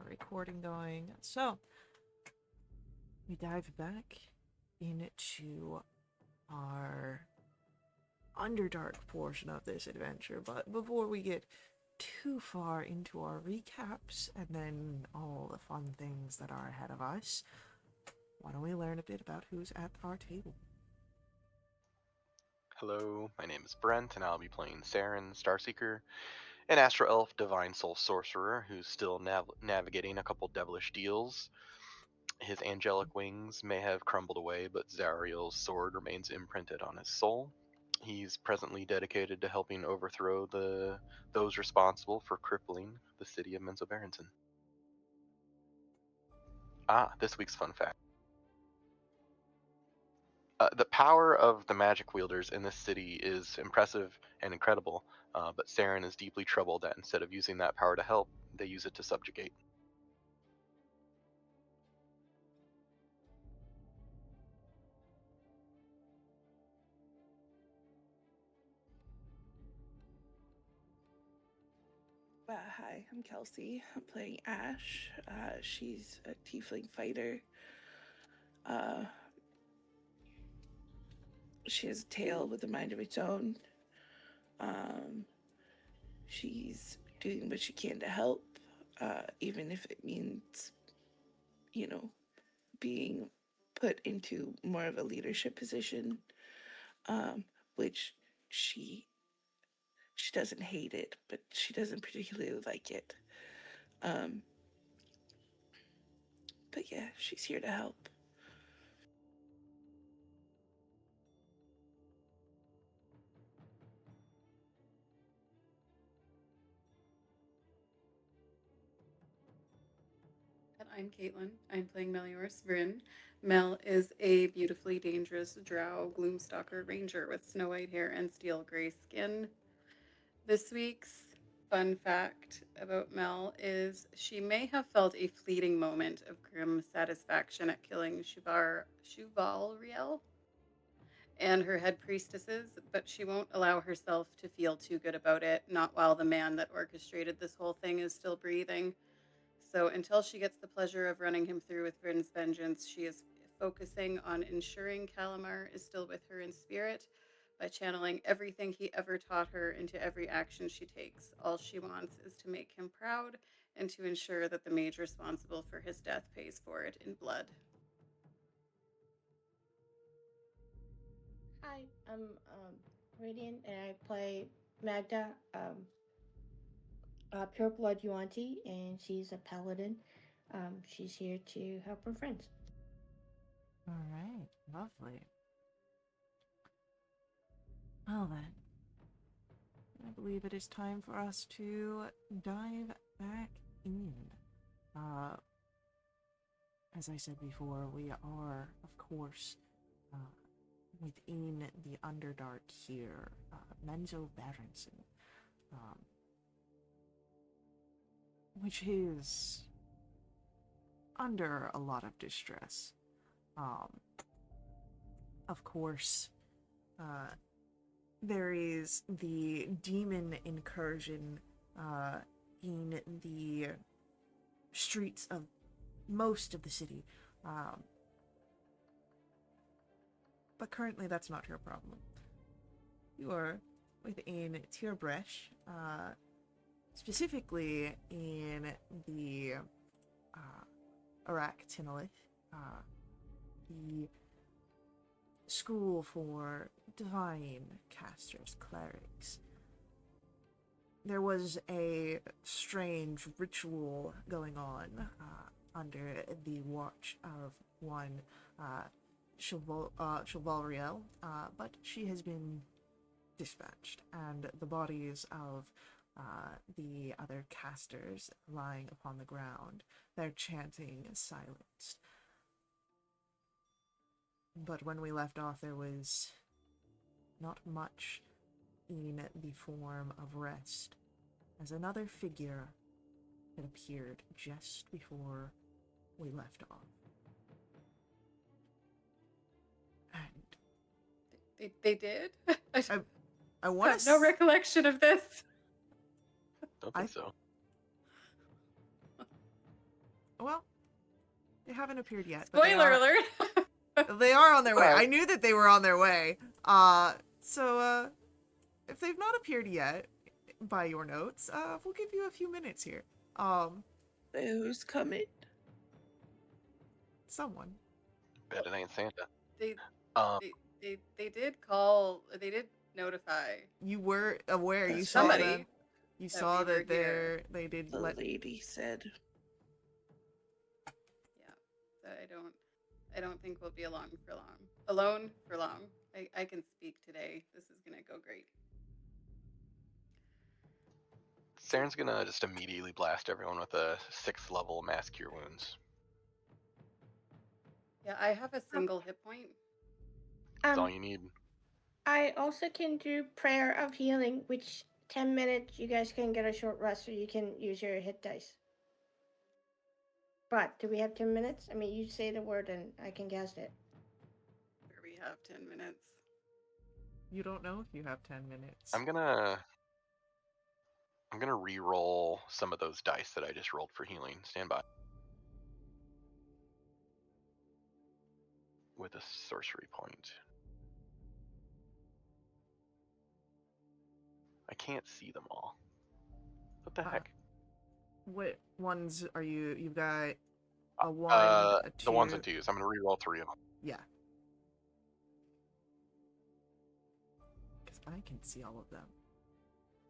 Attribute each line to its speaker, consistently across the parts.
Speaker 1: recording going. So, we dive back into our Underdark portion of this adventure, but before we get too far into our recaps and then all the fun things that are ahead of us, why don't we learn a bit about who's at our table?
Speaker 2: Hello, my name is Brent, and I'll be playing Saren, Starseeker, an Astro Elf Divine Soul Sorcerer who's still navigating a couple devilish deals. His angelic wings may have crumbled away, but Zariel's sword remains imprinted on his soul. He's presently dedicated to helping overthrow those responsible for crippling the city of Menzoberranzan. This week's fun fact. The power of the magic wielders in this city is impressive and incredible, but Saren is deeply troubled that instead of using that power to help, they use it to subjugate.
Speaker 3: Hi, I'm Kelsey. I'm playing Ash. She's a tiefling fighter. Uh, she has a tail with a mind of its own. Um, she's doing what she can to help, even if it means, you know, being put into more of a leadership position, which she she doesn't hate it, but she doesn't particularly like it. Um, but yeah, she's here to help.
Speaker 4: And I'm Caitlin. I'm playing Melior's Vryn. Mel is a beautifully dangerous drow gloomstalker ranger with snow white hair and steel gray skin. This week's fun fact about Mel is she may have felt a fleeting moment of grim satisfaction at killing Chuvalriel and her head priestesses, but she won't allow herself to feel too good about it, not while the man that orchestrated this whole thing is still breathing. So until she gets the pleasure of running him through with Vryn's vengeance, she is focusing on ensuring Calamar is still with her in spirit by channeling everything he ever taught her into every action she takes. All she wants is to make him proud and to ensure that the mage responsible for his death pays for it in blood.
Speaker 5: Hi, I'm Radiant, and I play Magda, pure blood Yuanti, and she's a paladin. She's here to help her friends.
Speaker 1: All right, lovely. Well then, I believe it is time for us to dive back in. Uh, as I said before, we are, of course, uh, within the Underdark here, Menzoberranzan, um, which is under a lot of distress. Um, of course, uh, there is the demon incursion in the streets of most of the city. But currently that's not your problem. You are within Tirbresh, specifically in the Arak Tinolith, the school for divine casters, clerics. There was a strange ritual going on under the watch of one Chevalriel, but she has been dispatched, and the bodies of the other casters lying upon the ground, their chanting silenced. But when we left off, there was not much in the form of rest, as another figure had appeared just before we left off. And
Speaker 4: They did?
Speaker 1: I want
Speaker 4: have no recollection of this.
Speaker 2: Don't
Speaker 1: I
Speaker 2: think so.
Speaker 1: Well, they haven't appeared yet. But
Speaker 4: Spoiler alert!
Speaker 1: they are on their way.
Speaker 2: Right.
Speaker 1: I knew that they were on their way. So if they've not appeared yet, by your notes, we'll give you a few minutes here.
Speaker 3: Who's coming?
Speaker 1: Someone.
Speaker 2: Bet it ain't Santa.
Speaker 4: they,
Speaker 2: Um,
Speaker 4: they did call. They did notify
Speaker 1: You were aware. You
Speaker 3: That's
Speaker 1: saw
Speaker 3: right.
Speaker 1: them. You
Speaker 4: that
Speaker 1: saw
Speaker 4: we were
Speaker 1: that
Speaker 4: here.
Speaker 1: they did
Speaker 3: The
Speaker 1: let.
Speaker 3: lady said.
Speaker 4: Yeah, so I don't think we'll be alone for long. I can speak today. This is gonna go great.
Speaker 2: Saren's gonna just immediately blast everyone with a 6th level mass cure wounds.
Speaker 4: Yeah, I have a single hit point.
Speaker 2: That's all you need.
Speaker 5: I also can do prayer of healing, which 10 minutes you guys can get a short rest, so you can use your hit dice. But do we have 10 minutes? I mean, you say the word and I can cast it.
Speaker 4: Where we have 10 minutes.
Speaker 1: You don't know if you have 10 minutes.
Speaker 2: I'm gonna re-roll some of those dice that I just rolled for healing. Stand by. With a sorcery point. I can't see them all. What the heck?
Speaker 1: What ones are you? You've got a 1, a 2.
Speaker 2: The 1s and 2s. I'm gonna re-roll 3 of them.
Speaker 1: Yeah. Because I can see all of them.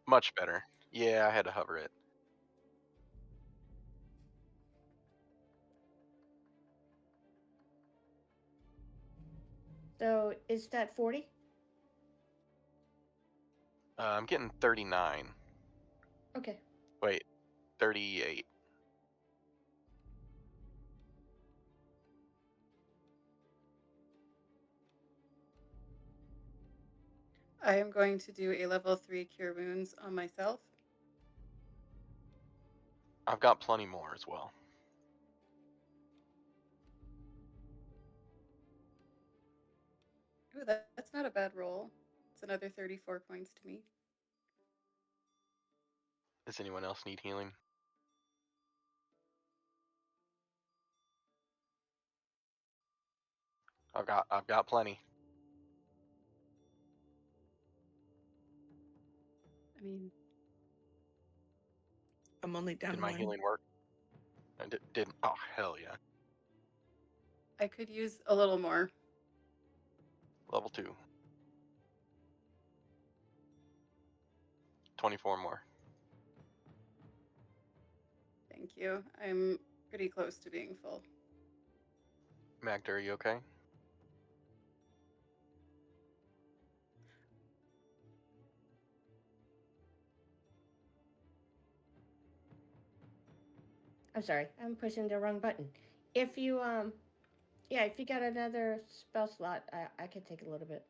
Speaker 2: Much better. Yeah, I had to hover it.
Speaker 5: So is that 40?
Speaker 2: I'm getting 39.
Speaker 5: Okay.
Speaker 2: Wait, 38.
Speaker 4: I am going to do a level 3 cure wounds on myself.
Speaker 2: I've got plenty more as well.
Speaker 4: Ooh, that's not a bad roll. It's another 34 points to me.
Speaker 2: Does anyone else need healing? I've got plenty.
Speaker 4: I mean,
Speaker 3: I'm only down
Speaker 2: Did my
Speaker 3: one.
Speaker 2: healing work? I didn't. Oh, hell yeah.
Speaker 4: I could use a little more.
Speaker 2: Level 2. 24 more.
Speaker 4: Thank you. I'm pretty close to being full.
Speaker 2: Magda, are you okay?
Speaker 5: I'm sorry, I'm pushing the wrong button. If you yeah, if you got another spell slot, I could take a little bit.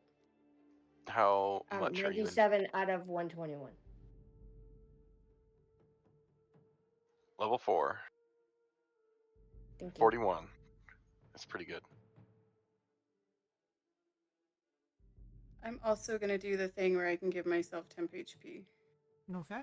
Speaker 2: How much are you in?
Speaker 5: 97 out of 121.
Speaker 2: Level 4.
Speaker 5: Thank you.
Speaker 2: 41. That's pretty good.
Speaker 4: I'm also going to do the thing where I can give myself temp HP.
Speaker 1: Okay.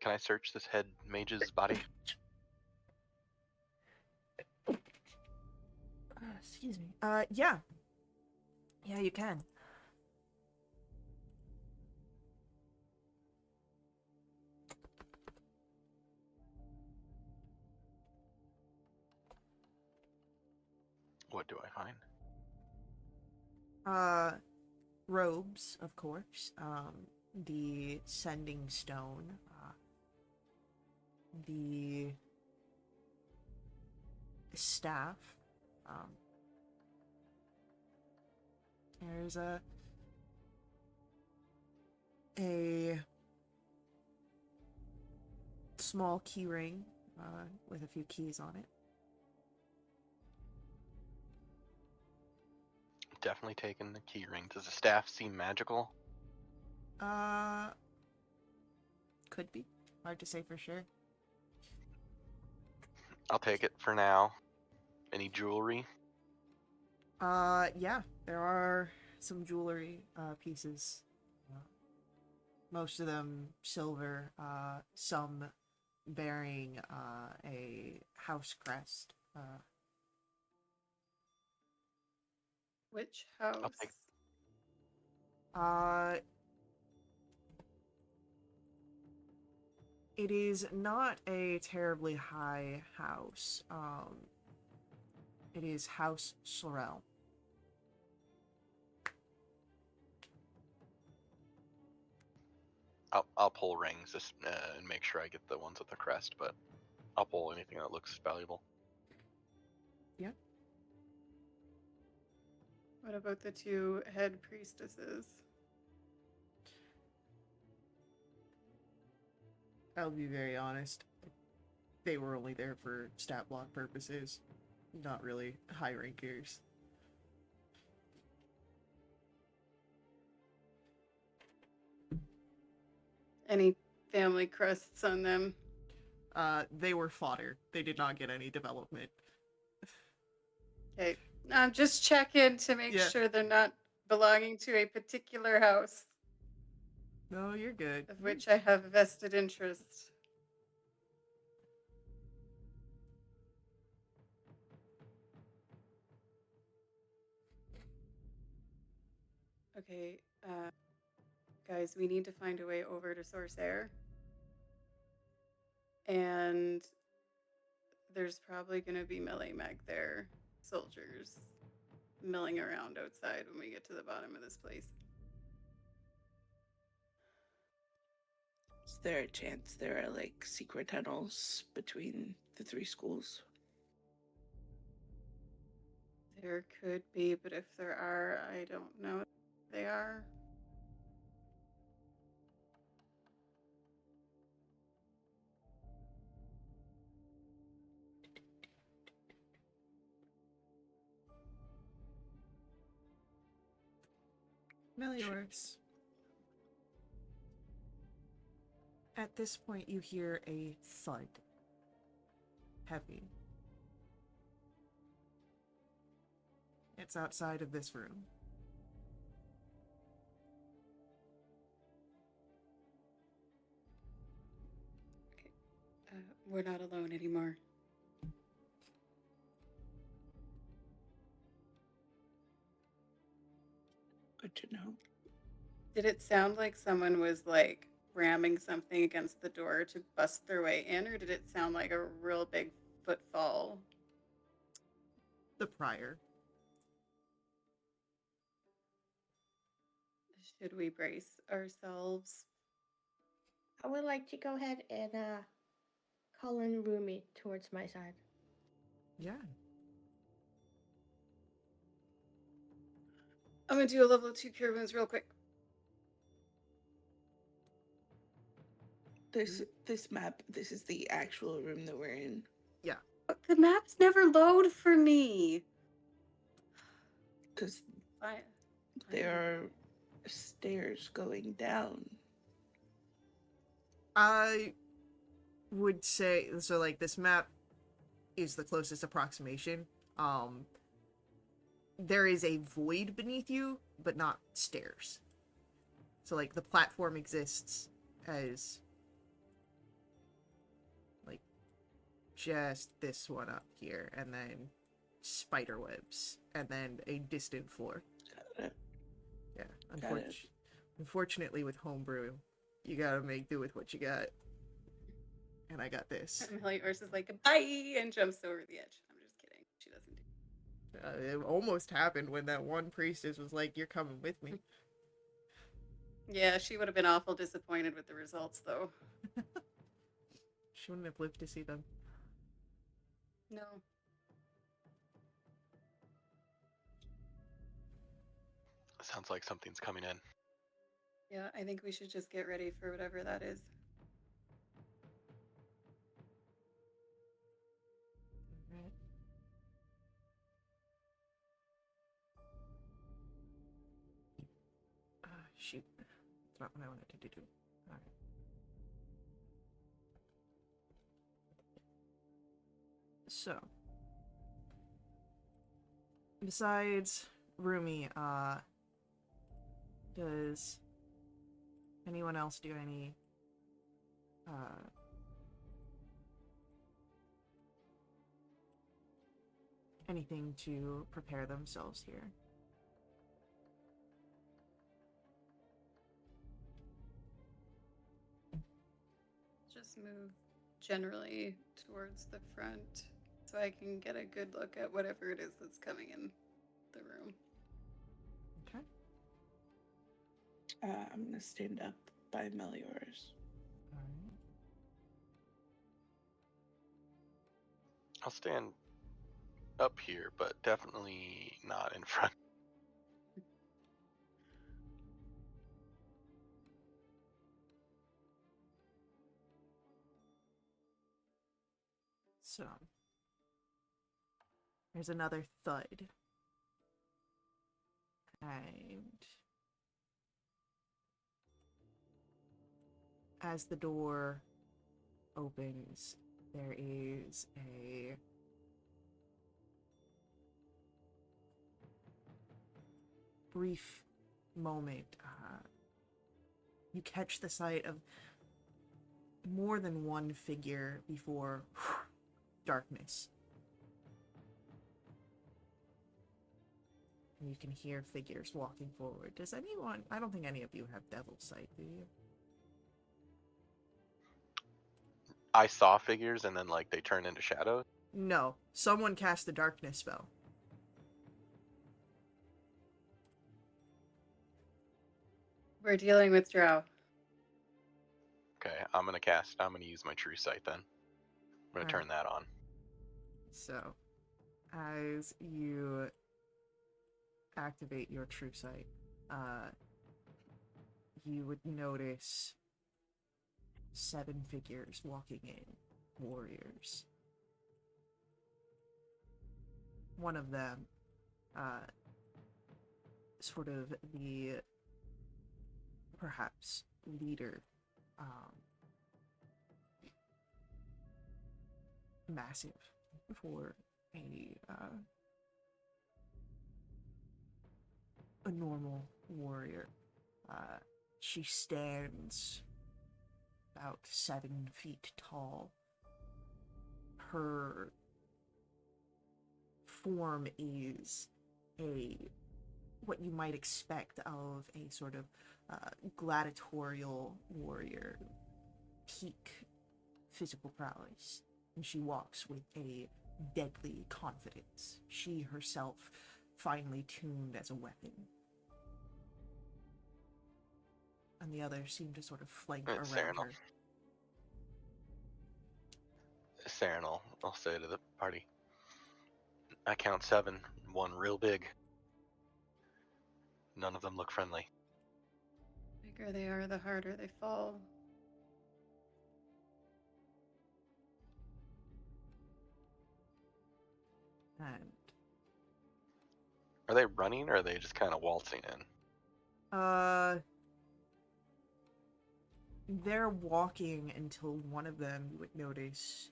Speaker 2: Can I search this head mage's body?
Speaker 1: Excuse me. Yeah. Yeah, you can.
Speaker 2: What do I find?
Speaker 1: Robes, of course. The sending stone. The staff. There's a small key ring with a few keys on it.
Speaker 2: Definitely taking the key ring. Does the staff seem magical?
Speaker 1: Uh, could be. Hard to say for sure.
Speaker 2: I'll take it for now. Any jewelry?
Speaker 1: Yeah, there are some jewelry pieces. Most of them silver, some bearing a house crest.
Speaker 4: Which
Speaker 2: I'll
Speaker 4: house?
Speaker 2: take.
Speaker 1: Uh, it is not a terribly high house. It is House Sorel.
Speaker 2: I'll pull rings just, and make sure I get the ones with the crest, but I'll pull anything that looks valuable.
Speaker 1: Yeah.
Speaker 4: What about the two head priestesses?
Speaker 1: I'll be very honest. They were only there for stat block purposes, not really high rankers.
Speaker 4: Any family crests on them?
Speaker 1: They were fodder. They did not get any development.
Speaker 4: Okay. I'm just checking to make
Speaker 1: Yeah.
Speaker 4: sure they're not belonging to a particular house
Speaker 1: No, you're good.
Speaker 4: of which I have a vested interest. Okay, guys, we need to find a way over to Sorcerer. And there's probably going to be melee mag there, soldiers milling around outside when we get to the bottom of this place.
Speaker 3: Is there a chance there are like secret tunnels between the three schools?
Speaker 4: There could be, but if there are, I don't know if they are.
Speaker 1: Meliors. At this point, you hear a thud. Heavy. It's outside of this room.
Speaker 4: We're not alone anymore.
Speaker 3: Good to know.
Speaker 4: Did it sound like someone was like ramming something against the door to bust their way in, or did it sound like a real big footfall?
Speaker 1: The prior.
Speaker 4: Should we brace ourselves?
Speaker 5: I would like to go ahead and call in Rumi towards my side.
Speaker 1: Yeah.
Speaker 4: I'm gonna do a level 2 cure wounds real quick.
Speaker 3: This map, this is the actual room that we're in.
Speaker 1: Yeah.
Speaker 4: But the maps never load for me.
Speaker 3: Because
Speaker 4: I
Speaker 3: there are stairs going down.
Speaker 1: I would say, so like this map is the closest approximation. There is a void beneath you, but not stairs. So like the platform exists as like just this one up here, and then spider webs, and then a distant floor.
Speaker 3: Got it.
Speaker 1: Yeah, unfortunately with homebrew, you gotta make do with what you got. And I got this.
Speaker 4: Meliors is like bye and jumps over the edge. I'm just kidding. She doesn't do.
Speaker 1: It almost happened when that one priestess was like, "You're coming with me."
Speaker 4: Yeah, she would have been awful disappointed with the results, though.
Speaker 1: She wouldn't have lived to see them.
Speaker 4: No.
Speaker 2: Sounds like something's coming in.
Speaker 4: Yeah, I think we should just get ready for whatever that is.
Speaker 1: Shoot. That's not what I wanted to do. Alright. So, besides Rumi, does anyone else do any anything to prepare themselves here?
Speaker 4: Just move generally towards the front so I can get a good look at whatever it is that's coming in the room.
Speaker 1: Okay.
Speaker 3: I'm gonna stand up by Melior's.
Speaker 1: Alright.
Speaker 2: I'll stand up here, but definitely not in front.
Speaker 1: So, there's another thud. And as the door opens, there is a brief moment. You catch the sight of more than one figure before darkness. And you can hear figures walking forward. Does anyone... I don't think any of you have devil sight, do you?
Speaker 2: I saw figures and then like they turn into shadows.
Speaker 1: No. Someone cast the darkness spell.
Speaker 4: We're dealing with Drow.
Speaker 2: Okay, I'm gonna use my true sight then. I'm gonna
Speaker 1: Alright.
Speaker 2: turn that on.
Speaker 1: So, as you activate your true sight, you would notice 7 figures walking in, warriors. One of them, sort of the, perhaps, leader, massive for a normal warrior. She stands about 7 feet tall. Her form is what you might expect of a sort of gladiatorial warrior, peak physical prowess. And she walks with a deadly confidence, she herself finely tuned as a weapon. And the others seem to sort of flank around
Speaker 2: Serenal.
Speaker 1: her.
Speaker 2: Serenal, I'll say to the party. I count 7, one real big. None of them look friendly.
Speaker 4: The bigger they are, the harder they fall.
Speaker 1: And
Speaker 2: Are they running or are they just kind of waltzing in?
Speaker 1: they're walking until one of them, you would notice,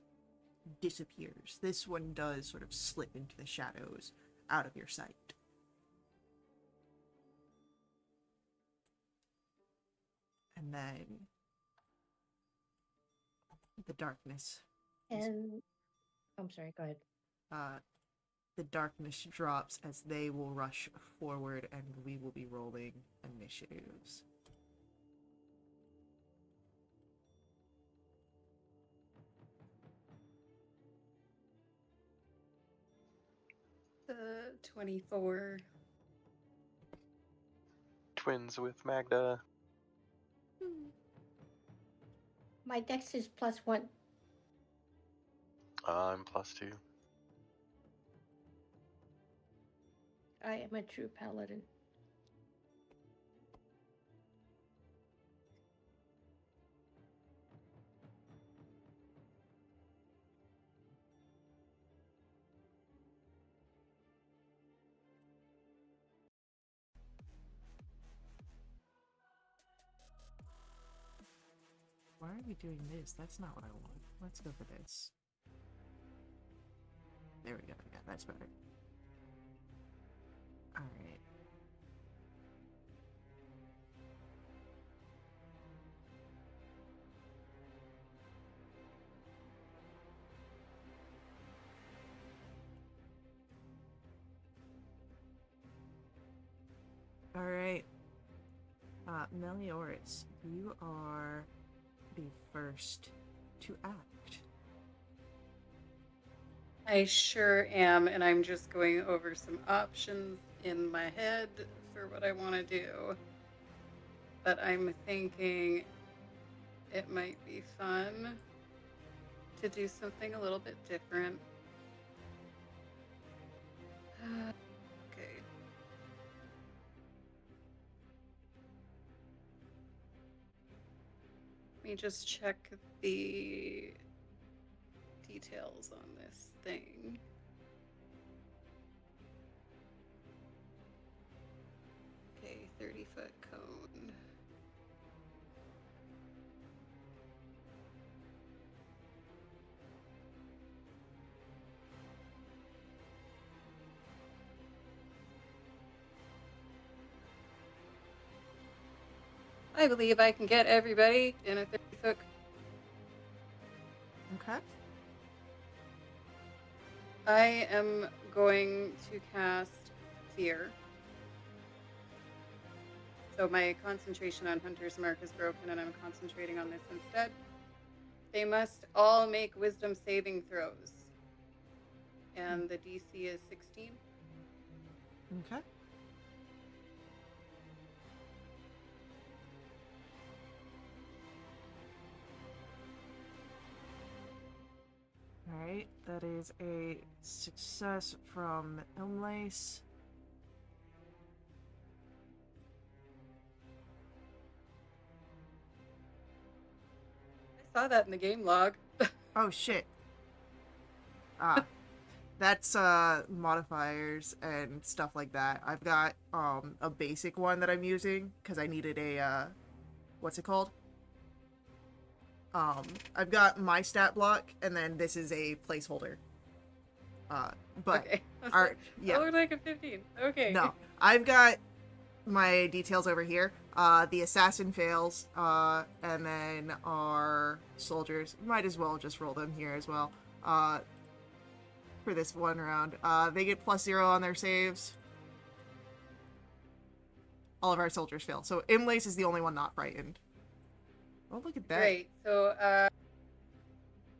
Speaker 1: disappears. This one does sort of slip into the shadows out of your sight. And then the darkness.
Speaker 5: And I'm sorry, go ahead.
Speaker 1: The darkness drops as they will rush forward, and we will be rolling initiatives.
Speaker 4: The 24.
Speaker 2: Twins with Magda.
Speaker 5: My dex is +1.
Speaker 2: I'm +2.
Speaker 5: I am a true paladin.
Speaker 1: are we doing this? That's not what I want. Let's go for this. There we go. Yeah, that's better. Alright. Alright. Melioris, you are the first to act.
Speaker 4: I sure am, and I'm just going over some options in my head for what I want to do. But I'm thinking it might be fun to do something a little bit different. Okay. Let me just check the details on this thing. Okay, 30-foot cone. I believe I can get everybody in a 30-foot.
Speaker 1: Okay.
Speaker 4: I am going to cast Fear. So my concentration on Hunter's Mark is broken, and I'm concentrating on this instead. They must all make Wisdom saving throws. And the DC is 16.
Speaker 1: Okay. Alright, that is a success from Ilmlace.
Speaker 4: I saw that in the game log.
Speaker 1: Oh shit. That's modifiers and stuff like that. I've got a basic one that I'm using because I needed a what's it called? I've got my stat block, and then this is a placeholder. But
Speaker 4: Okay.
Speaker 1: yeah.
Speaker 4: That looked like a 15. Okay.
Speaker 1: No, I've got my details over here. The assassin fails, and then our soldiers, might as well just roll them here as well. For this one round, they get +0 on their saves. All of our soldiers fail. So Imlace is the only one not frightened. Oh, look at that.
Speaker 4: Great. So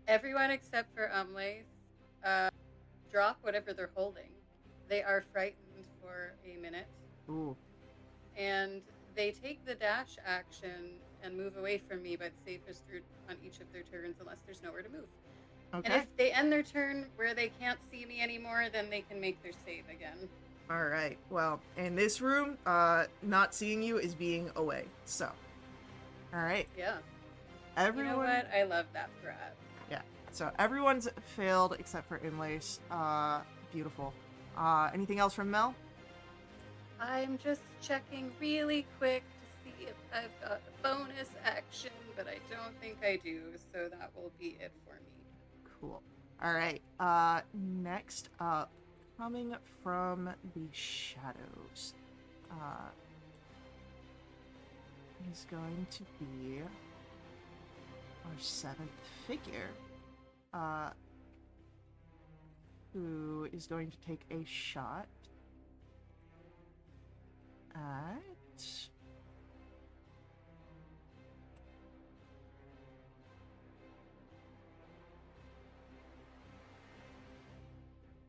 Speaker 4: everyone except for Umlace drop whatever they're holding. They are frightened for a minute.
Speaker 1: Ooh.
Speaker 4: And they take the dash action and move away from me by the safest route on each of their turns unless there's nowhere to move.
Speaker 1: Okay.
Speaker 4: And if they end their turn where they can't see me anymore, then they can make their save again.
Speaker 1: All right. Well, in this room, not seeing you is being away. So, all right.
Speaker 4: Yeah.
Speaker 1: Everyone.
Speaker 4: You know what? I love that threat.
Speaker 1: Yeah. So everyone's failed except for Imlace. Beautiful. Anything else from Mel?
Speaker 4: I'm just checking really quick to see if I've got a bonus action, but I don't think I do, so that will be it for me.
Speaker 1: Cool. All right. Next up, coming from the shadows, is going to be our 7th figure, who is going to take a shot at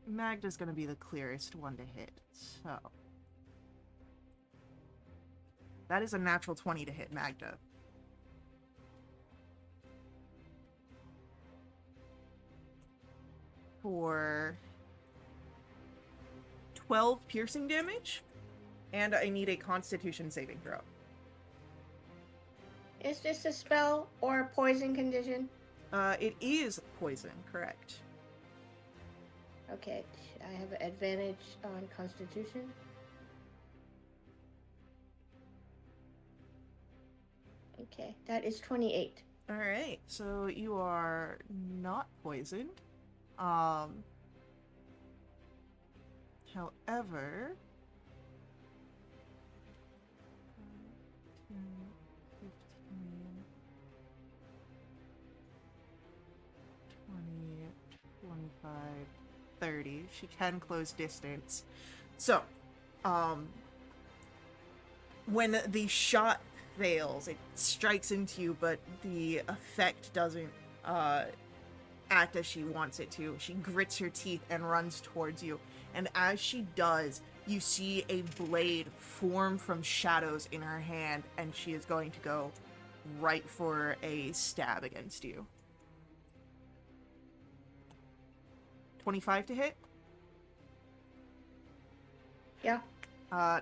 Speaker 1: Magda's going to be the clearest one to hit, so that is a natural 20 to hit Magda. For 12 piercing damage, and I need a Constitution saving throw.
Speaker 5: Is this a spell or a poison condition?
Speaker 1: It is poison, correct.
Speaker 5: Okay, I have an advantage on Constitution. Okay, that is 28.
Speaker 1: Alright, so you are not poisoned. However, 10, 15, 20, 25, 30. She can close distance. So, when the shot fails, it strikes into you, but the effect doesn't act as she wants it to. She grits her teeth and runs towards you. And as she does, you see a blade form from shadows in her hand, and she is going to go right for a stab against you. 25 to hit?
Speaker 5: Yeah.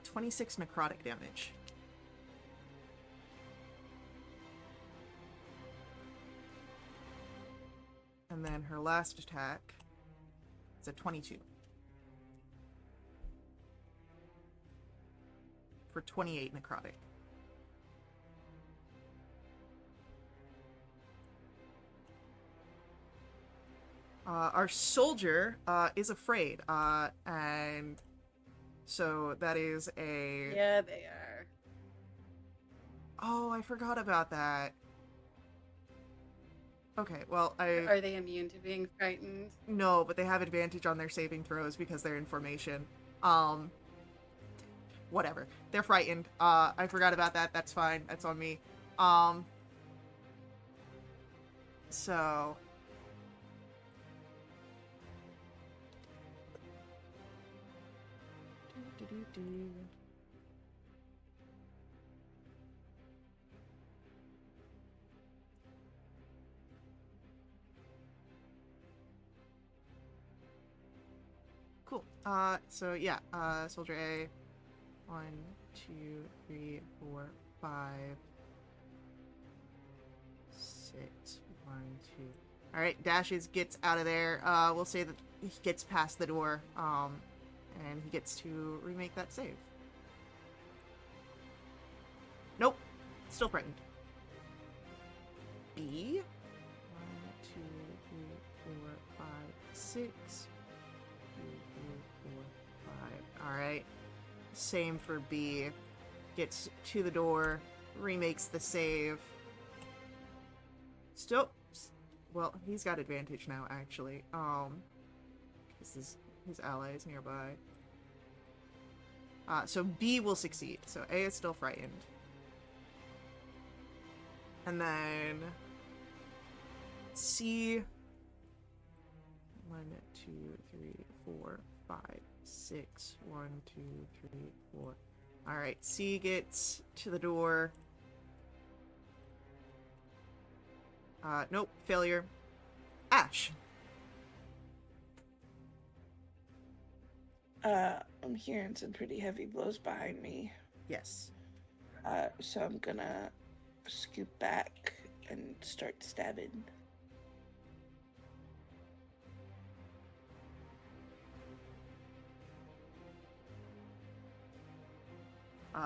Speaker 1: 26 necrotic damage. And then her last attack is a 22. For 28 necrotic. Our soldier is afraid, and so that is a...
Speaker 4: Yeah, they are.
Speaker 1: Oh, I forgot about that. Okay, well,
Speaker 4: Are they immune to being frightened?
Speaker 1: No, but they have advantage on their saving throws because they're in formation. Whatever. They're frightened. I forgot about that. That's fine. That's on me. So... Cool. So yeah, Soldier A. 1, 2, 3, 4, 5, 6, 1, 2. Alright, dashes, gets out of there. We'll say that he gets past the door, and he gets to remake that save. Nope. Still frightened. B. 1, 2, 3, 4, 5, 6. 2, 3, 4, 5. Alright. Same for B. Gets to the door, remakes the save. Still, well, he's got advantage now, actually. Because his ally is nearby. So B will succeed. So A is still frightened. And then C. 1, 2, 3, 4, 5, 6. 1, 2, 3, 4. Alright, C gets to the door. Nope, failure. Ash.
Speaker 3: I'm hearing some pretty heavy blows behind me.
Speaker 1: Yes.
Speaker 3: So I'm gonna scoot back and start stabbing.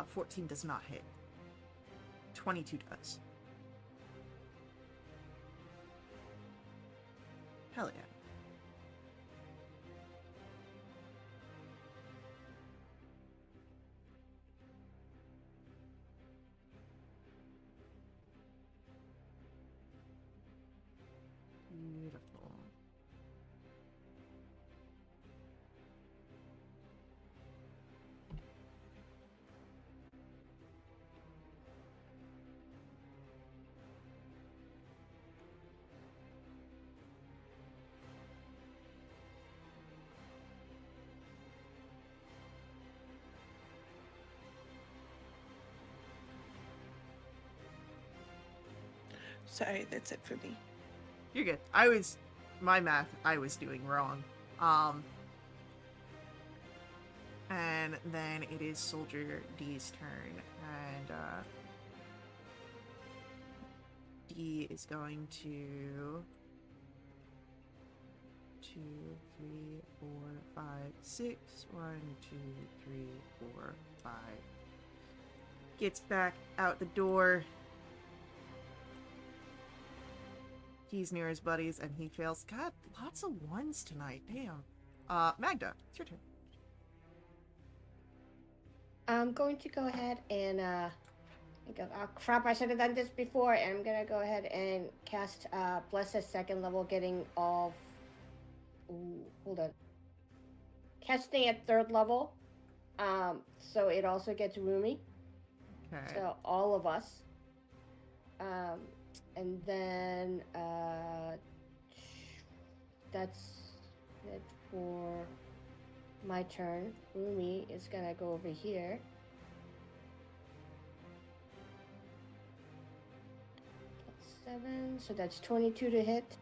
Speaker 1: 14 does not hit. 22 does. Hell yeah. Beautiful.
Speaker 3: Sorry, that's it for me.
Speaker 1: You're good. My math, I was doing wrong. And then it is Soldier D's turn, and D is going to 2, 3, 4, 5, 6. 1, 2, 3, 4, 5. Gets back out the door. He's near his buddies and he fails. God, lots of ones tonight. Damn. Magda, it's your turn.
Speaker 5: I'm going to go ahead and go, oh crap, I should have done this before. And I'm gonna go ahead and cast Bless at second level, getting all. Ooh, hold on. Casting at third level. So it also gets Rumi.
Speaker 1: Okay.
Speaker 5: So all of us. And then that's it for my turn. Rumi is gonna go over here. That's 7, so that's 22 to hit.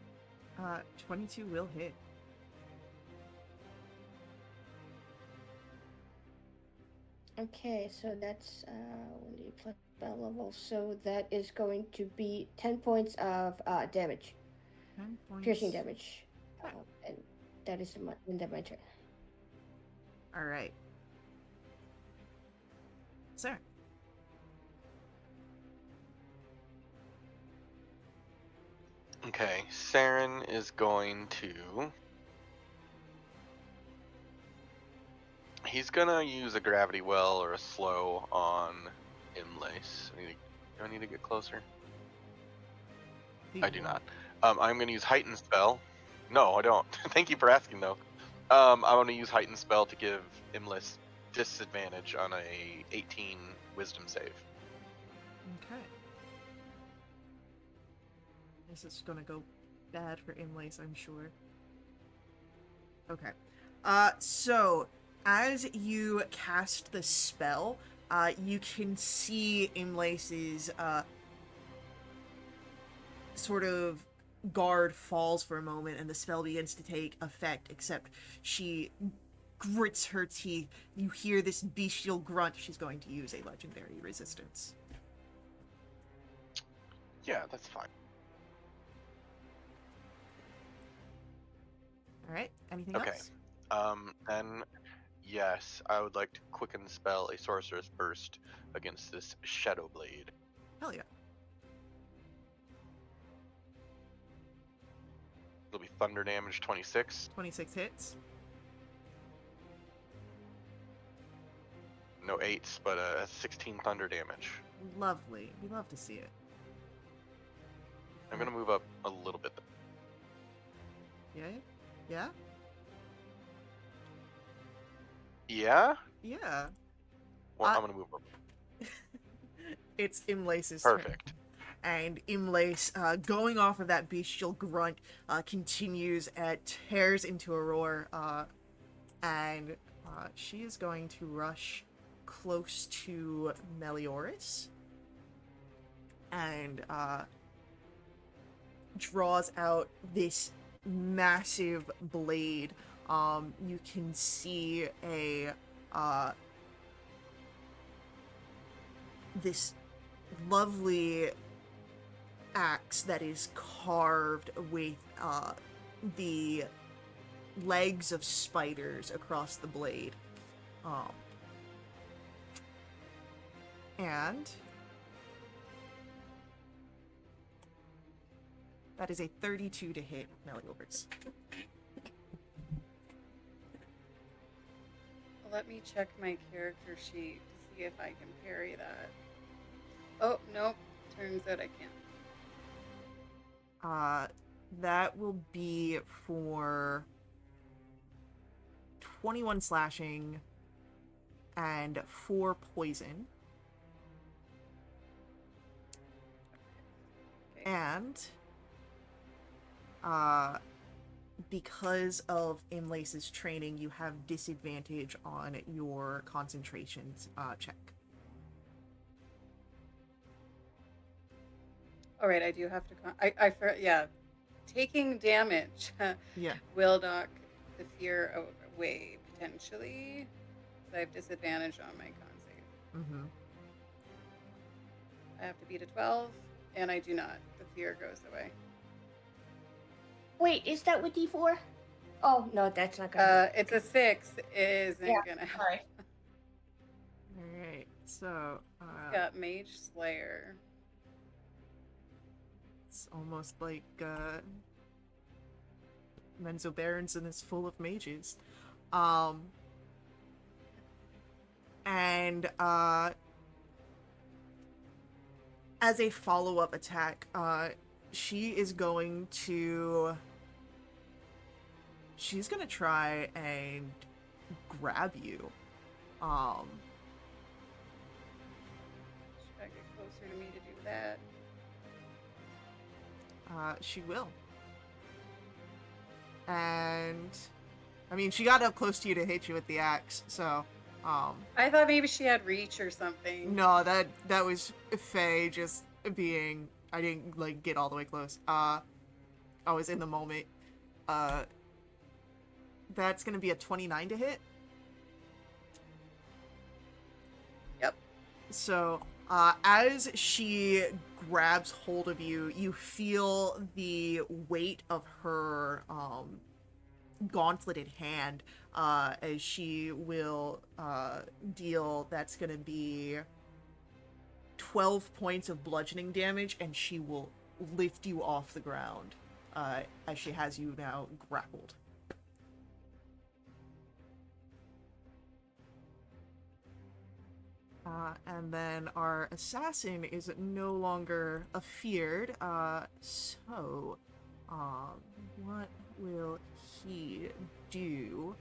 Speaker 1: 22 will hit.
Speaker 5: Okay, so that's 1d plus spell level, so that is going to be 10 points of damage,
Speaker 1: 10 points.
Speaker 5: piercing damage, and that is the end of my turn.
Speaker 1: All right. Sarah.
Speaker 2: Okay, Saren is going to. He's gonna use a gravity well or a slow on Imlace. Do I need to get closer? I do not. I'm gonna use heightened spell. No, I don't. Thank you for asking though. I'm gonna use heightened spell to give Imlace disadvantage on a 18 Wisdom save.
Speaker 1: Okay. This is gonna go bad for Imlace, I'm sure. Okay. So as you cast the spell, you can see Imlace's sort of guard falls for a moment and the spell begins to take effect, except she grits her teeth. You hear this bestial grunt. She's going to use a legendary resistance.
Speaker 2: Yeah, that's fine.
Speaker 1: Alright, anything
Speaker 2: Okay.
Speaker 1: else?
Speaker 2: Then, yes, I would like to quicken spell a Sorcerer's Burst against this Shadow Blade.
Speaker 1: Hell yeah.
Speaker 2: It'll be thunder damage 26.
Speaker 1: 26 hits.
Speaker 2: No 8s, but 16 thunder damage.
Speaker 1: Lovely. We love to see it.
Speaker 2: I'm gonna move up a little bit.
Speaker 1: Yeah? Yeah?
Speaker 2: Yeah?
Speaker 1: Yeah.
Speaker 2: Well, I'm gonna move up.
Speaker 1: It's Imlace's turn.
Speaker 2: Perfect.
Speaker 1: And Imlace, going off of that bestial grunt, continues, tears into a roar, and she is going to rush close to Melioris, and draws out this massive blade. You can see a this lovely axe that is carved with the legs of spiders across the blade. And that is a 32 to hit Melioris.
Speaker 4: Let me check my character sheet to see if I can parry that. Oh, nope. Turns out I can't.
Speaker 1: That will be for 21 slashing and 4 poison.
Speaker 4: Okay.
Speaker 1: And because of Imlace's training, you have disadvantage on your concentration check.
Speaker 4: All right, I do have to. Yeah, taking damage
Speaker 1: Yeah.
Speaker 4: will knock the fear away potentially. So I have disadvantage on my con save.
Speaker 1: Mm-hmm.
Speaker 4: I have to beat a 12, and I do not. The fear goes away.
Speaker 5: Wait, is that with D4? Oh no, that's not gonna.
Speaker 4: It's a 6. Isn't gonna help.
Speaker 5: Sorry.
Speaker 1: Alright, so
Speaker 4: Got Mage Slayer.
Speaker 1: It's almost like Menzo Berenson is full of mages. And as a follow-up attack, she is going to... She's gonna try and grab you.
Speaker 4: Should I get closer to me to do that?
Speaker 1: She will. And I mean, she got up close to you to hit you with the axe, so
Speaker 4: I thought maybe she had reach or something.
Speaker 1: no, that was Faye just being... I didn't like get all the way close. I was in the moment. That's gonna be a 29 to hit.
Speaker 4: Yep.
Speaker 1: So, as she grabs hold of you, you feel the weight of her gauntleted hand as she will deal... That's gonna be 12 points of bludgeoning damage, and she will lift you off the ground as she has you now grappled. And then our assassin is no longer afeared. So, what will he do?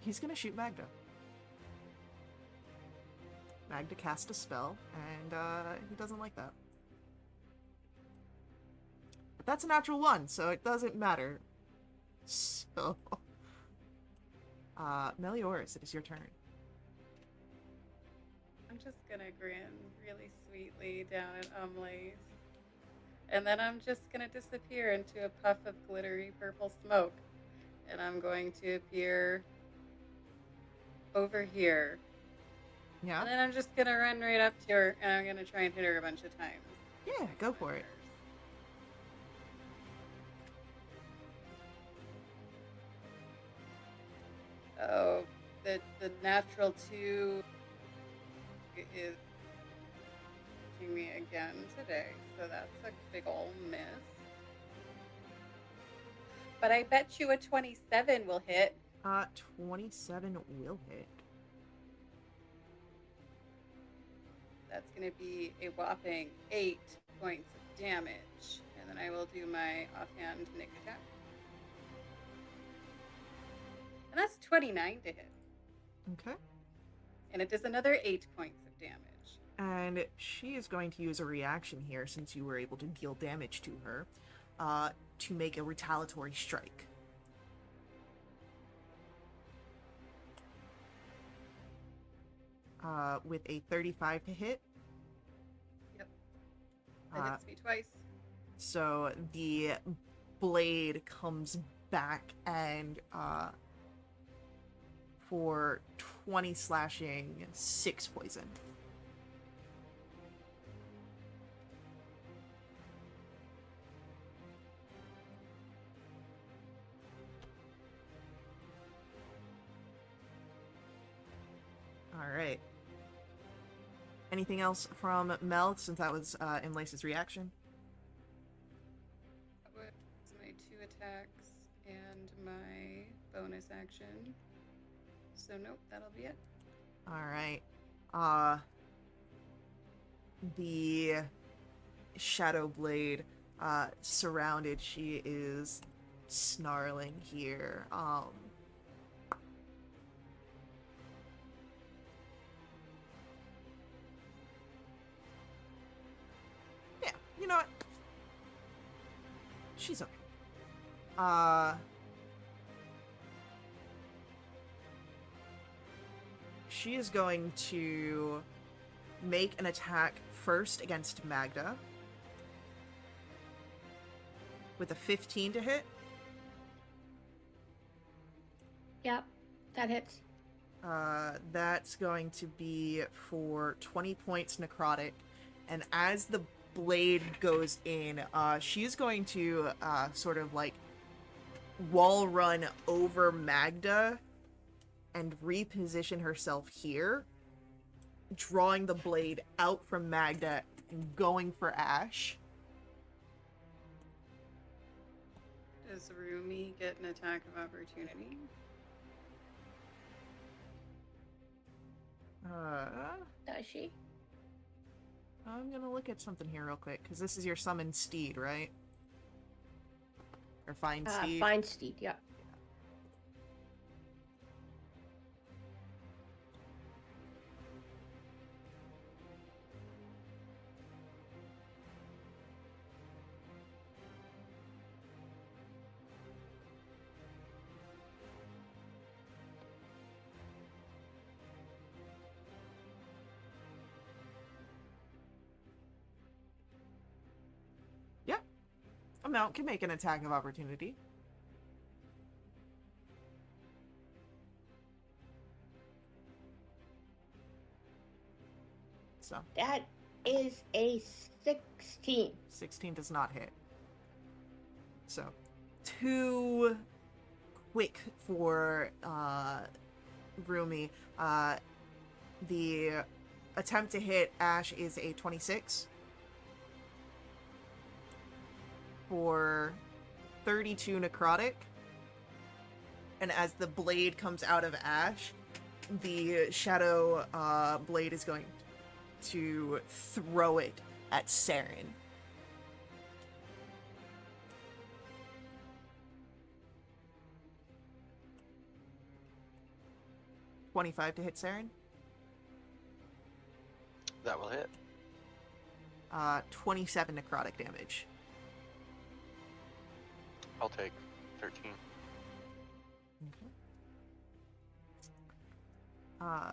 Speaker 1: He's gonna shoot Magda. Magda cast a spell, and he doesn't like that. But that's a natural 1, so it doesn't matter. So, Melioras, it is your turn.
Speaker 4: I'm just gonna grin really sweetly down at Umlace. And then I'm just gonna disappear into a puff of glittery purple smoke. And I'm going to appear over here.
Speaker 1: Yeah?
Speaker 4: And then I'm just gonna run right up to her and I'm gonna try and hit her a bunch of times.
Speaker 1: Yeah, go for it.
Speaker 4: Oh, the natural 2 is hitting me again today, so that's a big ol' miss. But I bet you a 27 will hit.
Speaker 1: 27 will hit.
Speaker 4: That's going to be a whopping 8 points of damage. And then I will do my offhand nick attack. And that's 29 to hit.
Speaker 1: Okay.
Speaker 4: And it does another 8 points of damage.
Speaker 1: And she is going to use a reaction here, since you were able to deal damage to her, to make a retaliatory strike. With a 35 to hit.
Speaker 4: Yep. That hits me twice.
Speaker 1: So the blade comes back and for 20 slashing, 6 poison. All right. Anything else from Mel, since that was Imlace's reaction?
Speaker 4: That was my 2 attacks and my bonus action. So nope, that'll be it.
Speaker 1: All right. The Shadow Blade surrounded. She is snarling here. Yeah, you know what? She's okay. She is going to make an attack first against Magda with a 15 to hit.
Speaker 5: Yep, that hits.
Speaker 1: That's going to be for 20 points necrotic. And as the blade goes in, she is going to sort of like wall run over Magda and reposition herself here, drawing the blade out from Magda and going for Ash.
Speaker 4: Does Rumi get an attack of opportunity?
Speaker 5: Does she?
Speaker 1: I'm gonna look at something here real quick, because this is your summoned steed, right? Or fine steed?
Speaker 5: Fine steed, yeah.
Speaker 1: Yeah. A mount can make an attack of opportunity. So,
Speaker 5: That is a 16.
Speaker 1: 16 does not hit. So, too quick for Rumi. The attempt to hit Ash is a 26 for 32 necrotic. And as the blade comes out of Ash, the shadow blade is going to throw it at Saren. $25 to hit Saren.
Speaker 2: That will hit.
Speaker 1: 27 necrotic damage.
Speaker 2: I'll take 13.
Speaker 1: Okay.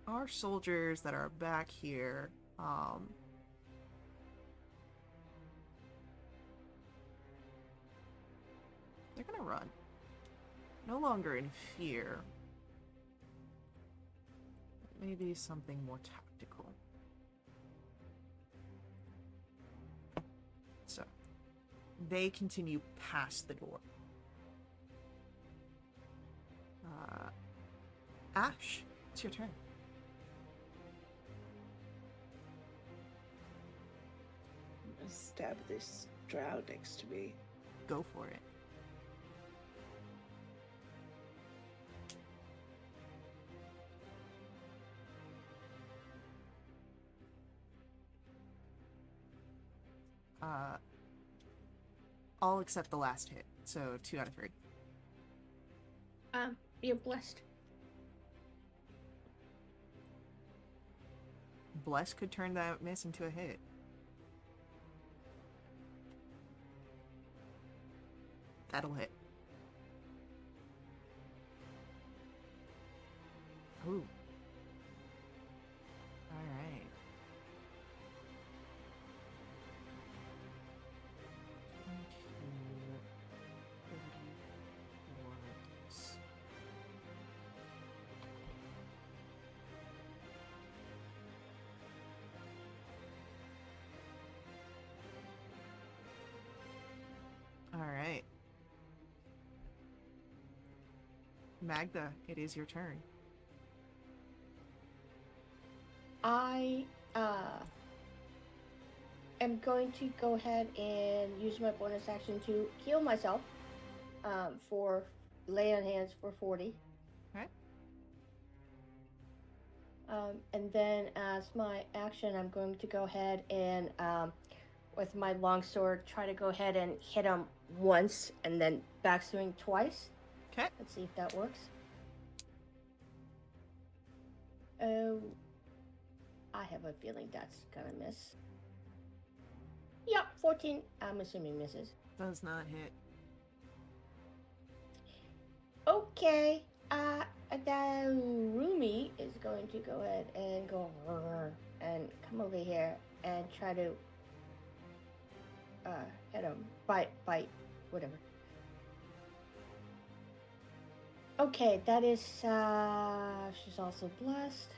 Speaker 1: Our soldiers that are back here, they're gonna run. No longer in fear. Maybe something more tactical. So, they continue past the door. Ash, it's your turn.
Speaker 3: I'm gonna stab this drow next to me.
Speaker 1: Go for it. All except the last hit, so 2 out of 3.
Speaker 5: You're blessed.
Speaker 1: Bless could turn that miss into a hit. That'll hit. Ooh. Alright. Alright. Magda, it is your turn.
Speaker 5: I am going to go ahead and use my bonus action to heal myself for lay on hands for 40.
Speaker 1: Okay.
Speaker 5: And then as my action, I'm going to go ahead and with my longsword try to go ahead and hit him once and then backswing twice.
Speaker 1: Okay.
Speaker 5: Let's see if that works. Oh, I have a feeling that's gonna miss. Yeah, 14. I'm assuming misses.
Speaker 1: Does not hit.
Speaker 5: Okay. Then Rumi is going to go ahead and go and come over here and try to hit him. Bite, whatever. Okay, that is she's also blessed.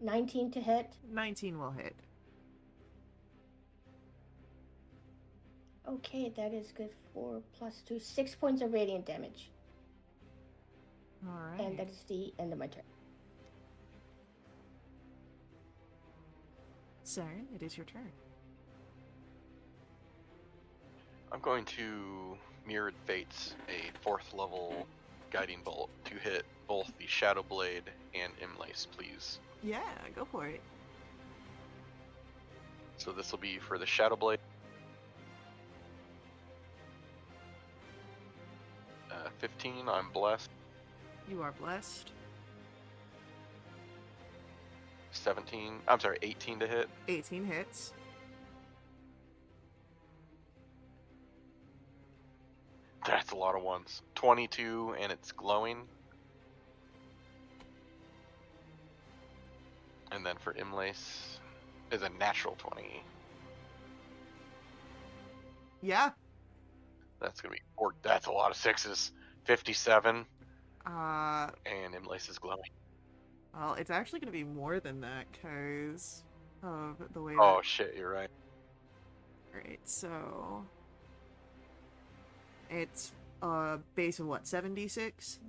Speaker 5: 19 to hit.
Speaker 1: 19 will hit.
Speaker 5: Okay, that is good. 4 plus 2, 6 points of radiant damage.
Speaker 1: Alright.
Speaker 5: And that is the end of my turn.
Speaker 1: Saren, it is your turn.
Speaker 2: I'm going to Mirrored Fates, a 4th level guiding bolt, to hit both the Shadow Blade and Imlace, please.
Speaker 1: Yeah, go for it.
Speaker 2: So this will be for the Shadow Blade. 15, I'm blessed.
Speaker 1: You are blessed.
Speaker 2: 18 to hit.
Speaker 1: 18 hits.
Speaker 2: That's a lot of ones. 22, and it's glowing. And then for Imlace is a natural 20.
Speaker 1: Yeah.
Speaker 2: That's gonna be that's a lot of sixes. 57,
Speaker 1: Uh,
Speaker 2: and Imlace is glowing.
Speaker 1: well, it's actually going to be more than that because of the way
Speaker 2: Oh
Speaker 1: that...
Speaker 2: shit, you're right.
Speaker 1: Alright, so... It's a base of what, 76?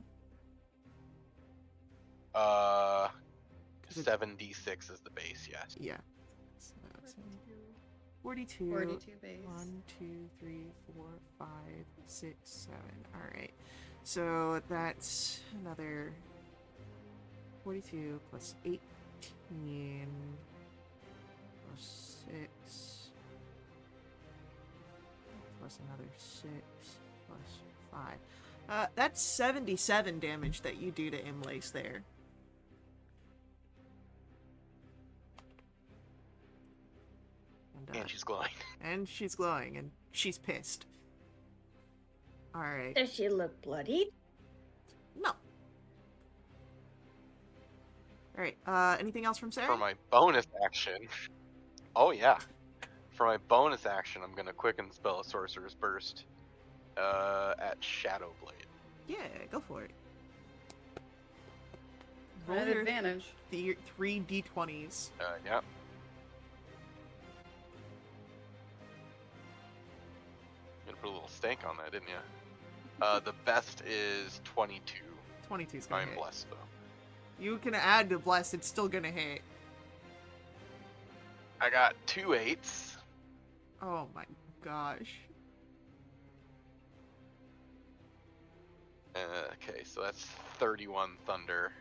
Speaker 2: 7d6 is the base, yes.
Speaker 1: Yeah. So, 42.
Speaker 4: 42 base.
Speaker 1: 1, 2, 3, 4, 5, 6, 7. Alright. So that's another 42 plus 18 plus 6 plus another 6 plus 5. That's 77 damage that you do to Imlace there.
Speaker 2: And she's glowing.
Speaker 1: And she's glowing, and she's pissed. Alright.
Speaker 5: Does she look bloodied?
Speaker 1: No. Alright, anything else from Sarah?
Speaker 2: For my bonus action... Oh yeah. For my bonus action, I'm gonna quicken spell a Sorcerer's Burst at Shadow Blade.
Speaker 1: Yeah, go for it.
Speaker 4: At
Speaker 1: Roll your
Speaker 4: advantage.
Speaker 1: 3 d20s.
Speaker 2: Yeah. You put a little stank on that, didn't you? The best is 22.
Speaker 1: 22's gonna
Speaker 2: I'm
Speaker 1: hit.
Speaker 2: blessed though.
Speaker 1: You can add to bless, it's still gonna hit.
Speaker 2: I got 2 8s.
Speaker 1: Oh my gosh.
Speaker 2: Okay, so that's 31 thunder.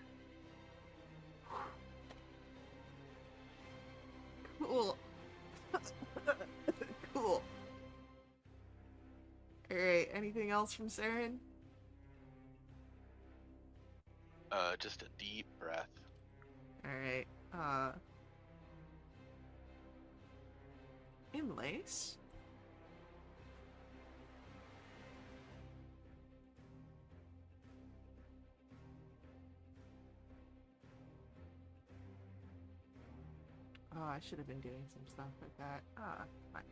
Speaker 1: Cool. Cool. Alright, anything else from Saren?
Speaker 2: Just a deep breath.
Speaker 1: Alright, Imlace? Oh, I should have been doing some stuff like that. Fine.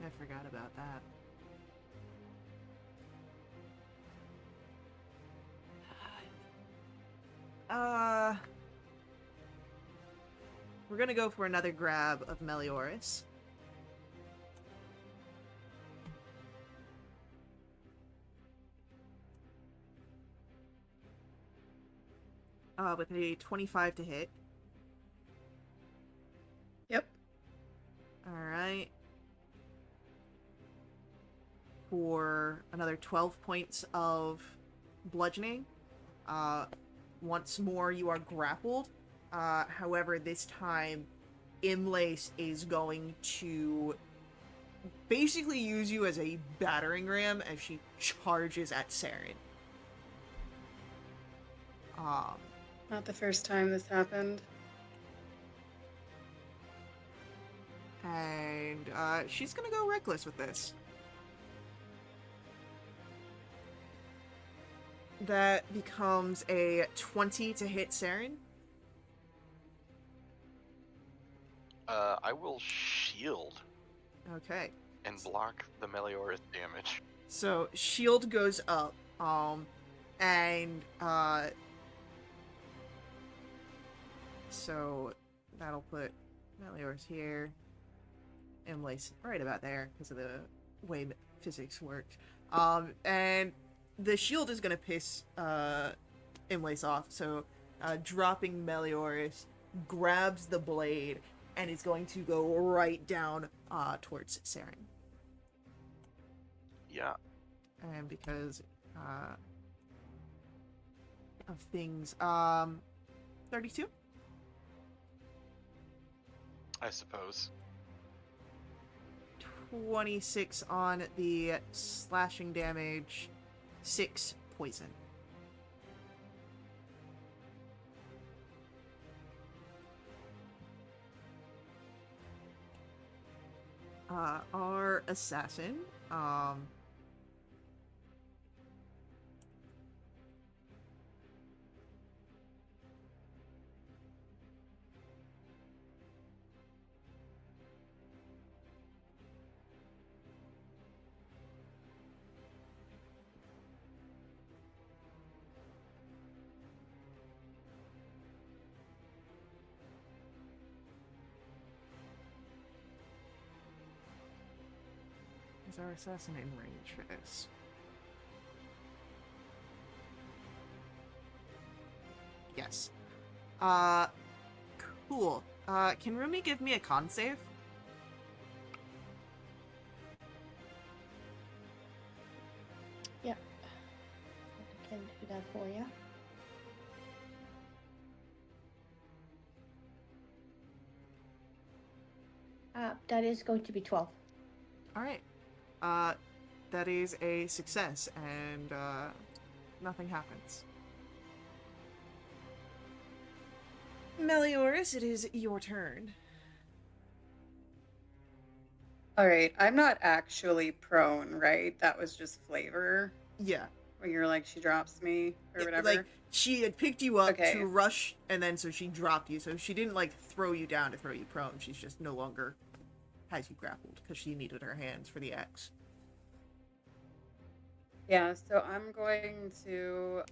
Speaker 1: I forgot about that. We're gonna go for another grab of Melioras. With a 25 to hit.
Speaker 4: Yep.
Speaker 1: Alright. For another 12 points of bludgeoning. Once more, you are grappled. However, this time, Imlace is going to basically use you as a battering ram as she charges at Saren.
Speaker 4: Not the first time this happened.
Speaker 1: And she's gonna go reckless with this. That becomes a 20 to hit Saren.
Speaker 2: I will shield
Speaker 1: Okay.
Speaker 2: and block the Melioras damage.
Speaker 1: So shield goes up, and so that'll put Melior's here. Emily's right about there because of the way physics worked. And the shield is gonna piss Imlace off, so dropping Melior's grabs the blade and is going to go right down towards Saren.
Speaker 2: Yeah.
Speaker 1: And because of things, 32?
Speaker 2: I suppose.
Speaker 1: 26 on the slashing damage, 6 poison. Our assassin, is our assassin in range for this? Yes. Cool. Can Rumi give me a con save?
Speaker 5: Yep. I can do that for you. That is going to be 12.
Speaker 1: Alright. That is a success, and, nothing happens. Melioris, it is your turn.
Speaker 4: All right, I'm not actually prone, right? That was just flavor.
Speaker 1: Yeah.
Speaker 4: When you're like, she drops me or whatever.
Speaker 1: Like, she had picked you up
Speaker 4: Okay.
Speaker 1: to rush, and then so she dropped you. So she didn't, like, throw you down to throw you prone. She's just no longer has you grappled, because she needed her hands for the axe.
Speaker 4: Yeah, so I'm going to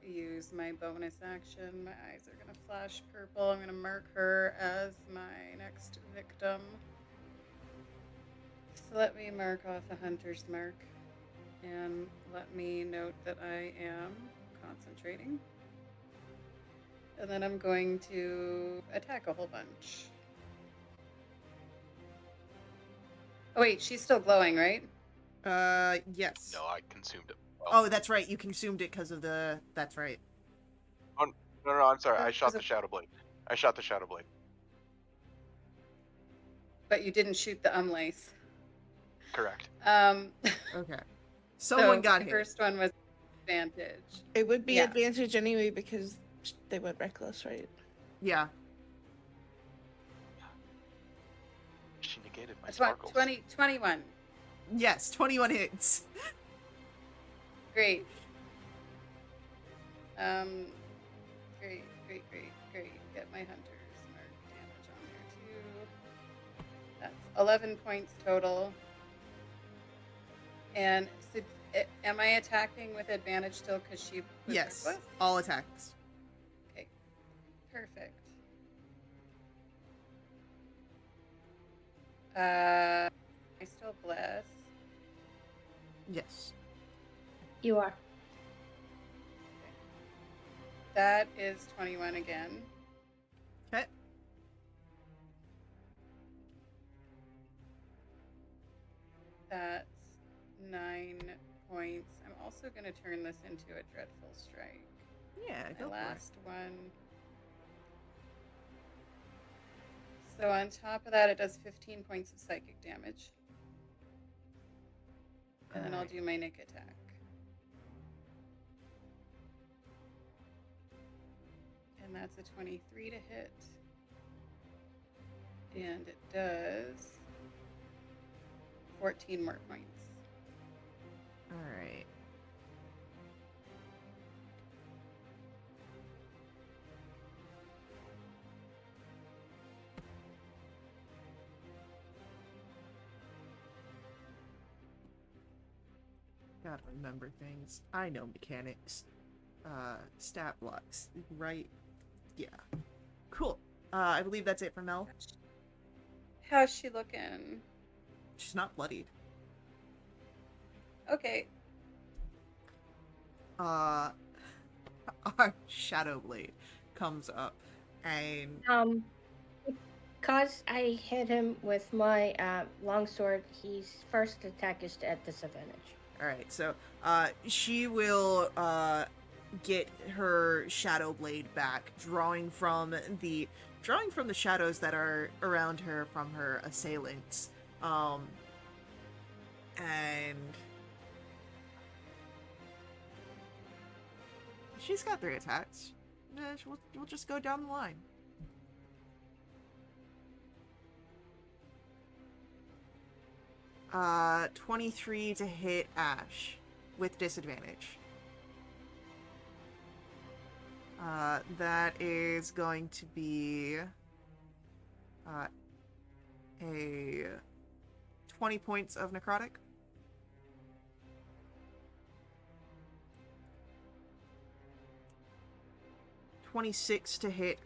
Speaker 4: use my bonus action. My eyes are going to flash purple. I'm going to mark her as my next victim. So let me mark off a hunter's mark. And let me note that I am concentrating. And then I'm going to attack a whole bunch. Oh wait, she's still glowing, right?
Speaker 1: Yes.
Speaker 2: No, I consumed it.
Speaker 1: Oh, that's right. You consumed it because of the... That's right.
Speaker 2: No, I'm sorry. I shot
Speaker 4: Was
Speaker 2: the
Speaker 4: it-
Speaker 2: Shadow Blade. I shot the Shadow Blade.
Speaker 4: But you didn't shoot the unlace.
Speaker 2: Correct.
Speaker 1: Okay. Someone
Speaker 4: So
Speaker 1: got
Speaker 4: the
Speaker 1: hit.
Speaker 4: first one was advantage.
Speaker 3: It would be
Speaker 4: Yeah.
Speaker 3: advantage anyway because they went reckless, right?
Speaker 1: Yeah.
Speaker 2: She negated my
Speaker 4: Tw-
Speaker 2: sparkles.
Speaker 4: 21.
Speaker 1: Yes, 21 hits.
Speaker 4: Great. Great. Get my hunter's mark damage on there too. That's 11 points total. And so, am I attacking with advantage still because she was
Speaker 1: Yes.
Speaker 4: reckless?
Speaker 1: All attacks.
Speaker 4: Okay. Perfect. I still bless.
Speaker 1: Yes.
Speaker 5: You are.
Speaker 4: That is 21 again.
Speaker 1: Okay.
Speaker 4: That's 9 points. I'm also going to turn this into a dreadful strike.
Speaker 1: Yeah,
Speaker 4: My
Speaker 1: go for it.
Speaker 4: last one. So on top of that, it does 15 points of psychic damage. And then I'll
Speaker 1: Alright.
Speaker 4: do my Nick attack. And that's a 23 to hit. And it does 14 more points.
Speaker 1: Alright. Gotta remember things. I know mechanics. Stat blocks. Right. Yeah. Cool. I believe that's it for Mel.
Speaker 4: How's she looking?
Speaker 1: She's not bloodied.
Speaker 4: Okay.
Speaker 1: Our Shadow Blade comes up and
Speaker 5: Because I hit him with my longsword, his first attack is at disadvantage.
Speaker 1: alright, so she will get her Shadow Blade back, drawing from the shadows that are around her from her assailants. And she's got 3 attacks. We'll just go down the line. 23 to hit Ash with disadvantage. That is going to be a 20 points of necrotic. $26 to hit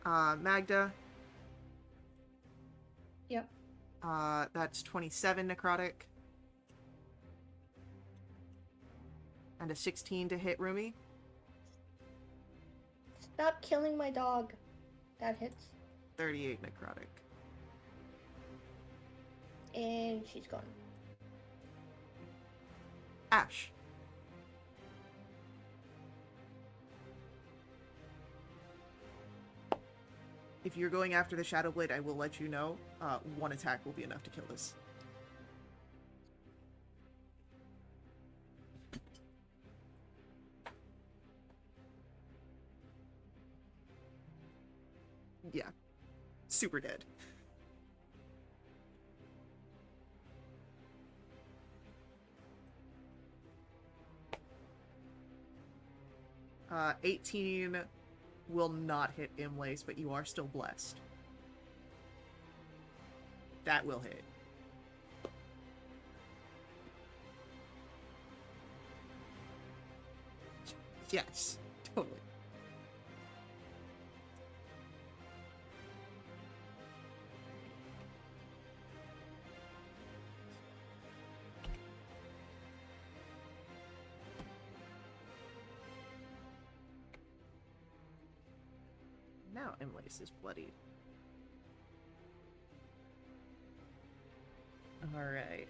Speaker 1: Magda.
Speaker 5: Yep.
Speaker 1: That's 27 necrotic. And a 16 to hit Rumi.
Speaker 5: Stop killing my dog. That hits.
Speaker 1: 38 necrotic.
Speaker 5: And she's gone.
Speaker 1: Ash. If you're going after the Shadow Blade, I will let you know. 1 attack will be enough to kill this. Yeah. Super dead. Uh, 18 will not hit Imlace, but you are still blessed. That will hit. Yes, totally. Now Imlace is bloodied. Alright.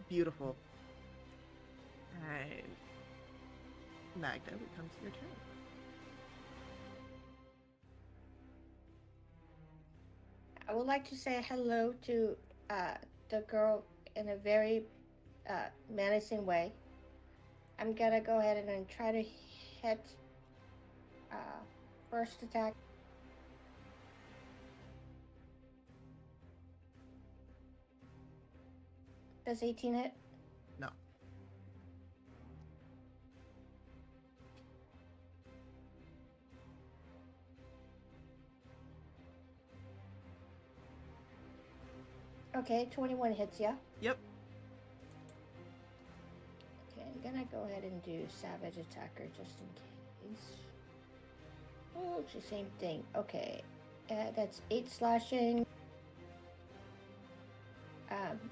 Speaker 1: Beautiful. And Magda, it comes to your turn.
Speaker 5: I would like to say hello to the girl in a very menacing way. I'm gonna go ahead and try to hit first attack. Does 18 hit?
Speaker 1: No.
Speaker 5: Okay, 21 hits, yeah?
Speaker 1: Yep.
Speaker 5: Okay, I'm gonna go ahead and do Savage Attacker just in case. Oh, it's the same thing. Okay, that's 8 slashing.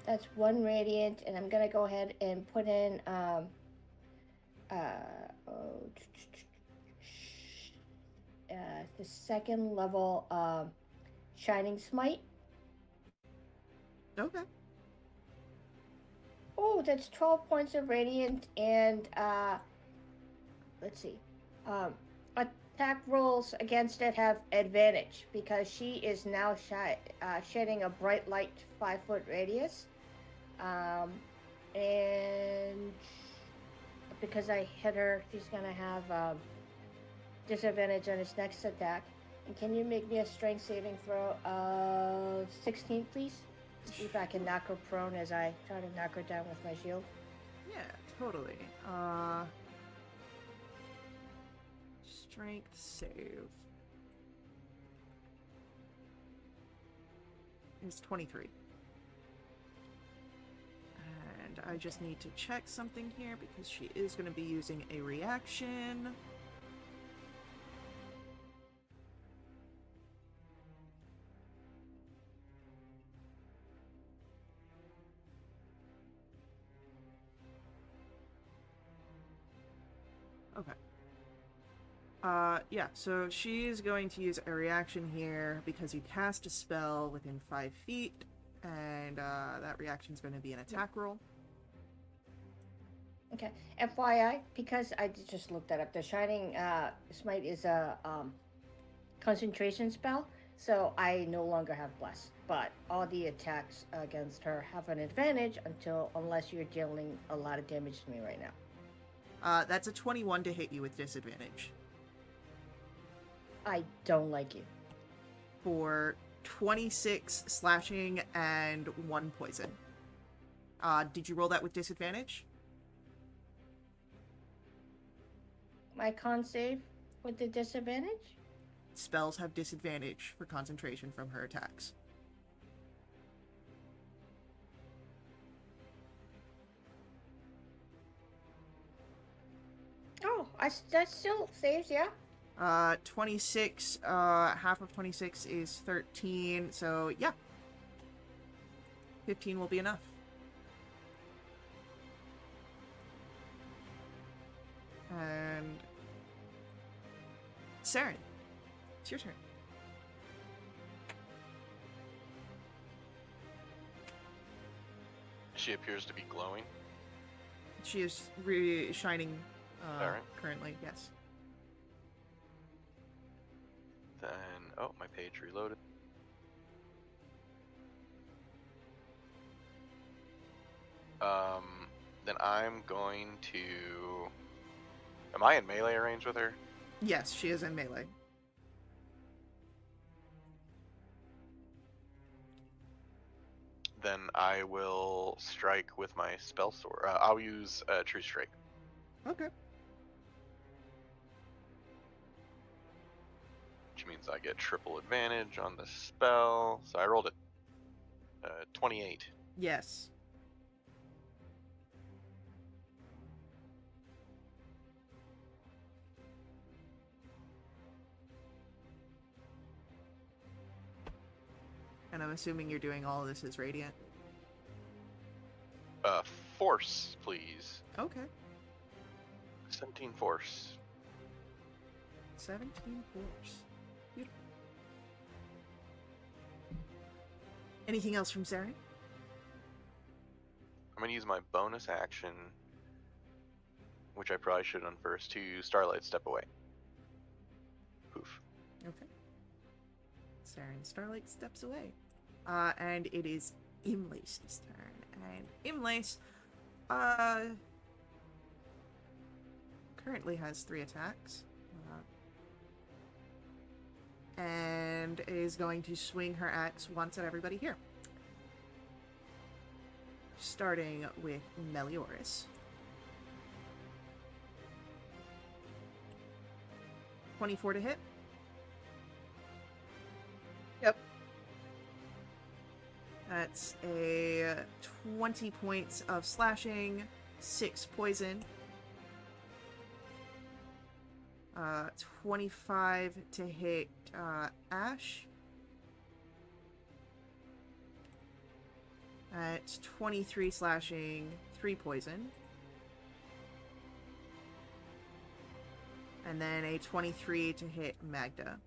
Speaker 5: That's 1 radiant, and I'm gonna go ahead and put in the second level Shining Smite.
Speaker 1: Okay.
Speaker 5: Oh, that's 12 points of radiant, and let's see. Attack rolls against it have advantage because she is now shedding a bright light 5-foot radius. And because I hit her, she's gonna have disadvantage on his next attack. And can you make me a strength saving throw of 16, please? See if I can knock her prone as I try to knock her down with my shield.
Speaker 1: Yeah, totally. Strength save is 23. And I just need to check something here because she is going to be using a reaction. Yeah, so she's going to use a reaction here because you cast a spell within 5 feet, and that reaction's going to be an attack roll.
Speaker 5: Okay. FYI, because I just looked that up, the Shining Smite is a concentration spell, so I no longer have Bless. But all the attacks against her have an advantage unless you're dealing a lot of damage to me right now.
Speaker 1: That's a 21 to hit you with disadvantage.
Speaker 5: I don't like you.
Speaker 1: For 26 slashing and 1 poison. Did you roll that with disadvantage?
Speaker 5: My con save with the disadvantage?
Speaker 1: Spells have disadvantage for concentration from her attacks.
Speaker 5: Oh, that still saves, yeah?
Speaker 1: 26, half of 26 is 13, so yeah. 15 will be enough. And Saren, it's your turn.
Speaker 2: She appears to be glowing.
Speaker 1: She is shining
Speaker 2: Alright.
Speaker 1: currently, yes.
Speaker 2: Then, oh, my page reloaded. Then I'm going to... Am I in melee range with her?
Speaker 1: Yes, she is in melee.
Speaker 2: Then I will strike with my spell sword. I'll use True Strike.
Speaker 1: Okay.
Speaker 2: Which means I get triple advantage on the spell. So I rolled it. 28.
Speaker 1: Yes. And I'm assuming you're doing all of this as radiant.
Speaker 2: Force, please.
Speaker 1: Okay.
Speaker 2: 17 force.
Speaker 1: 17 force. Beautiful. Anything else from Saren?
Speaker 2: I'm going to use my bonus action, which I probably should have done first, to Starlight Step away. Poof.
Speaker 1: Okay. Saren Starlight steps away. And it is Imlace's turn. And Imlace, currently has 3 attacks. And is going to swing her axe once at everybody here. Starting with Melioras. 24 to hit.
Speaker 4: Yep.
Speaker 1: That's a 20 points of slashing, 6 poison. 25 to hit Ash. It's 23 slashing, 3 poison. And then a 23 to hit Magda.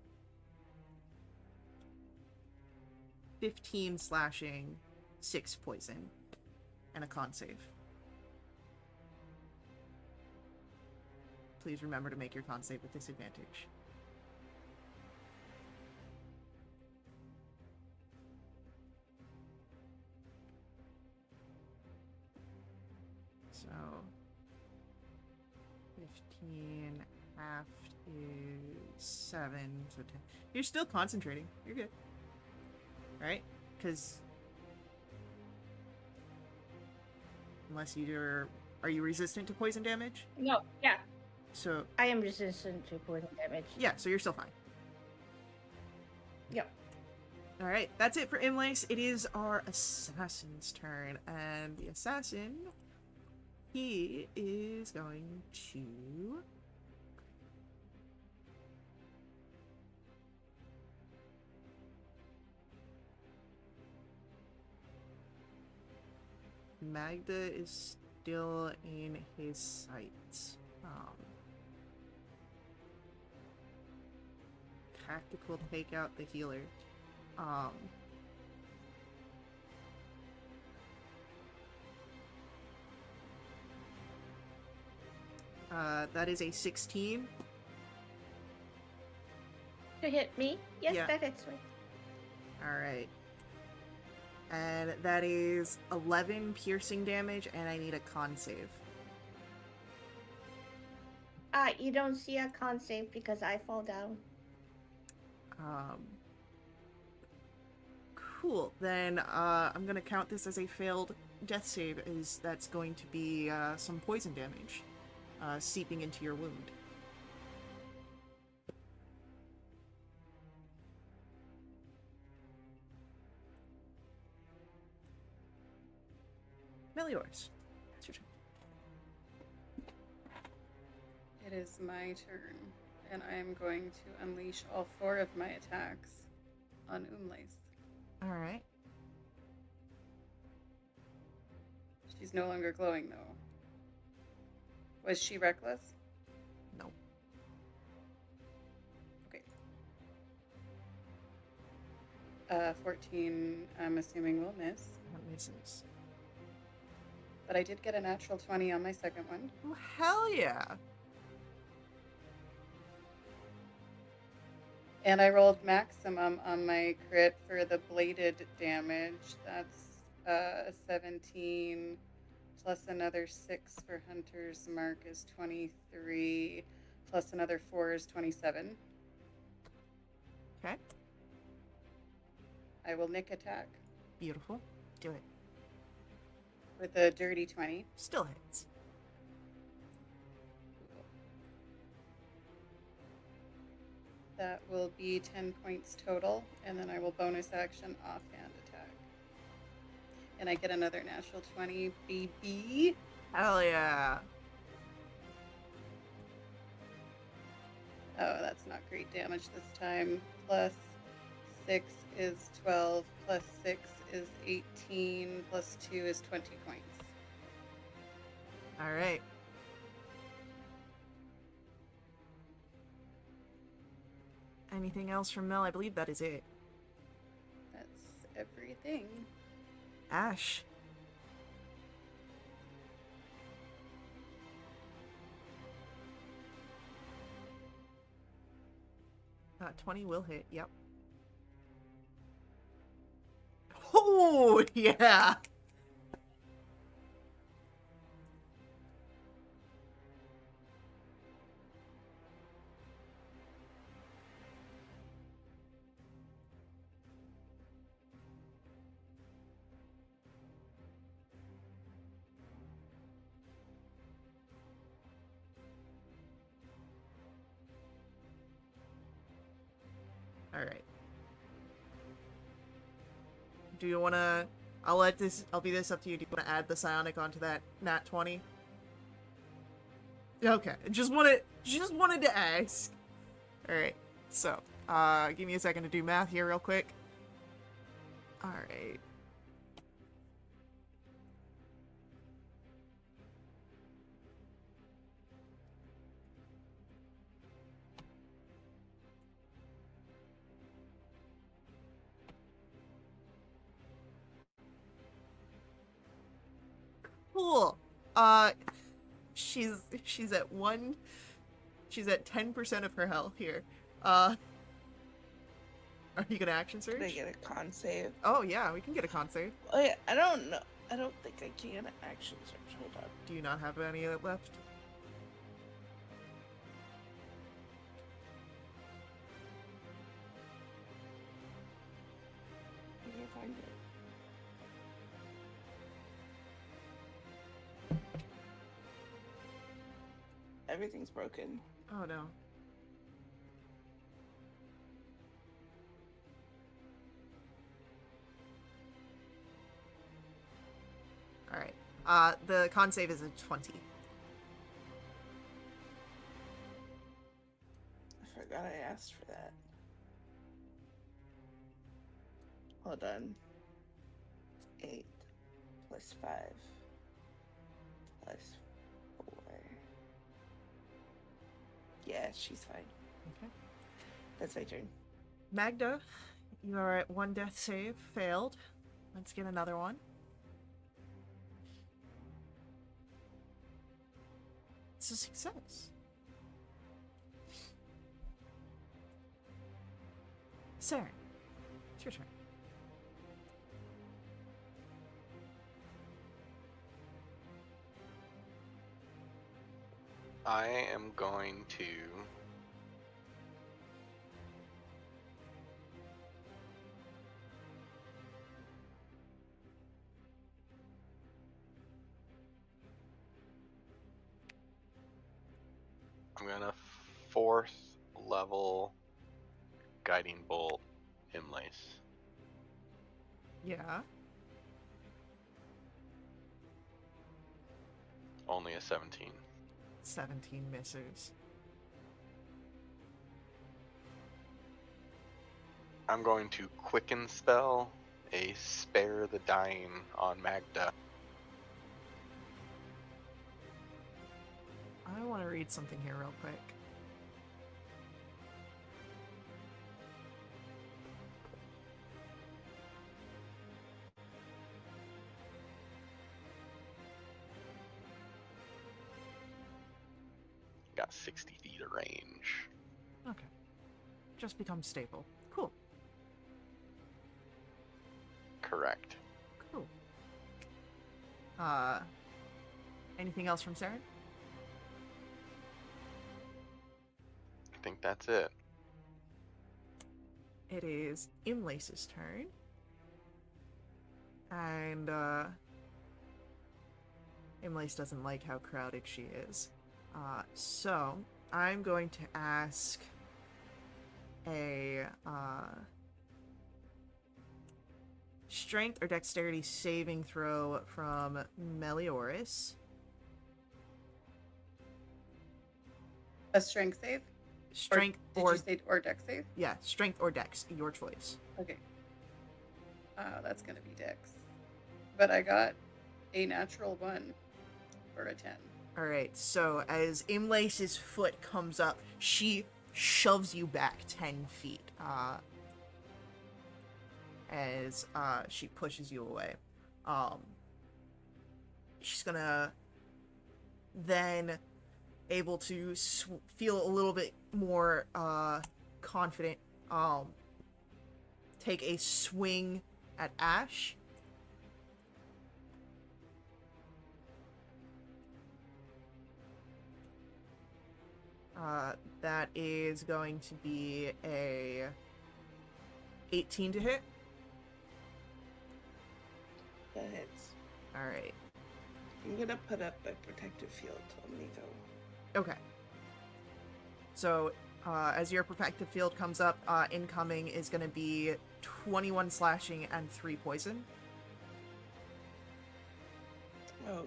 Speaker 1: 15 slashing, 6 poison, and a con save. Please remember to make your con save with disadvantage. So, 15 half is 7, so 10. You're still concentrating. You're good. Right? Because unless you're... Are you resistant to poison damage?
Speaker 5: No, yeah.
Speaker 1: So...
Speaker 5: I am resistant to poison damage.
Speaker 1: Yeah, so you're still fine.
Speaker 5: Yep.
Speaker 1: Alright, that's it for Imlace. It is our assassin's turn. And the assassin, he is going to... Magda is still in his sights. tactical take out the healer. That is a 16.
Speaker 5: To hit me? Yes,
Speaker 1: Yeah.
Speaker 5: that hits me.
Speaker 1: Alright. And that is 11 piercing damage, and I need a con save.
Speaker 5: You don't see a con save because I fall down.
Speaker 1: Cool. Then I'm gonna count this as a failed death save, as that's going to be some poison damage seeping into your wound. Meliors. That's your turn.
Speaker 4: It is my turn, and I am going to unleash all 4 of my attacks on Umlace.
Speaker 1: Alright.
Speaker 4: She's no longer glowing, though. Was she reckless?
Speaker 1: No.
Speaker 4: Okay. 14, I'm assuming will miss.
Speaker 1: That misses.
Speaker 4: But I did get a natural 20 on my second one.
Speaker 1: Oh, hell yeah!
Speaker 4: And I rolled maximum on my crit for the bladed damage. That's 17 plus another 6 for Hunter's Mark is 23 plus another 4 is 27.
Speaker 1: Okay.
Speaker 4: I will nick attack
Speaker 1: Beautiful. Do it.
Speaker 4: with a dirty 20.
Speaker 1: Still hits.
Speaker 4: That will be 10 points total, and then I will bonus action offhand attack. And I get another natural 20, baby.
Speaker 1: Hell yeah!
Speaker 4: Oh, that's not great damage this time. Plus 6 is 12, plus 6 is 18, plus 2 is 20 points.
Speaker 1: Alright. Anything else from Mel? I believe that is it.
Speaker 4: That's everything.
Speaker 1: Ash. 20 will hit, yep. Oh, yeah! Alright. Do you wanna... I'll be this up to you. Do you wanna add the psionic onto that nat 20? Okay. Just wanted to ask. Alright. So, give me a second to do math here real quick. Alright. Cool. She's at 1. She's at 10% of her health here. Are you gonna action surge?
Speaker 3: Can I get a con save?
Speaker 1: Oh yeah, we can get a con save.
Speaker 3: Oh yeah, I don't know. I don't think I can action surge. Hold on.
Speaker 1: Do you not have any left?
Speaker 3: I can't find it. Everything's broken.
Speaker 1: Oh no. Alright. The con save is a 20.
Speaker 3: I forgot I asked for that. Hold on. 8 plus 5 plus 4. Yeah, she's fine.
Speaker 1: Okay.
Speaker 3: That's my turn.
Speaker 1: Magda, you are at 1 death save. Failed. Let's get another one. It's a success. Saren, it's your turn.
Speaker 2: I am going to fourth level guiding bolt Imlace.
Speaker 1: Yeah.
Speaker 2: Only a 17.
Speaker 1: 17 misses.
Speaker 2: I'm going to quicken spell a spare the dying on Magda.
Speaker 1: I want to read something here real quick.
Speaker 2: Got 60 feet of range.
Speaker 1: Okay. Just becomes stable. Cool.
Speaker 2: Correct.
Speaker 1: Cool. Anything else from Saren?
Speaker 2: I think that's it.
Speaker 1: It is Imlace's turn. And, Imlace doesn't like how crowded she is. So, I'm going to ask a, strength or dexterity saving throw from Melioris.
Speaker 4: A strength save?
Speaker 1: Strength
Speaker 4: Did
Speaker 1: or
Speaker 4: you say or dex save?
Speaker 1: yeah, strength or dex, your choice.
Speaker 4: Okay. That's gonna be dex. But I got a natural 1 for a 10.
Speaker 1: All right. So as Imlace's foot comes up, she shoves you back 10 feet. As she pushes you away. She's gonna then able to feel a little bit more confident. Take a swing at Ash. That is going to be a 18 to hit.
Speaker 3: That hits.
Speaker 1: All right.
Speaker 3: I'm gonna put up a protective field on me though.
Speaker 1: Okay. So, as your protective field comes up, incoming is going to be 21 slashing and 3 poison.
Speaker 3: Oh,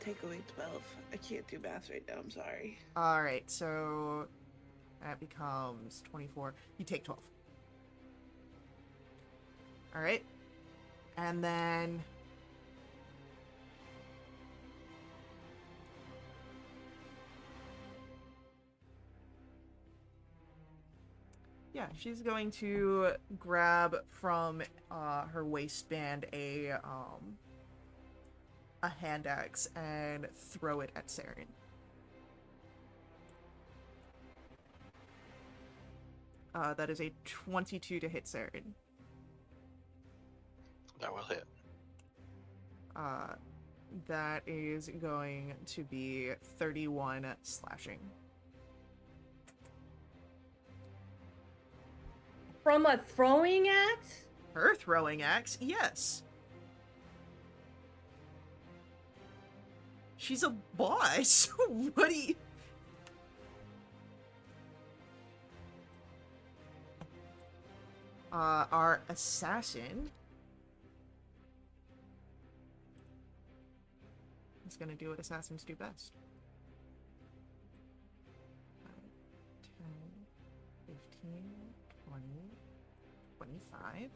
Speaker 3: take away 12. I can't do math right now. I'm sorry.
Speaker 1: All right, so that becomes 24. You take 12. All right, and then yeah, she's going to grab from her waistband a hand axe and throw it at Saren. That is a 22 to hit Saren.
Speaker 2: That will hit.
Speaker 1: That is going to be 31 slashing.
Speaker 5: From a throwing axe?
Speaker 1: Her throwing axe? Yes. She's a boss. What do you... Our assassin is going to do what assassins do best. 10, 15, 20, 25.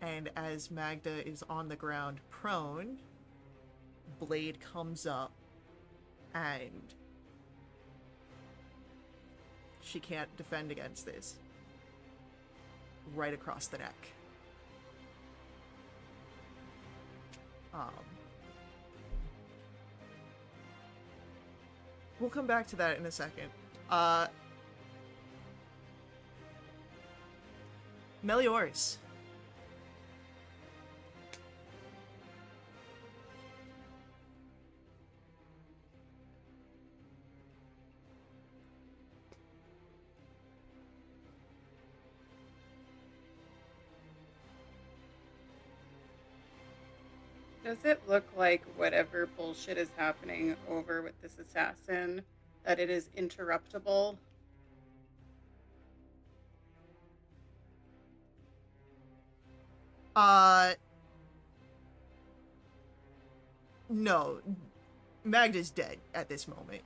Speaker 1: And as Magda is on the ground prone, blade comes up and she can't defend against this. Right across the neck. We'll come back to that in a second. Melioris.
Speaker 4: Does it look like whatever bullshit is happening over with this assassin, that it is interruptible?
Speaker 1: No. Magda's dead at this moment.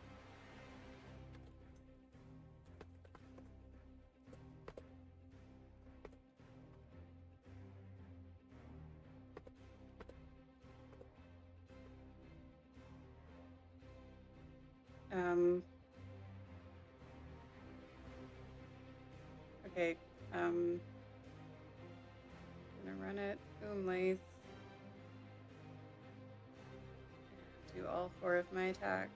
Speaker 4: Okay, gonna run it, boom lace. Do all 4 of my attacks.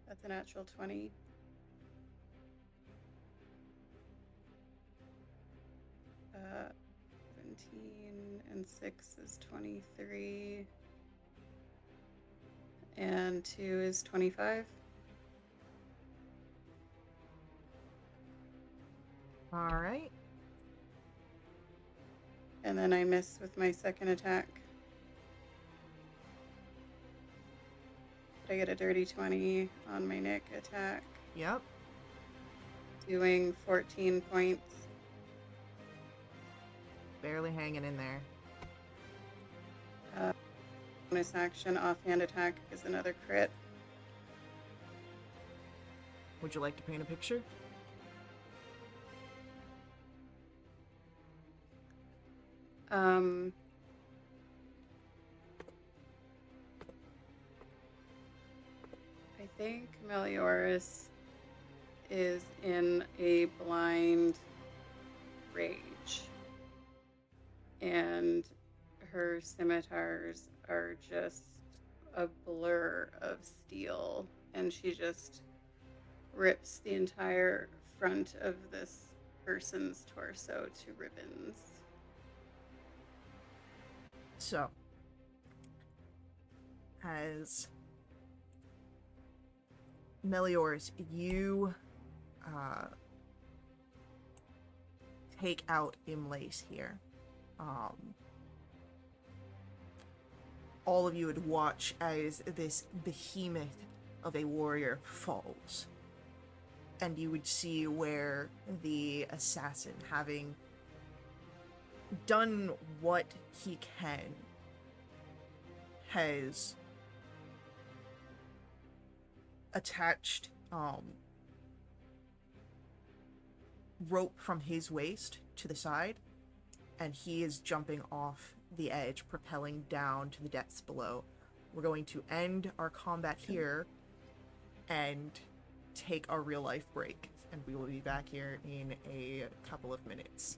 Speaker 4: That's a natural 20. Uh, 17 and 6 is 23. And 2 is 25.
Speaker 1: Alright.
Speaker 4: And then I miss with my second attack. I get a dirty 20 on my Nick attack,
Speaker 1: Yep.
Speaker 4: doing 14 points.
Speaker 1: Barely hanging in there.
Speaker 4: Bonus action, offhand attack is another crit.
Speaker 1: Would you like to paint a picture?
Speaker 4: I think Melioris is in a blind rage, and her scimitars are just a blur of steel, and she just rips the entire front of this person's torso to ribbons.
Speaker 1: So, as Melioris, you take out Imlace here. All of you would watch as this behemoth of a warrior falls. And you would see where the assassin, having done what he can, has attached rope from his waist to the side, and he is jumping off the edge, propelling down to the depths below. We're going to end our combat here and take our real life break, and we will be back here in a couple of minutes.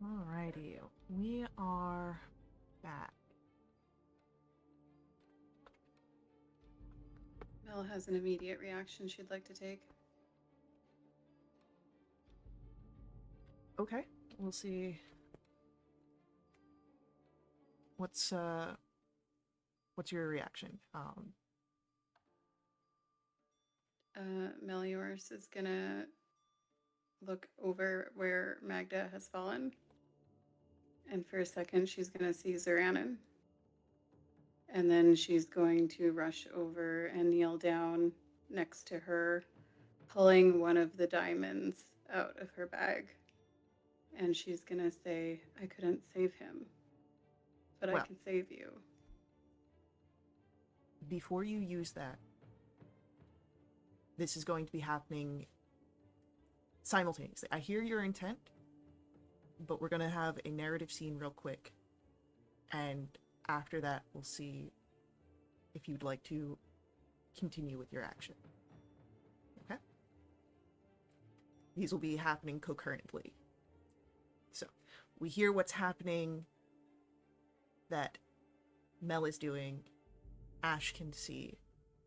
Speaker 1: Alrighty, we are back.
Speaker 4: Mel has an immediate reaction she'd like to take.
Speaker 1: Okay, we'll see. What's your reaction?
Speaker 4: Meliors is gonna look over where Magda has fallen. And for a second, she's gonna see Zoranan. And then she's going to rush over and kneel down next to her, pulling one of the diamonds out of her bag. And she's gonna say, I couldn't save him, but I
Speaker 1: Well.
Speaker 4: can save you.
Speaker 1: Before you use that, this is going to be happening simultaneously. I hear your intent, but we're going to have a narrative scene real quick. And after that, we'll see if you'd like to continue with your action. Okay? These will be happening concurrently. So, we hear what's happening that Mel is doing. Ash can see,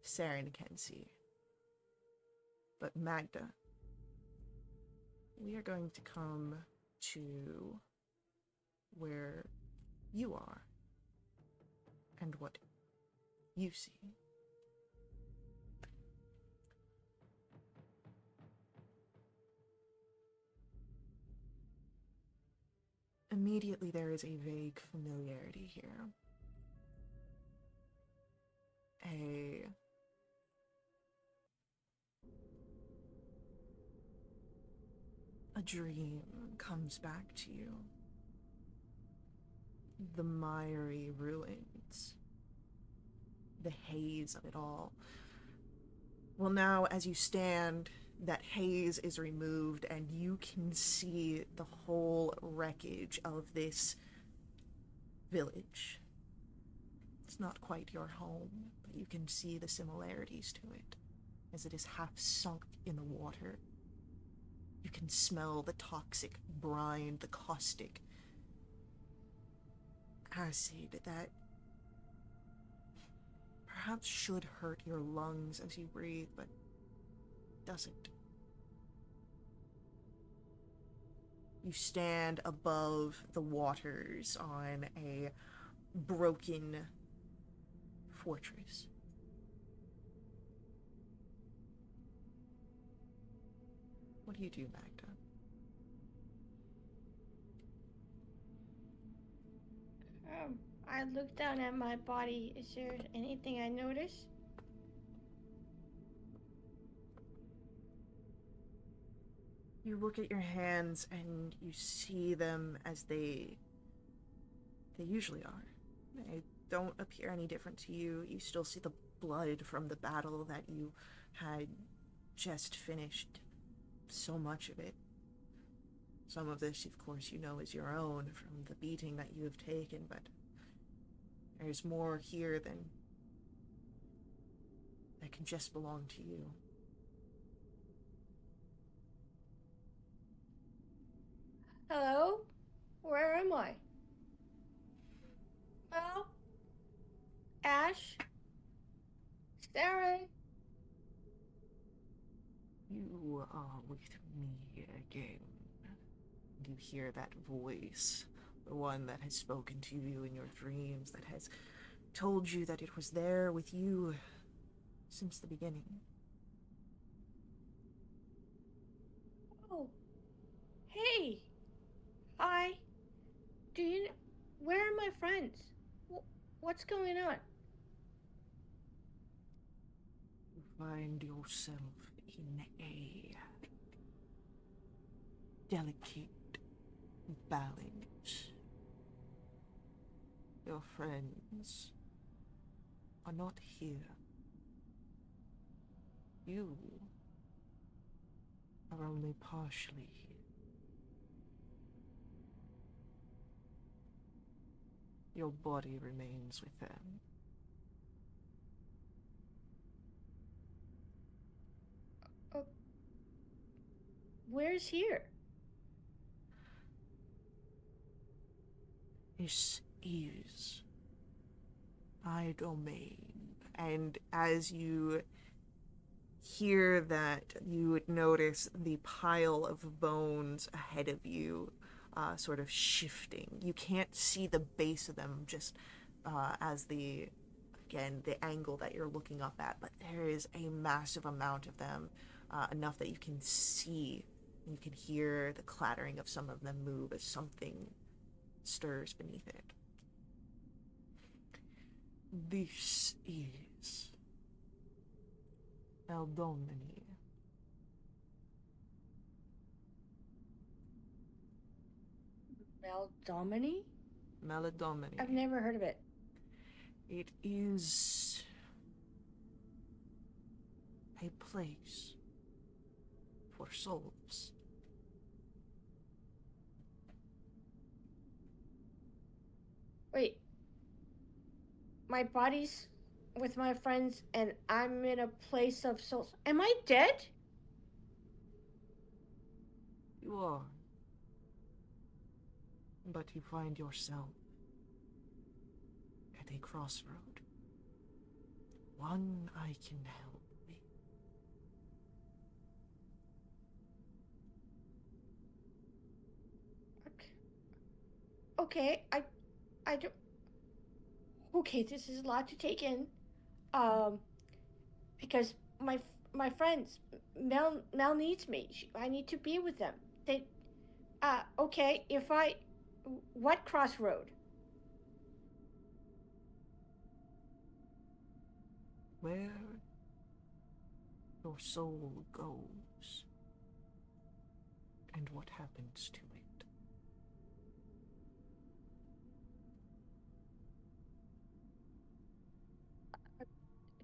Speaker 1: Saren can see. But Magda, we are going to come to where you are and what you see. Immediately there is a vague familiarity here. A dream comes back to you. The miry ruins. The haze of it all. Well, now, as you stand, that haze is removed and you can see the whole wreckage of this village. It's not quite your home, but you can see the similarities to it, as it is half sunk in the water. You can smell the toxic brine, the caustic acid that perhaps should hurt your lungs as you breathe, but doesn't. You stand above the waters on a broken fortress. What do you do, Magda?
Speaker 5: I look down at my body. Is there anything I notice?
Speaker 1: You look at your hands and you see them as they usually are. They don't appear any different to you. You still see the blood from the battle that you had just finished. So much of it. Some of this, of course, you know is your own from the beating that you have taken, but there's more here than that can just belong to you.
Speaker 5: Hello? Where am I? Well, Ash? Sarah?
Speaker 1: You are with me again. You hear that voice, the one that has spoken to you in your dreams, that has told you that it was there with you since the beginning.
Speaker 5: Oh. Hey. Hi. Where are my friends? What's going on?
Speaker 1: You find yourself in a delicate balance. Your friends are not here. You are only partially here. Your body remains with them.
Speaker 5: Where's here?
Speaker 1: This is my domain. And as you hear that, you would notice the pile of bones ahead of you sort of shifting. You can't see the base of them just as the angle that you're looking up at, but there is a massive amount of them, enough that you can see, you can hear the clattering of some of them move as something stirs beneath it. This is Eldomini.
Speaker 5: Meldomini?
Speaker 1: Meladomini.
Speaker 5: I've never heard of it.
Speaker 1: It is a place for souls.
Speaker 5: Wait. My body's with my friends and I'm in a place of souls. Am I dead?
Speaker 1: You are. But you find yourself at a crossroad. One I can help with.
Speaker 5: Okay, I don't. Okay, this is a lot to take in. Because my friends, Mel needs me. I need to be with them. They, okay, what crossroad?
Speaker 1: Where your soul goes, and what happens to it.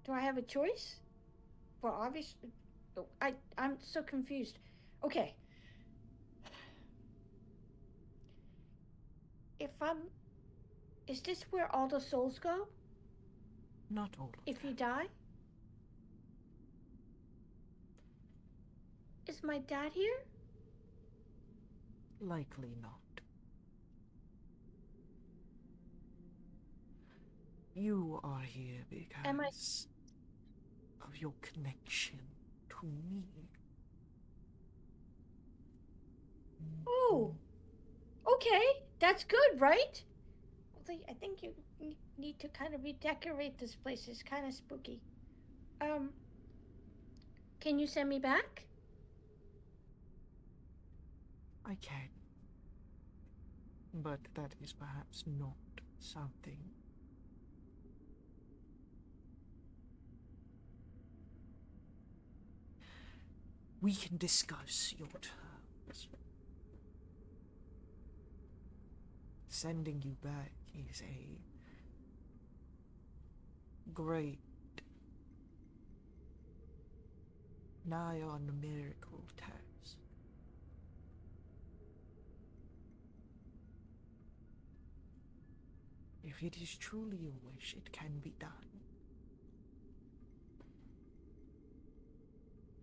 Speaker 5: Do I have a choice? Well, obviously, I'm so confused. Okay. If I'm, is this where all the souls go?
Speaker 1: Not all of
Speaker 5: If
Speaker 1: them.
Speaker 5: you die? Is my dad here?
Speaker 1: Likely not. You are here because of your connection to me.
Speaker 5: Oh, okay, that's good, right? I think you need to kind of redecorate this place. It's kind of spooky. Can you send me back?
Speaker 1: I can. But that is perhaps not something we can discuss your terms. Sending you back is a great, nigh on miracle task. If it is truly your wish, it can be done.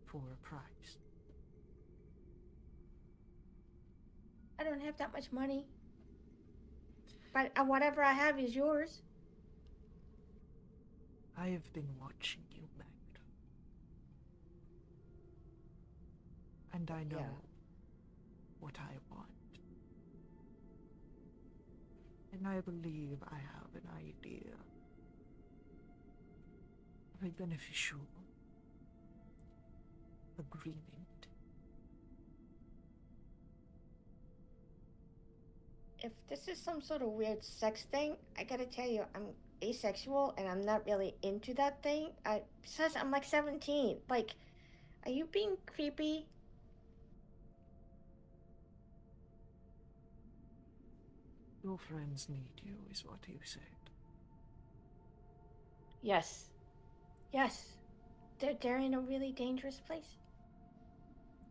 Speaker 1: For a price.
Speaker 5: I don't have that much money. But whatever I have is yours.
Speaker 1: I have been watching you, Magda. And I know what I want. And I believe I have an idea of a beneficial agreement.
Speaker 5: If this is some sort of weird sex thing, I gotta tell you, I'm asexual and I'm not really into that thing. Besides, I'm like 17. Like, are you being creepy?
Speaker 1: Your friends need you, is what you said.
Speaker 5: Yes. Yes. They're in a really dangerous place.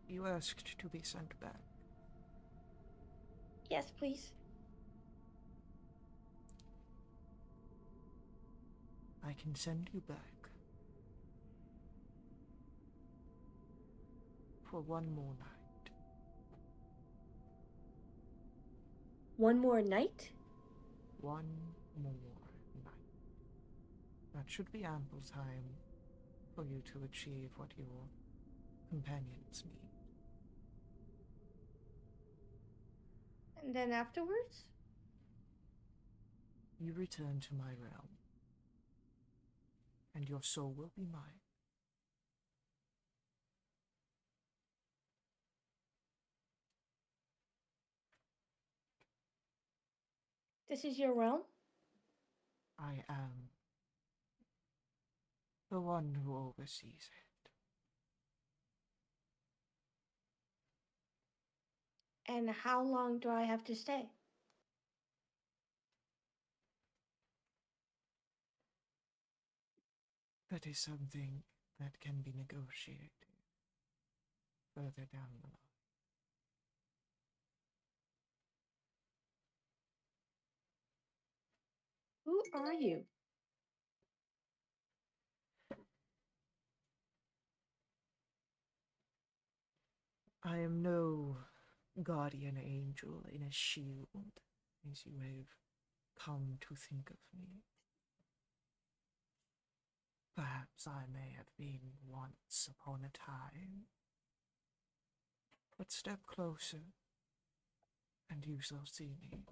Speaker 1: You asked to be sent back.
Speaker 5: Yes, please.
Speaker 1: I can send you back for one more night.
Speaker 5: One more night?
Speaker 1: one more night. That should be ample time for you to achieve what your companions need.
Speaker 5: And then afterwards?
Speaker 1: You return to my realm, and your soul will be mine.
Speaker 5: This is your realm?
Speaker 1: I am the one who oversees it.
Speaker 5: And how long do I have to stay?
Speaker 1: That is something that can be negotiated further down the line.
Speaker 5: Who are you?
Speaker 1: I am no guardian angel in a shield, as you have come to think of me. Perhaps I may have been once upon a time. But step closer, and you shall see me.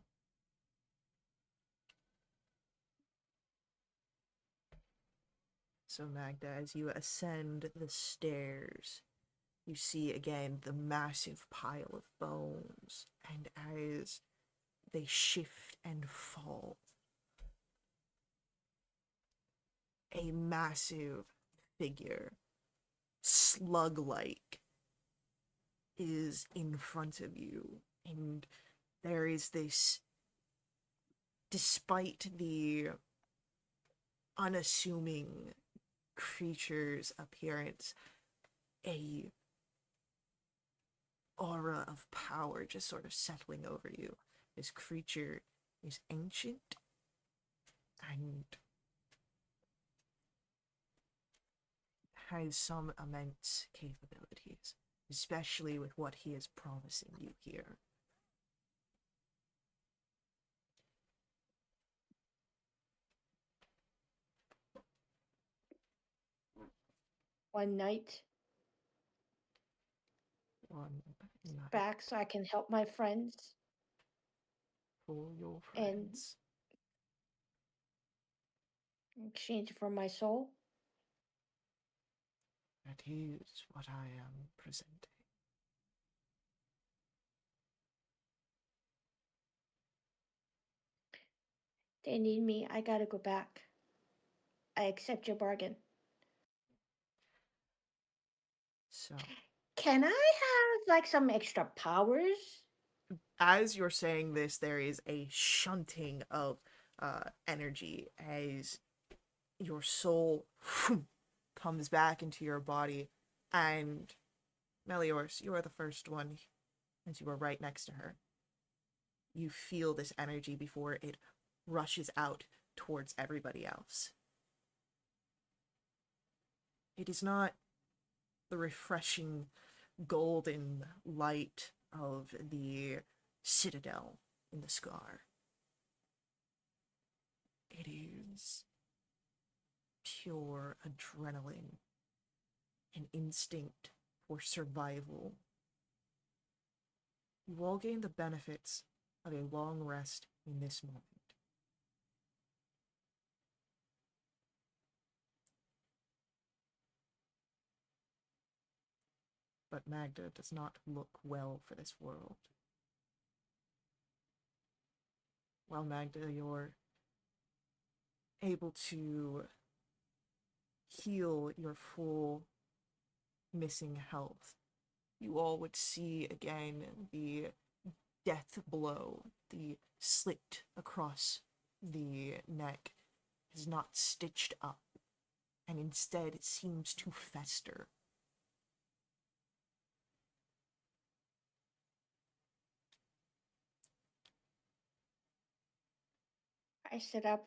Speaker 1: So, Magda, as you ascend the stairs, you see again the massive pile of bones, and as they shift and fall, a massive figure, slug-like, is in front of you, and there is this, despite the unassuming creature's appearance, a aura of power just sort of settling over you. This creature is ancient and has some immense capabilities, especially with what he is promising you here.
Speaker 5: One night
Speaker 1: One night
Speaker 5: back so I can help my friends
Speaker 1: for your
Speaker 5: and
Speaker 1: friends.
Speaker 5: in exchange for my soul.
Speaker 1: That is what I am presenting.
Speaker 5: They need me. I gotta go back. I accept your bargain.
Speaker 1: So,
Speaker 5: Can I have like some extra powers?
Speaker 1: as you're saying this, there is a shunting of energy as your soul comes back into your body, and Meliors, you are the first one, as you are right next to her. You feel this energy before it rushes out towards everybody else. It is not the refreshing golden light of the citadel in the scar. It is pure adrenaline, an instinct for survival. You all gain the benefits of a long rest in this moment. But Magda does not look well for this world. While Magda, you're able to heal your full missing health, you all would see again the death blow, the slit across the neck is not stitched up, and instead it seems to fester.
Speaker 5: I sit up.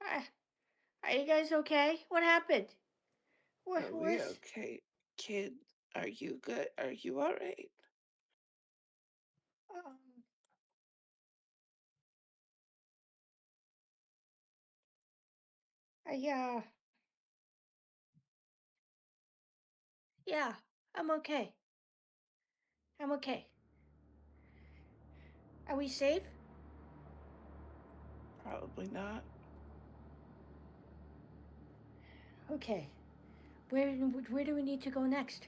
Speaker 5: Ah, are you guys okay? What happened?
Speaker 3: Are we
Speaker 5: Where's
Speaker 3: okay? Kid, are you good? Are you alright?
Speaker 5: um I yeah, I'm okay. I'm okay. Are we safe?
Speaker 3: Probably not.
Speaker 5: Okay. Where do we need to go next?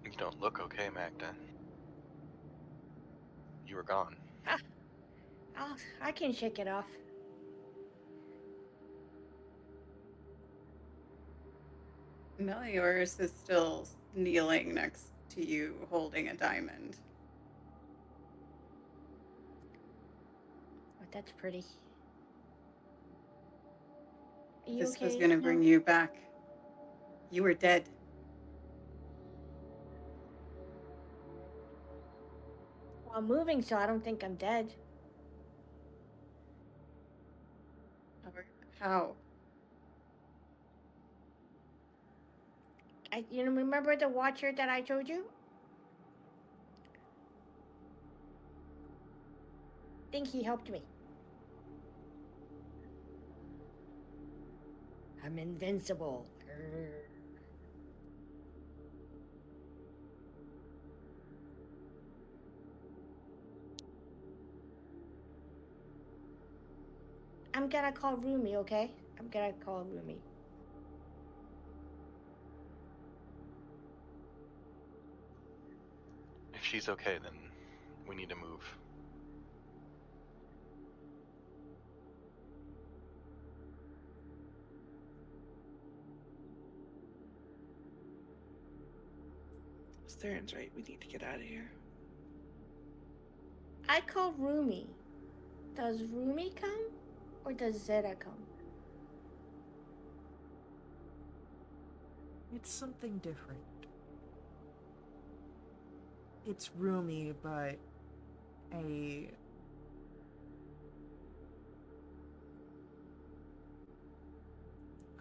Speaker 2: You don't look okay, Magda. You were gone.
Speaker 5: Ah, I can shake it off.
Speaker 4: Melior's is still kneeling next to you, holding a diamond.
Speaker 5: Oh, that's pretty. Are you
Speaker 4: This was
Speaker 5: okay?
Speaker 4: going to
Speaker 5: No.
Speaker 4: bring you back. You were dead.
Speaker 5: Well, I'm moving, so I don't think I'm dead.
Speaker 4: How?
Speaker 5: Remember the watcher that I told you? I think he helped me. I'm invincible. Grr. I'm gonna call Rumi, okay? I'm gonna call Rumi.
Speaker 2: If she's okay, then we need to move.
Speaker 3: Theron's right. We need to get out of here.
Speaker 5: I call Rumi. Does Rumi come? Or does Zeta come?
Speaker 1: It's something different. It's roomy, but a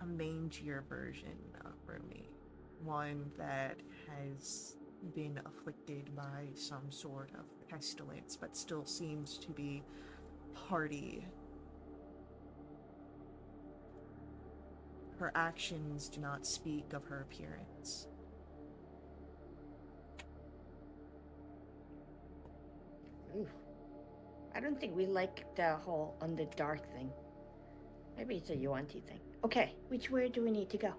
Speaker 1: mangier version of Rumi. One that has been afflicted by some sort of pestilence, but still seems to be hardy. Her actions do not speak of her appearance.
Speaker 5: Ooh. I don't think we like the whole Underdark thing. Maybe it's a Yuan-Ti thing. Okay, which way do we need to go?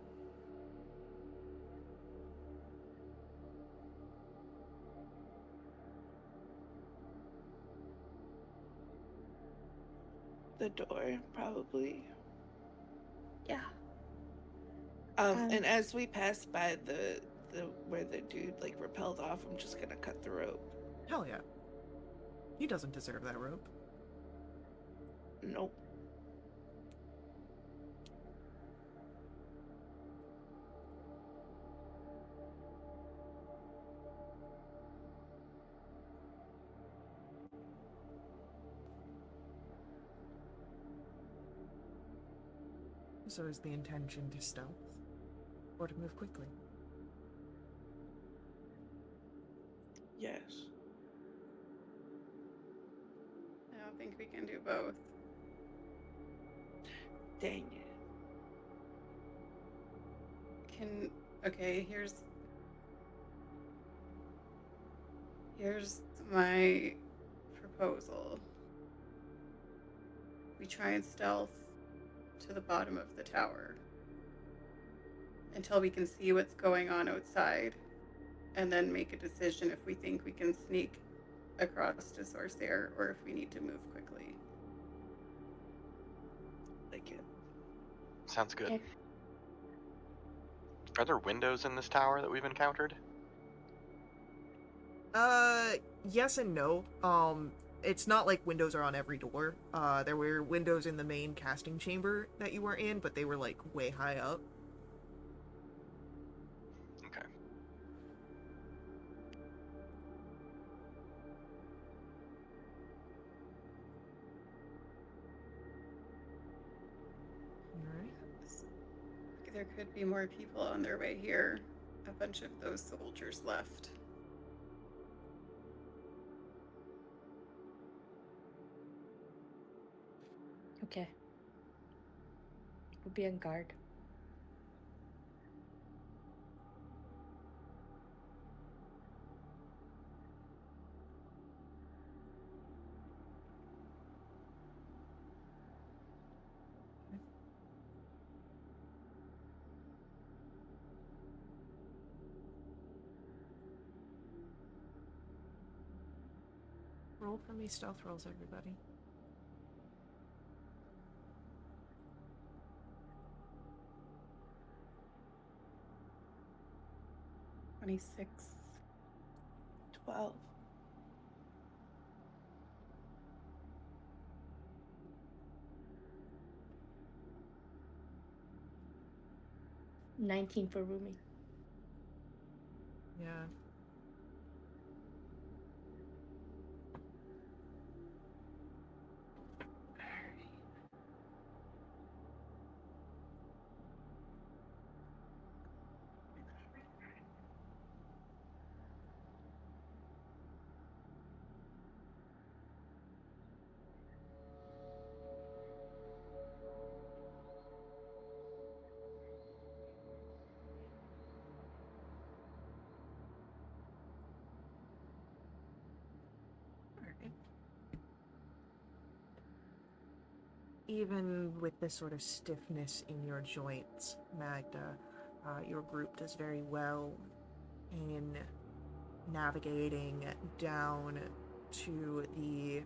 Speaker 3: The door, probably.
Speaker 5: Yeah.
Speaker 3: And as we pass by the where the dude like repelled off, I'm just gonna cut the rope.
Speaker 1: Hell yeah. He doesn't deserve that rope.
Speaker 3: Nope.
Speaker 1: So is the intention to stealth or to move quickly?
Speaker 3: Yes.
Speaker 4: I don't think we can do both.
Speaker 3: Dang it.
Speaker 4: Okay, here's my proposal. We try and stealth to the bottom of the tower until we can see what's going on outside, and then make a decision if we think we can sneak across to Sorcerer or if we need to move quickly.
Speaker 3: Like it.
Speaker 2: Sounds good.
Speaker 5: Okay.
Speaker 2: Are there windows in this tower that we've encountered?
Speaker 1: Yes and no. It's not like windows are on every door. There were windows in the main casting chamber that you were in, but they were like way high up.
Speaker 2: Okay.
Speaker 4: there could be more people on their way here. A bunch of those soldiers left.
Speaker 5: Okay. We'll be on guard.
Speaker 1: Roll for me stealth rolls, everybody.
Speaker 4: 26.
Speaker 3: 12.
Speaker 5: 19 for Rumi.
Speaker 1: Yeah. Alright. Even with this sort of stiffness in your joints, Magda, your group does very well in navigating down to the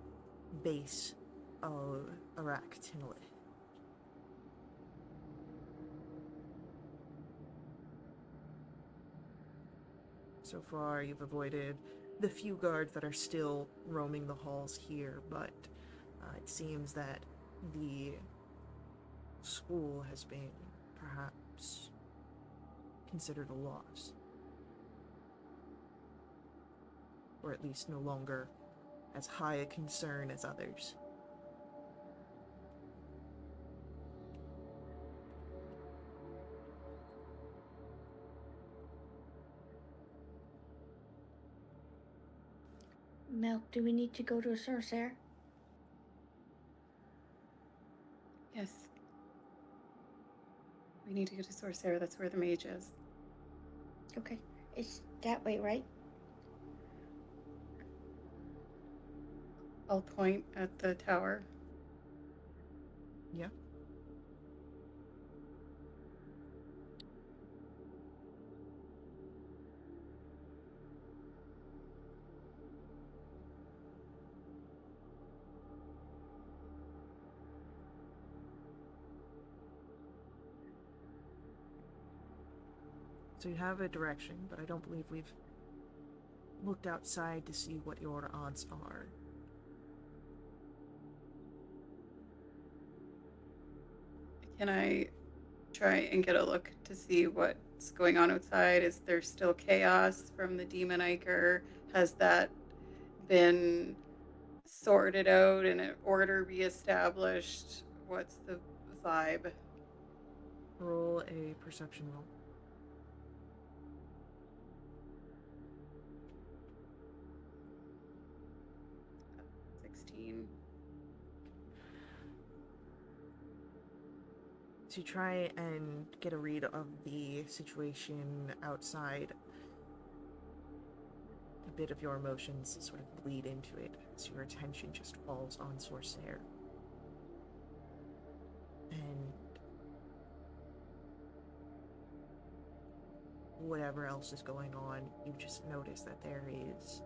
Speaker 1: base of Arachnid. So far, you've avoided the few guards that are still roaming the halls here, but it seems that the school has been perhaps considered a loss. Or at least no longer as high a concern as others.
Speaker 5: Mel, do we need to go to a sorcerer?
Speaker 4: Yes. We need to go to Sorcerer. That's where the mage is.
Speaker 5: Okay. It's that way, right?
Speaker 4: I'll point at the tower.
Speaker 1: Yeah. So you have a direction, but I don't believe we've looked outside to see what your odds are.
Speaker 4: Can I try and get a look to see what's going on outside? Is there still chaos from the demon Iker? Has that been sorted out and an order reestablished? What's the vibe?
Speaker 1: Roll a perception roll. To try and get a read of the situation outside, a bit of your emotions sort of bleed into it as your attention just falls on Sorcerer. And whatever else is going on, you just notice that there is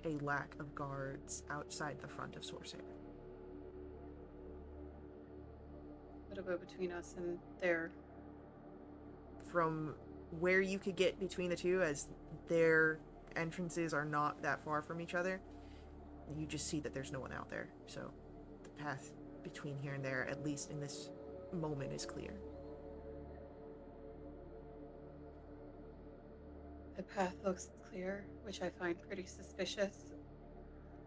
Speaker 1: a lack of guards outside the front of Sorcerer.
Speaker 4: What about between us and there?
Speaker 1: From where you could get between the two, as their entrances are not that far from each other, you just see that there's no one out there. So the path between here and there, at least in this moment, is clear.
Speaker 4: The path looks clear, which I find pretty suspicious.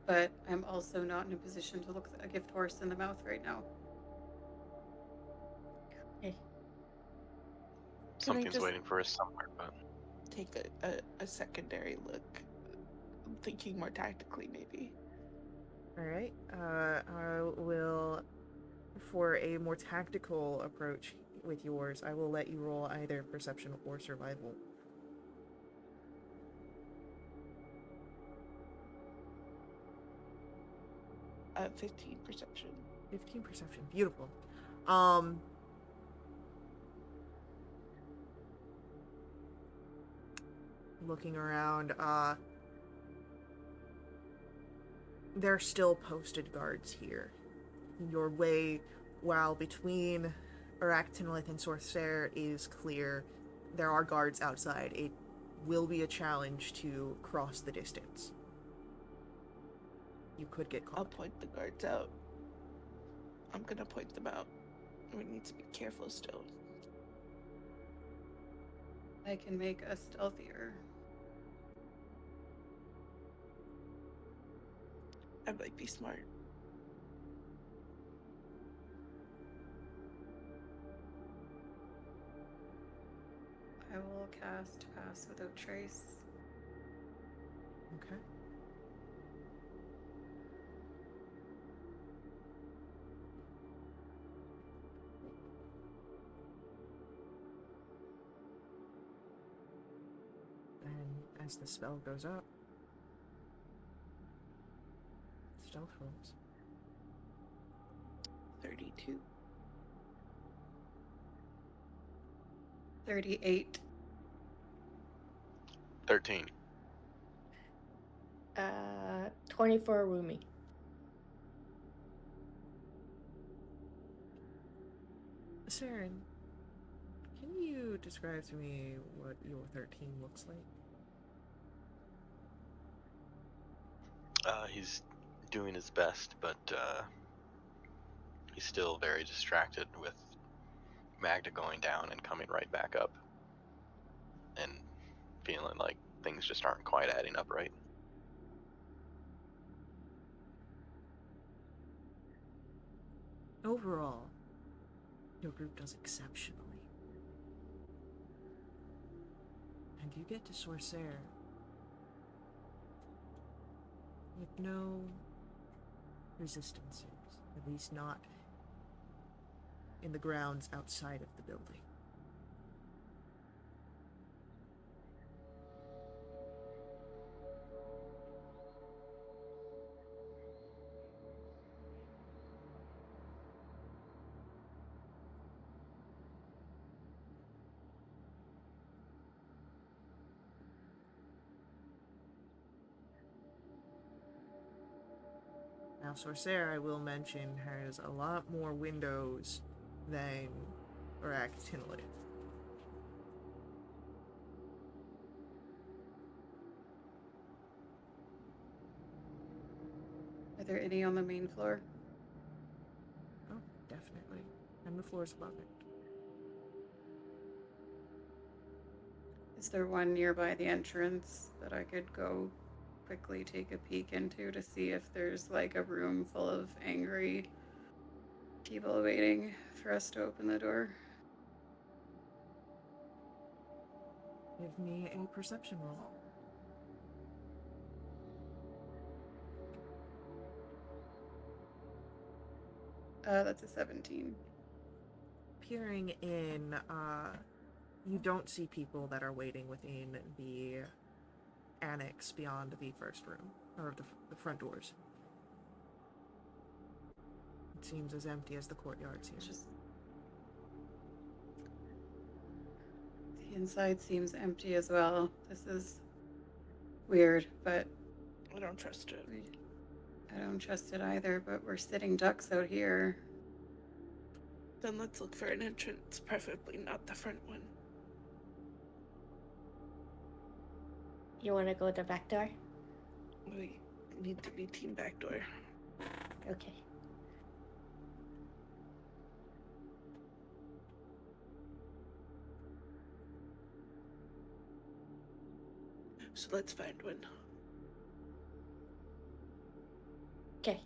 Speaker 4: But I'm also not in a position to look a gift horse in the mouth right now.
Speaker 5: Okay.
Speaker 2: something's
Speaker 3: just
Speaker 2: waiting for us somewhere, but
Speaker 3: take a secondary look? I'm thinking more tactically, maybe.
Speaker 1: Alright, I will, for a more tactical approach with yours, I will let you roll either perception or survival.
Speaker 3: 15 perception.
Speaker 1: 15 perception, beautiful. Looking around, there are still posted guards here. Your way, while between Arachnolith and Sorcerer is clear, there are guards outside. It will be a challenge to cross the distance. You could get
Speaker 3: I'll
Speaker 1: caught.
Speaker 3: point the guards out. I'm gonna point them out. We need to be careful still.
Speaker 4: I can make us stealthier.
Speaker 3: That might be smart.
Speaker 4: I will cast Pass Without Trace.
Speaker 1: Okay. And as the spell goes up, stealth rolls.
Speaker 3: 32.
Speaker 4: 38.
Speaker 2: 13.
Speaker 5: 24 Rumi.
Speaker 1: Saren, can you describe to me what your 13 looks like?
Speaker 2: He's doing his best, but he's still very distracted with Magda going down and coming right back up, and feeling like things just aren't quite adding up right.
Speaker 1: Overall, your group does exceptionally. And you get to Sorcerer with no resistances, at least not in the grounds outside of the building. Now, Sorcerer, I will mention, has a lot more windows than Arachnolith.
Speaker 4: Are there any on the main floor?
Speaker 1: Oh, definitely. And the floors above it.
Speaker 4: Is there one nearby the entrance that I could go quickly take a peek into to see if there's like a room full of angry people waiting for us to open the door?
Speaker 1: Give me a perception roll.
Speaker 4: That's a 17.
Speaker 1: Peering in, you don't see people that are waiting within the annex beyond the first room, or the front doors. It seems as empty as the courtyards here.
Speaker 4: Just the inside seems empty as well. This is weird, but
Speaker 3: I don't trust it.
Speaker 4: I don't trust it either, but we're sitting ducks out here.
Speaker 3: Then let's look for an entrance, preferably not the front one.
Speaker 5: You want to go the back door?
Speaker 3: We need to be team back door.
Speaker 5: Okay.
Speaker 3: So let's find one.
Speaker 5: Okay.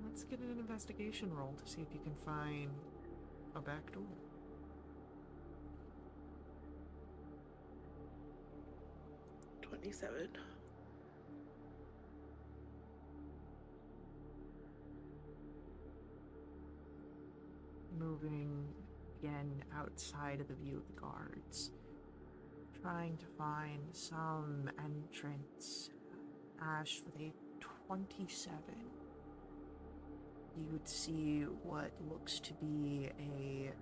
Speaker 1: Let's get an investigation roll to see if you can find a back door.
Speaker 3: $27.
Speaker 1: Moving again outside of the view of the guards, trying to find some entrance. Ash, with a 27, you would see what looks to be a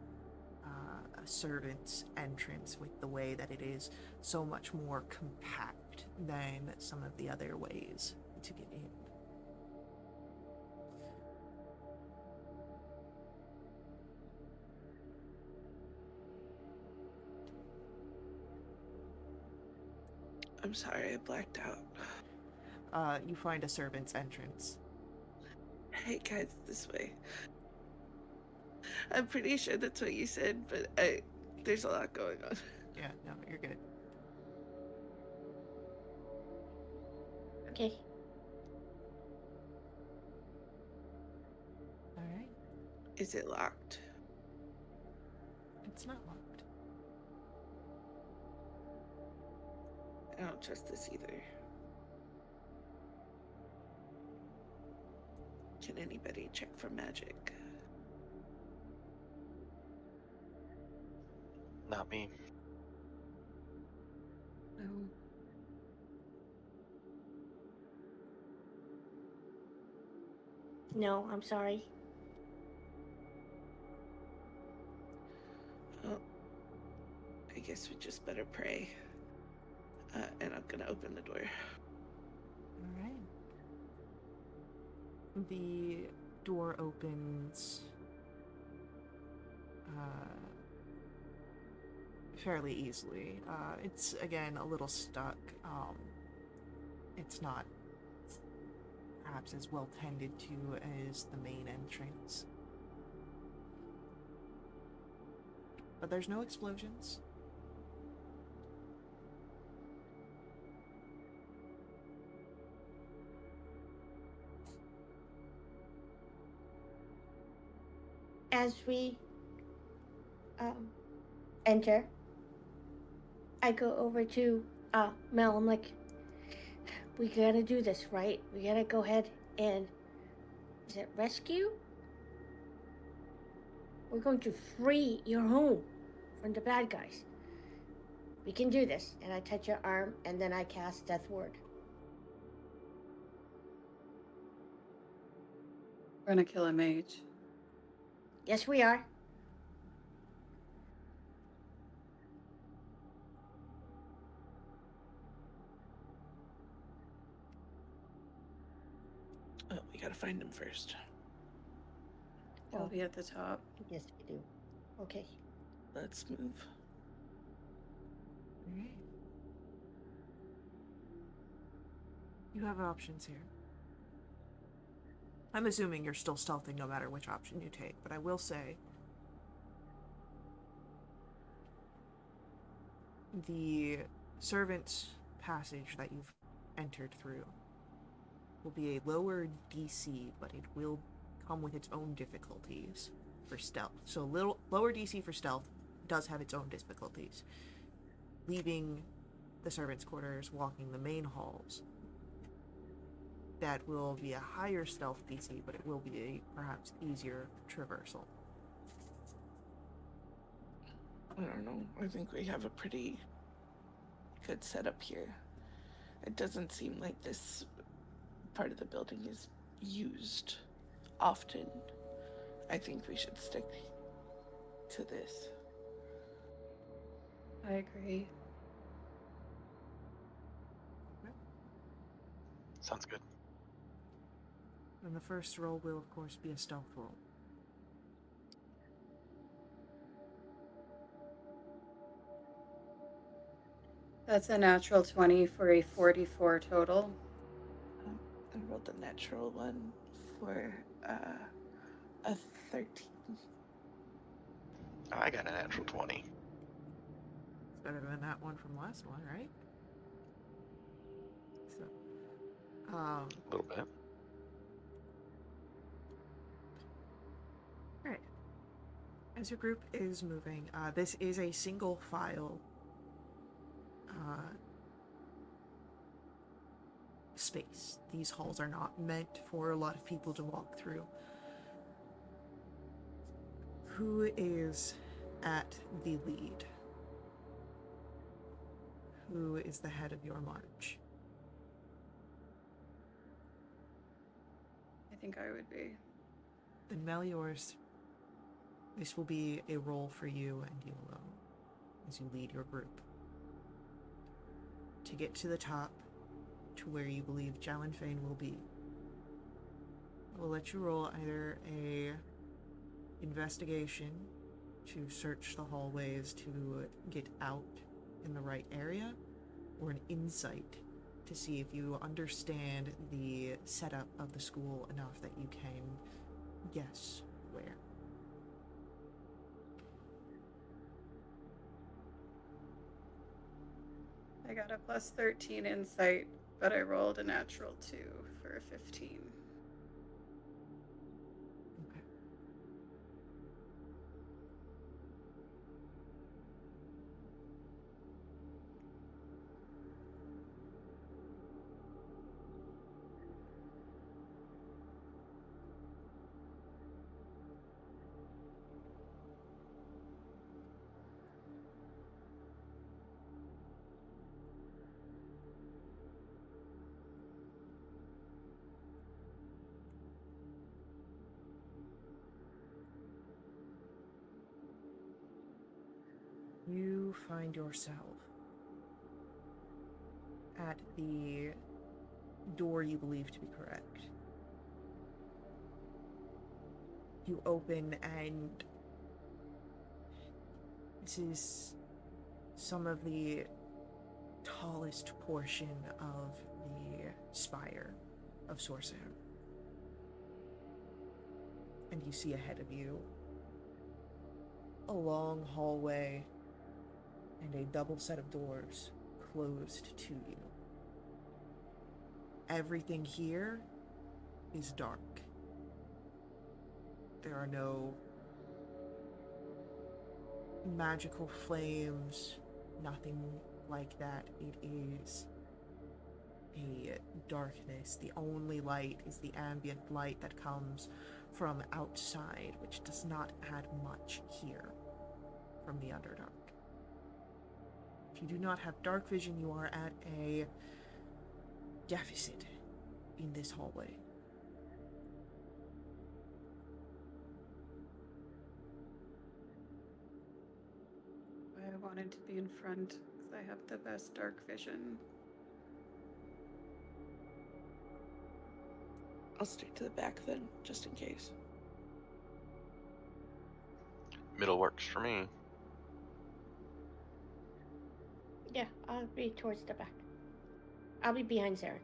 Speaker 1: servant's entrance, with the way that it is so much more compact than some of the other ways to get in.
Speaker 3: I'm sorry, I blacked out.
Speaker 1: You find a servant's entrance.
Speaker 3: Hey guys, this way. I'm pretty sure that's what you said, but there's a lot going on.
Speaker 1: Yeah, no, you're good.
Speaker 5: Okay.
Speaker 1: All right,
Speaker 3: Is it locked?
Speaker 1: it's not locked.
Speaker 3: I don't trust this either. Can anybody check for magic?
Speaker 2: Not me.
Speaker 4: No.
Speaker 5: No, I'm sorry.
Speaker 3: Oh, I guess we just better pray. And I'm gonna open the door.
Speaker 1: All right. The door opens fairly easily. It's, again, a little stuck. It's not perhaps as well tended to as the main entrance. But there's no explosions.
Speaker 5: As we enter, I go over to Mel. I'm like, we gotta do this, right? We gotta go ahead and, is it rescue? We're going to free your home from the bad guys. We can do this. And I touch your arm, and then I cast Death Ward.
Speaker 4: We're gonna kill a mage.
Speaker 5: Yes, we are.
Speaker 3: Oh, we gotta find him first.
Speaker 4: I'll be at the top.
Speaker 5: Yes, we do. Okay.
Speaker 3: Let's move.
Speaker 1: Alright. You have options here. I'm assuming you're still stealthing no matter which option you take, but I will say the servant's passage that you've entered through will be a lower DC, but it will come with its own difficulties for stealth. So little lower DC for stealth does have its own difficulties. Leaving the servants' quarters, walking the main halls, that will be a higher stealth DC, but it will be a perhaps easier traversal.
Speaker 3: I don't know. I think we have a pretty good setup here. It doesn't seem like this part of the building is used often. I think we should stick to this.
Speaker 4: I agree.
Speaker 2: Sounds good.
Speaker 1: And the first roll will, of course, be a stealth roll.
Speaker 4: That's a natural 20 for a 44 total.
Speaker 3: I rolled a natural one for a 13.
Speaker 2: I got a natural 20.
Speaker 1: It's better than that one from last one, right? So,
Speaker 2: A little bit.
Speaker 1: Alright. As your group is moving, this is a single file space. These halls are not meant for a lot of people to walk through. Who is at the lead? Who is the head of your march?
Speaker 4: I think I would be.
Speaker 1: Then Meliors, this will be a role for you and you alone as you lead your group. To get to the top, to where you believe Jalenfane will be, I will let you roll either a investigation to search the hallways to get out in the right area, or an insight to see if you understand the setup of the school enough that you can guess where.
Speaker 4: I got a plus 13 insight, but I rolled a natural 2 for a 15.
Speaker 1: Okay. You find yourself at the door you believe to be correct. You open, and this is some of the tallest portion of the spire of Sorcerer. And you see ahead of you a long hallway and a double set of doors closed to you. Everything here is dark. There are no magical flames, nothing like that. It is a darkness. The only light is the ambient light that comes from outside, which does not add much here from the Underdark. If you do not have dark vision, you are at a deficit in this hallway.
Speaker 4: I wanted to be in front because I have the best dark vision.
Speaker 3: I'll stick to the back then, just in case.
Speaker 2: Middle works for me.
Speaker 5: Yeah, I'll be towards the back. I'll be behind Sarah.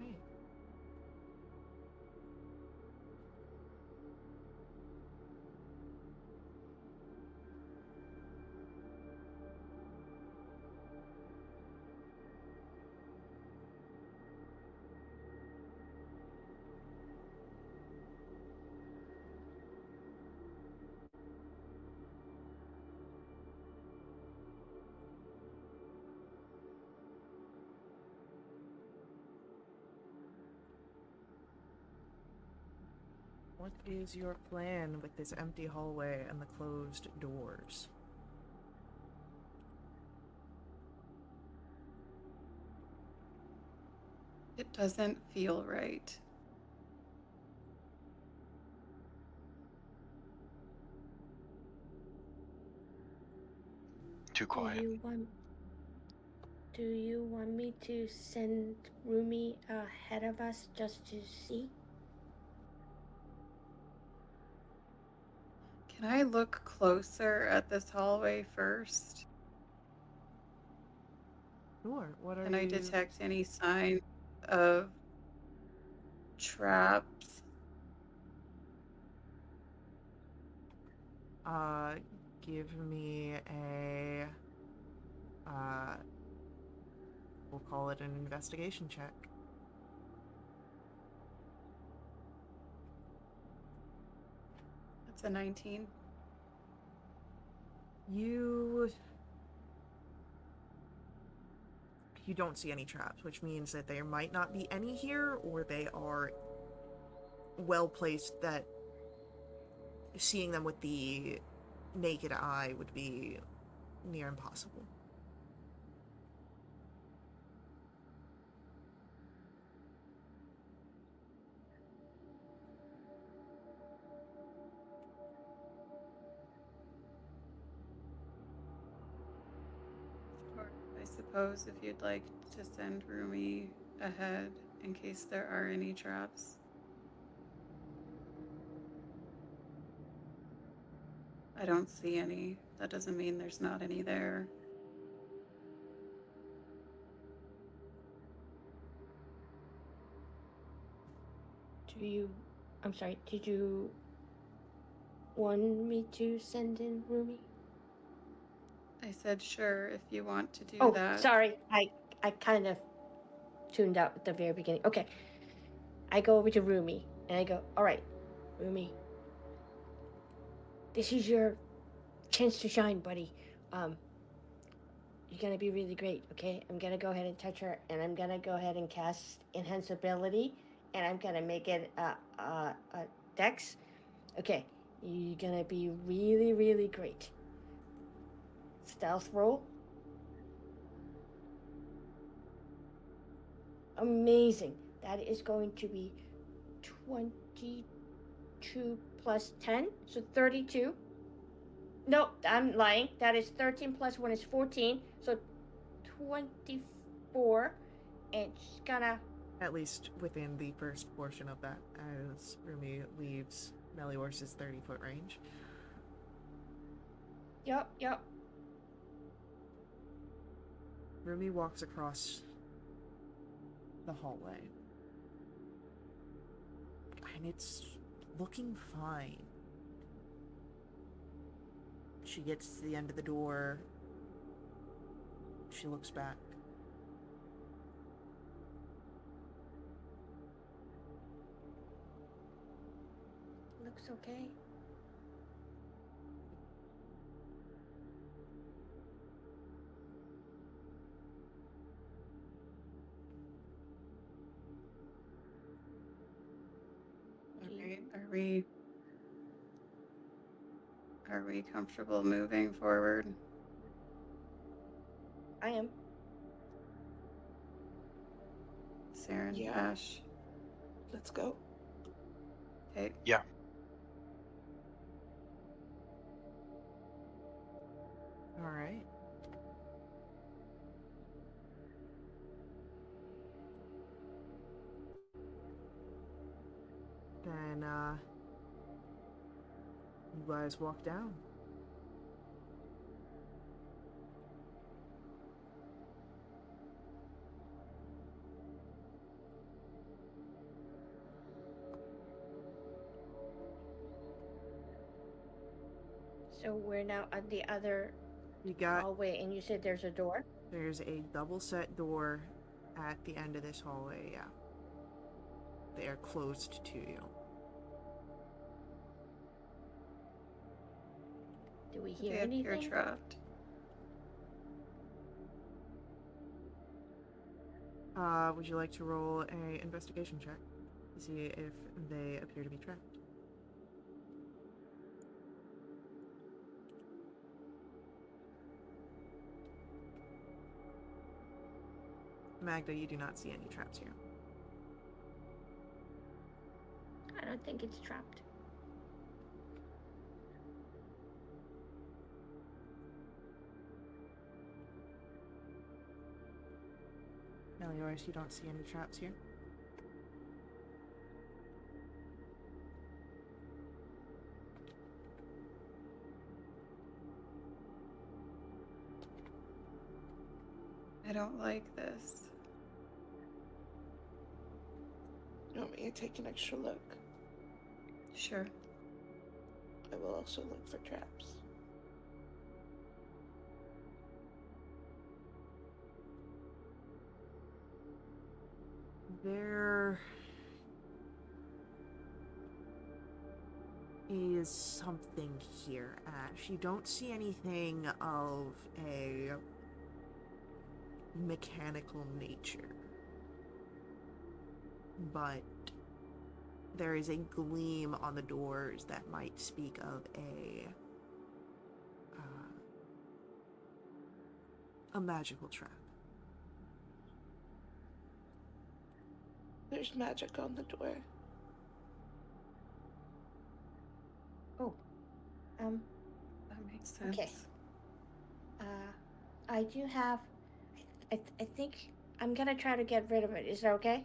Speaker 1: Alright. What is your plan with this empty hallway and the closed doors?
Speaker 4: It doesn't feel right.
Speaker 2: Too
Speaker 5: Do
Speaker 2: quiet.
Speaker 5: you want me to send Rumi ahead of us just to see?
Speaker 4: Can I look closer at this hallway first?
Speaker 1: Sure. What are
Speaker 4: Can I
Speaker 1: you?
Speaker 4: detect any signs of traps?
Speaker 1: Give me a we'll call it an investigation check.
Speaker 4: That's a 19.
Speaker 1: You don't see any traps, which means that there might not be any here, or they are well placed that seeing them with the naked eye would be near impossible.
Speaker 4: Or I suppose if you'd like to send Rumi ahead in case there are any traps. I don't see any. That doesn't mean there's not any there.
Speaker 5: I'm sorry, did you want me to send in Rumi?
Speaker 4: I said sure if you want to do
Speaker 5: Oh,
Speaker 4: that.
Speaker 5: sorry. I kind of tuned out at the very beginning. Okay. I go over to Rumi and I go, all right, Rumi, this is your chance to shine, buddy. You're gonna be really great, okay? I'm gonna go ahead and touch her, and I'm gonna go ahead and cast Enhance Ability, and I'm gonna make it a Dex. Okay, you're gonna be really, really great. Stealth roll. Amazing. That is going to be 22 plus 10, so 32. No, I'm lying. That is 13 plus 1 is 14, so 24. And she's gonna.
Speaker 1: At least within the first portion of that, as Rumi leaves Melior's 30-foot range.
Speaker 5: Yep.
Speaker 1: Rumi walks across the hallway. And it's looking fine. She gets to the end of the door. She looks back.
Speaker 5: Looks okay.
Speaker 4: Okay, are we comfortable moving forward?
Speaker 5: I am.
Speaker 4: Saren,
Speaker 3: Yeah.
Speaker 4: Ash.
Speaker 3: Let's go.
Speaker 4: Okay.
Speaker 2: Yeah.
Speaker 1: All right. Then, you guys walk down.
Speaker 5: So we're now at the other
Speaker 1: You got
Speaker 5: hallway, and you said there's a door?
Speaker 1: There's a double set door at the end of this hallway, yeah. They are closed to you.
Speaker 5: Do we
Speaker 4: They
Speaker 5: hear
Speaker 4: appear
Speaker 5: anything?
Speaker 4: trapped.
Speaker 1: Would you like to roll a investigation check to see if they appear to be trapped? Magda, you do not see any traps here.
Speaker 5: I don't think it's trapped.
Speaker 1: Melioris, you don't see any traps here?
Speaker 4: don't like this.
Speaker 3: You want me to take an extra look?
Speaker 4: Sure.
Speaker 3: I will also look for traps.
Speaker 1: There is something here, Ash. You don't see anything of a mechanical nature, but there is a gleam on the doors that might speak of a magical trap.
Speaker 3: There's magic on the door.
Speaker 5: Oh.
Speaker 4: That makes sense.
Speaker 5: Okay. I do have. I think I'm gonna try to get rid of it. Is that okay?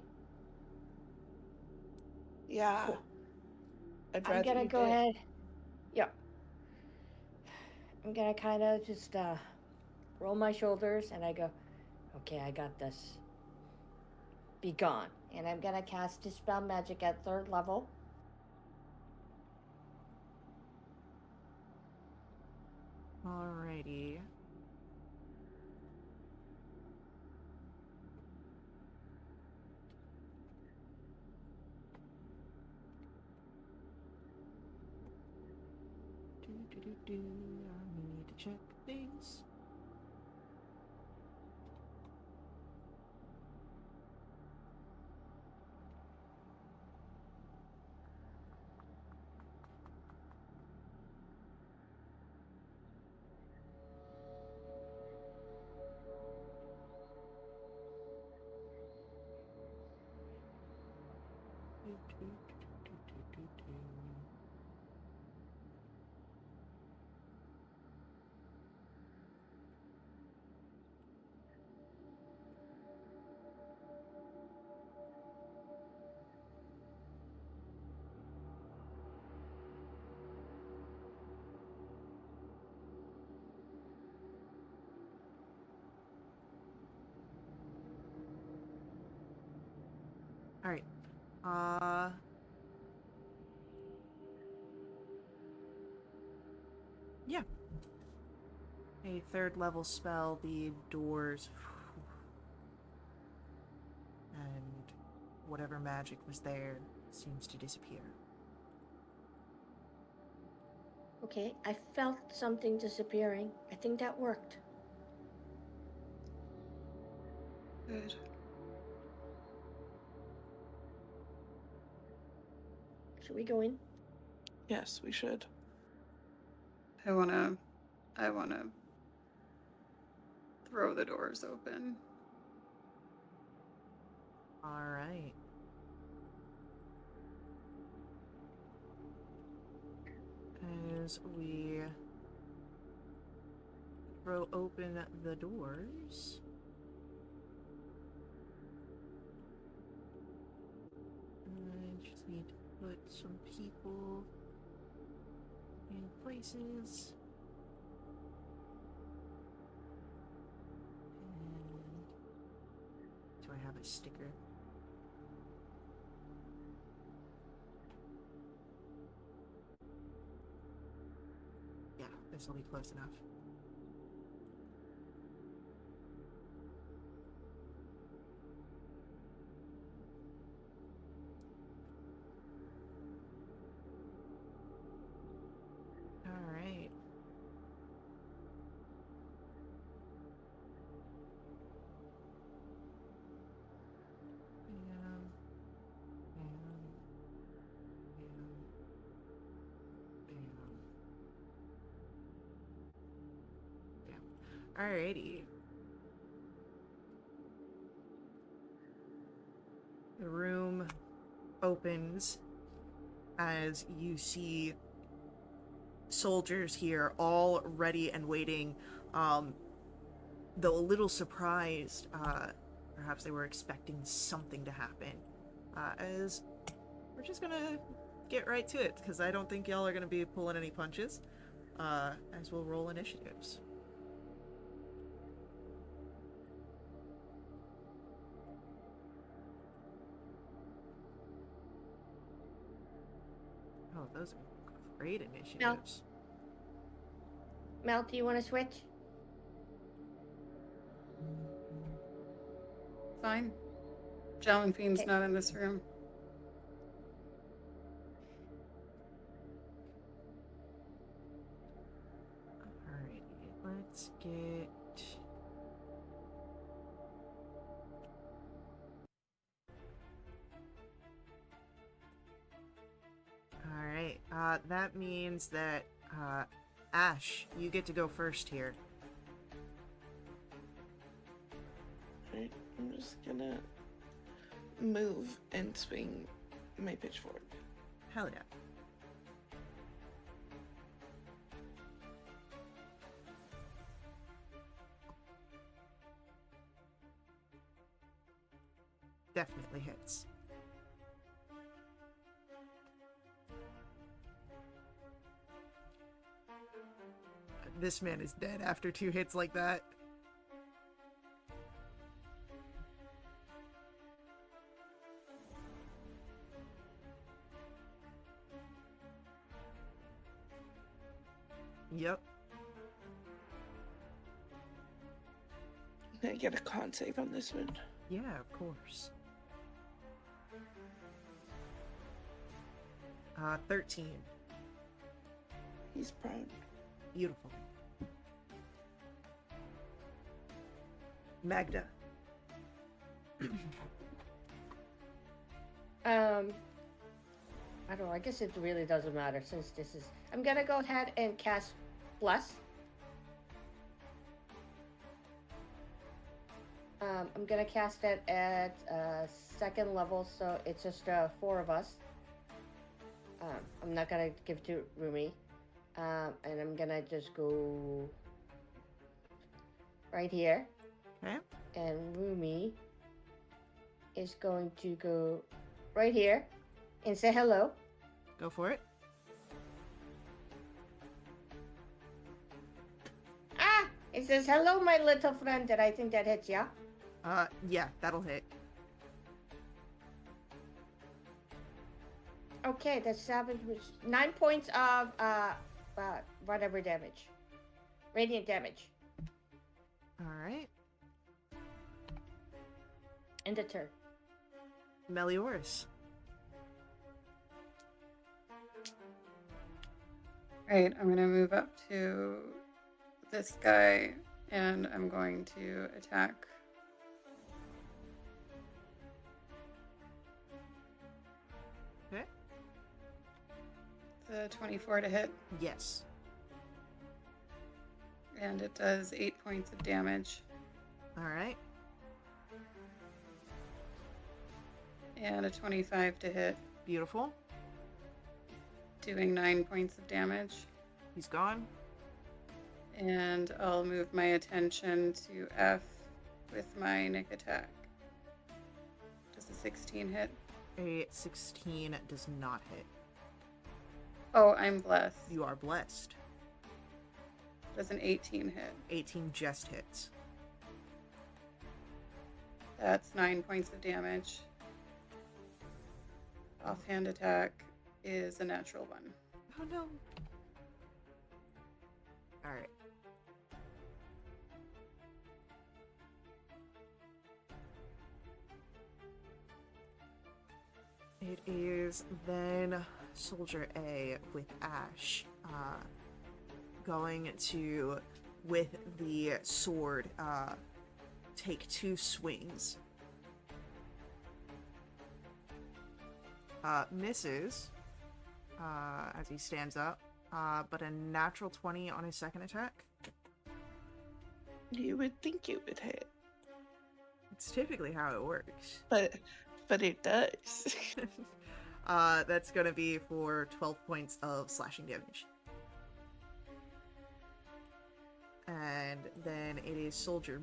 Speaker 3: Yeah.
Speaker 5: Cool.
Speaker 3: I'd
Speaker 5: I'm
Speaker 3: rather
Speaker 5: gonna
Speaker 3: you
Speaker 5: go
Speaker 3: did.
Speaker 5: ahead. Yep. I'm gonna kind of just roll my shoulders and I go, okay, I got this. Be gone. And I'm gonna cast Dispel Magic at 3rd level.
Speaker 1: Alrighty. I need to check things. Alright. Yeah. A 3rd level spell, the doors. And whatever magic was there seems to disappear.
Speaker 5: Okay, I felt something disappearing. I think that worked.
Speaker 4: Good.
Speaker 5: Should we go in?
Speaker 3: Yes, we should.
Speaker 4: I wanna throw the doors open.
Speaker 1: Alright. As we throw open the doors, I just need to put some people in places. And do I have a sticker? Yeah, this will be close enough. Alright. Alrighty. The room opens as you see soldiers here, all ready and waiting, though a little surprised. Perhaps they were expecting something to happen. As we're just gonna get right to it, because I don't think y'all are gonna be pulling any punches. As we'll roll initiatives. Oh, those are great initiatives.
Speaker 5: Mel, do you want to switch?
Speaker 4: Fine. Jalen Fiend's
Speaker 5: Okay.
Speaker 4: not in this room.
Speaker 1: Alrighty, let's get... Alright, that means that, Ash, you get to go first here.
Speaker 3: Right, I'm just gonna move and swing my pitchfork.
Speaker 1: Hell yeah. Definitely hits. This man is dead after 2 hits like that. Yep.
Speaker 3: Can I get a con save on this one?
Speaker 1: Yeah, of course. 13.
Speaker 3: He's prone.
Speaker 1: Beautiful. Magda.
Speaker 5: I don't know. I guess it really doesn't matter since this is. I'm gonna go ahead and cast Bless. I'm gonna cast it at second level, so it's just 4 of us. I'm not gonna give to Rumi, and I'm gonna just go right here.
Speaker 1: Okay.
Speaker 5: And Rumi is going to go right here and say hello.
Speaker 1: Go for it.
Speaker 5: Ah! It says hello, my little friend. That I think that hits, yeah?
Speaker 1: Yeah, that'll hit.
Speaker 5: Okay, that's 9 points of whatever damage. Radiant damage.
Speaker 1: Alright.
Speaker 5: End the turn.
Speaker 1: Melioras.
Speaker 4: Right, I'm gonna move up to this guy and I'm going to attack.
Speaker 1: Okay.
Speaker 4: The 24 to hit,
Speaker 1: Yes.
Speaker 4: and it does 8 points of damage.
Speaker 1: Alright.
Speaker 4: And a 25 to hit,
Speaker 1: Beautiful.
Speaker 4: doing 9 points of damage.
Speaker 1: He's gone.
Speaker 4: And I'll move my attention to F with my Nick attack. Does a 16 hit?
Speaker 1: A 16 does not hit.
Speaker 4: Oh, I'm blessed.
Speaker 1: You are blessed.
Speaker 4: Does an 18 hit?
Speaker 1: 18 just hits.
Speaker 4: That's 9 points of damage. Offhand attack is a natural 1.
Speaker 1: Oh no. Alright. It is then Soldier A with Ash going to, with the sword, take 2 swings. Misses as he stands up, but a natural 20 on his second attack.
Speaker 3: You would think it would hit,
Speaker 1: It's typically how it works.
Speaker 3: but it does.
Speaker 1: That's gonna be for 12 points of slashing damage. And then it is Soldier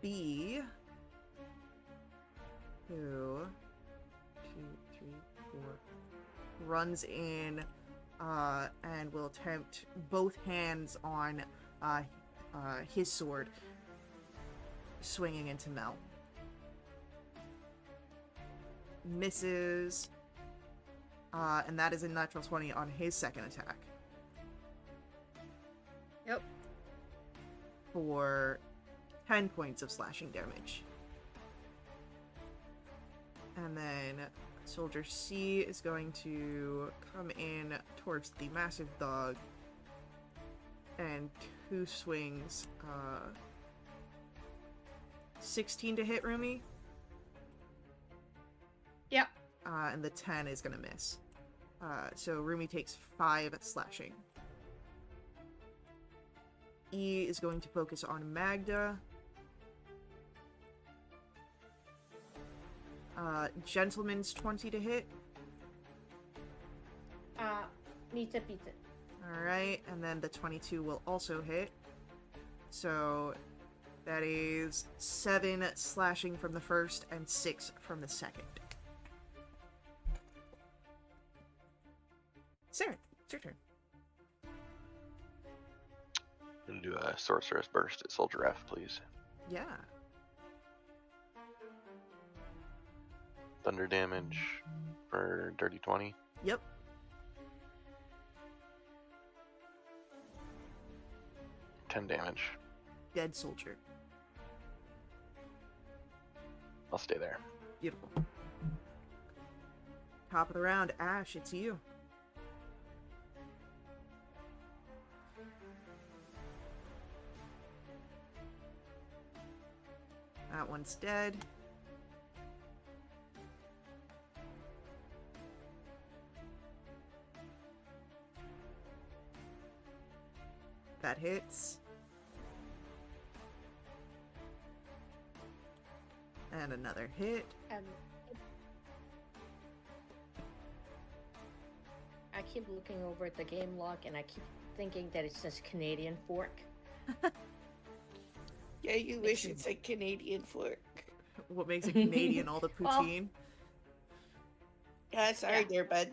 Speaker 1: B, who 2, 3, 4 runs in and will attempt both hands on his sword, swinging into Mel. And that is a natural 20 on his second attack.
Speaker 4: Yep.
Speaker 1: For 10 points of slashing damage. And then Soldier C is going to come in towards the massive dog. And 2 swings. 16 to hit Rumi.
Speaker 5: Yep.
Speaker 1: And the 10 is going to miss. So Rumi takes 5 slashing. E is going to focus on Magda. Gentleman's 20 to hit.
Speaker 5: Meets it, beats it.
Speaker 1: Alright, and then the 22 will also hit. So that is 7 slashing from the first and 6 from the second. Sarah, it's your turn.
Speaker 2: And do a sorceress burst at Soldier F, please.
Speaker 1: Yeah.
Speaker 2: Thunder damage for dirty 20.
Speaker 1: Yep.
Speaker 2: $10 damage.
Speaker 1: Dead soldier.
Speaker 2: I'll stay there.
Speaker 1: Beautiful. Top of the round, Ash, it's you. That one's dead. That hits. And another hit.
Speaker 5: I keep looking over at the game log and I keep thinking that it says Canadian fork.
Speaker 3: Yeah, you wish it said Canadian fork.
Speaker 1: What makes it Canadian? All the
Speaker 5: Well-
Speaker 1: poutine?
Speaker 3: Yeah, sorry
Speaker 5: Yeah.
Speaker 3: there, bud.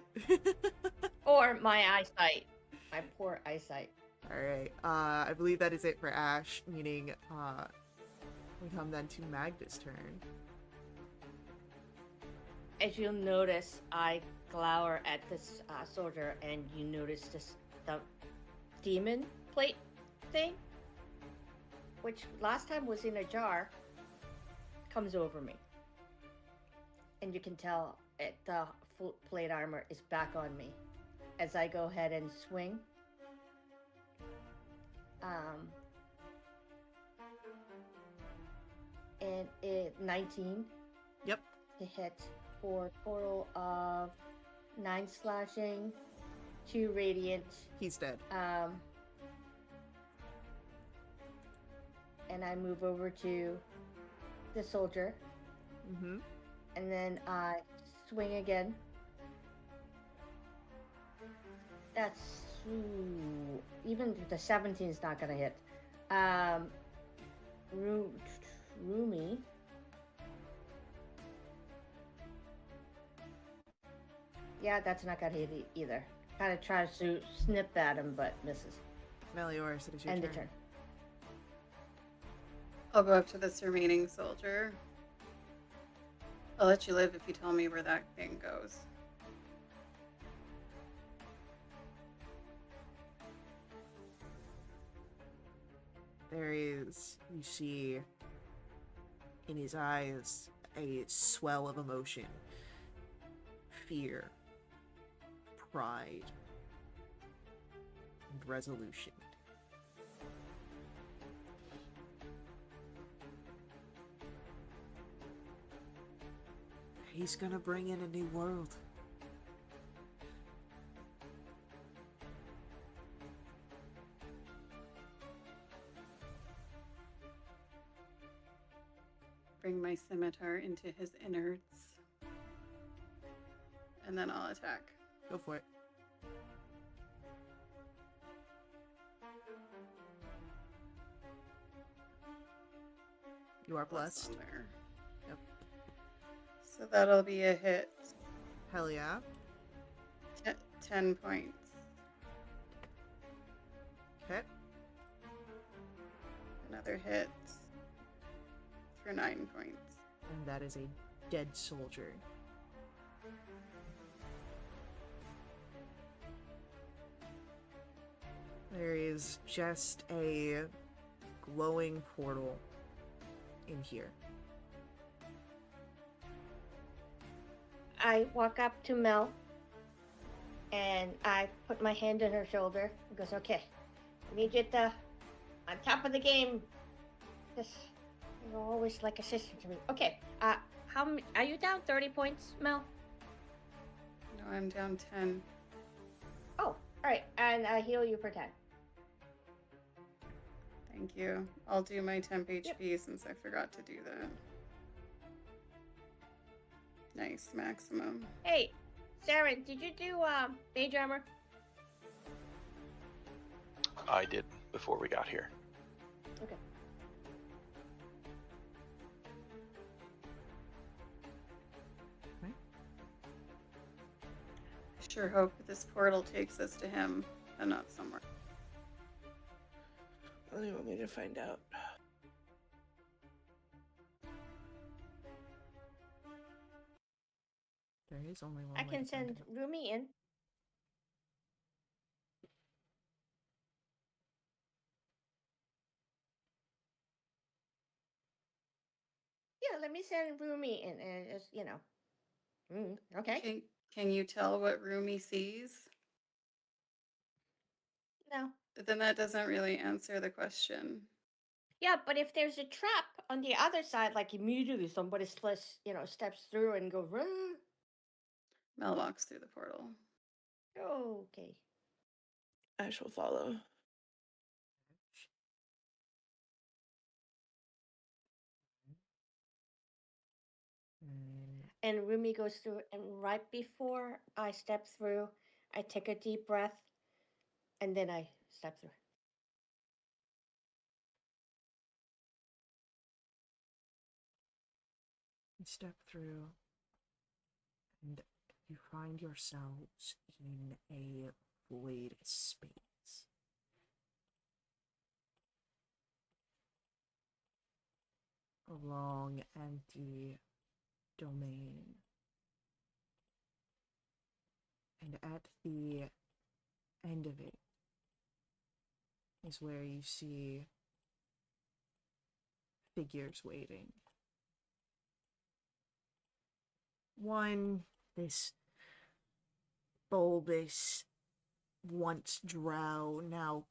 Speaker 5: Or my eyesight. My poor eyesight.
Speaker 1: Alright, I believe that is it for Ash, meaning, we come then to Magda's turn.
Speaker 5: As you'll notice, I glower at this soldier, and you notice the demon plate thing, which last time was in a jar, comes over me. And you can tell the full plate armor is back on me. As I go ahead and swing. And it 19
Speaker 1: Yep.
Speaker 5: to hit for a total of 9 slashing, 2 radiant,
Speaker 1: He's dead.
Speaker 5: and I move over to the soldier,
Speaker 1: Mm-hmm.
Speaker 5: and then I swing again. That's even the 17 is not gonna hit. Rumi. Yeah, that's not gonna hit either. Kind of tries to snip at him, but misses.
Speaker 1: Melioris, it is your
Speaker 5: End the
Speaker 1: turn.
Speaker 5: turn.
Speaker 4: I'll go up to this remaining soldier. I'll let you live if you tell me where that thing goes.
Speaker 1: There is, you see, in his eyes, a swell of emotion. Fear. Pride. And resolution. He's gonna bring in a new world.
Speaker 4: Bring my scimitar into his innards. And then I'll attack.
Speaker 1: Go for it. You are
Speaker 4: Plus
Speaker 1: blessed.
Speaker 4: on there.
Speaker 1: Yep.
Speaker 4: So that'll be a hit.
Speaker 1: Hell yeah.
Speaker 4: 10 points.
Speaker 1: Okay.
Speaker 4: Another hit for 9 points.
Speaker 1: And that is a dead soldier. There is just a glowing portal in here.
Speaker 5: I walk up to Mel and I put my hand on her shoulder. He goes, okay, I need you to on top of the game. Just you're always like a sister to me. Okay, are you down 30 points, Mel?
Speaker 4: No, I'm down 10.
Speaker 5: Oh, all right, and I heal you for 10.
Speaker 4: Thank you. I'll do my temp HP since I forgot to do that. Nice, maximum.
Speaker 5: Hey, Sarah, did you do mage armor?
Speaker 2: I did before we got here.
Speaker 5: Okay.
Speaker 4: Sure hope this portal takes us to him and not somewhere.
Speaker 3: Well, you want me to find out?
Speaker 1: There is only one
Speaker 5: I
Speaker 1: way
Speaker 5: can
Speaker 1: to find
Speaker 5: send
Speaker 1: out.
Speaker 5: Rumi in. Yeah, let me send Rumi in and just, okay.
Speaker 4: Can you tell what Rumi sees?
Speaker 5: No.
Speaker 4: Then that doesn't really answer the question.
Speaker 5: Yeah, but if there's a trap on the other side, like immediately somebody steps through and go, "Run."
Speaker 4: Mel walks through the portal.
Speaker 5: Okay.
Speaker 3: I shall follow.
Speaker 5: And Rumi goes through, and right before I step through, I take a deep breath, and then I step through.
Speaker 1: You step through, and you find yourselves in a void space. A long, empty domain. And at the end of it is where you see figures waiting. One, this bulbous, once drow, now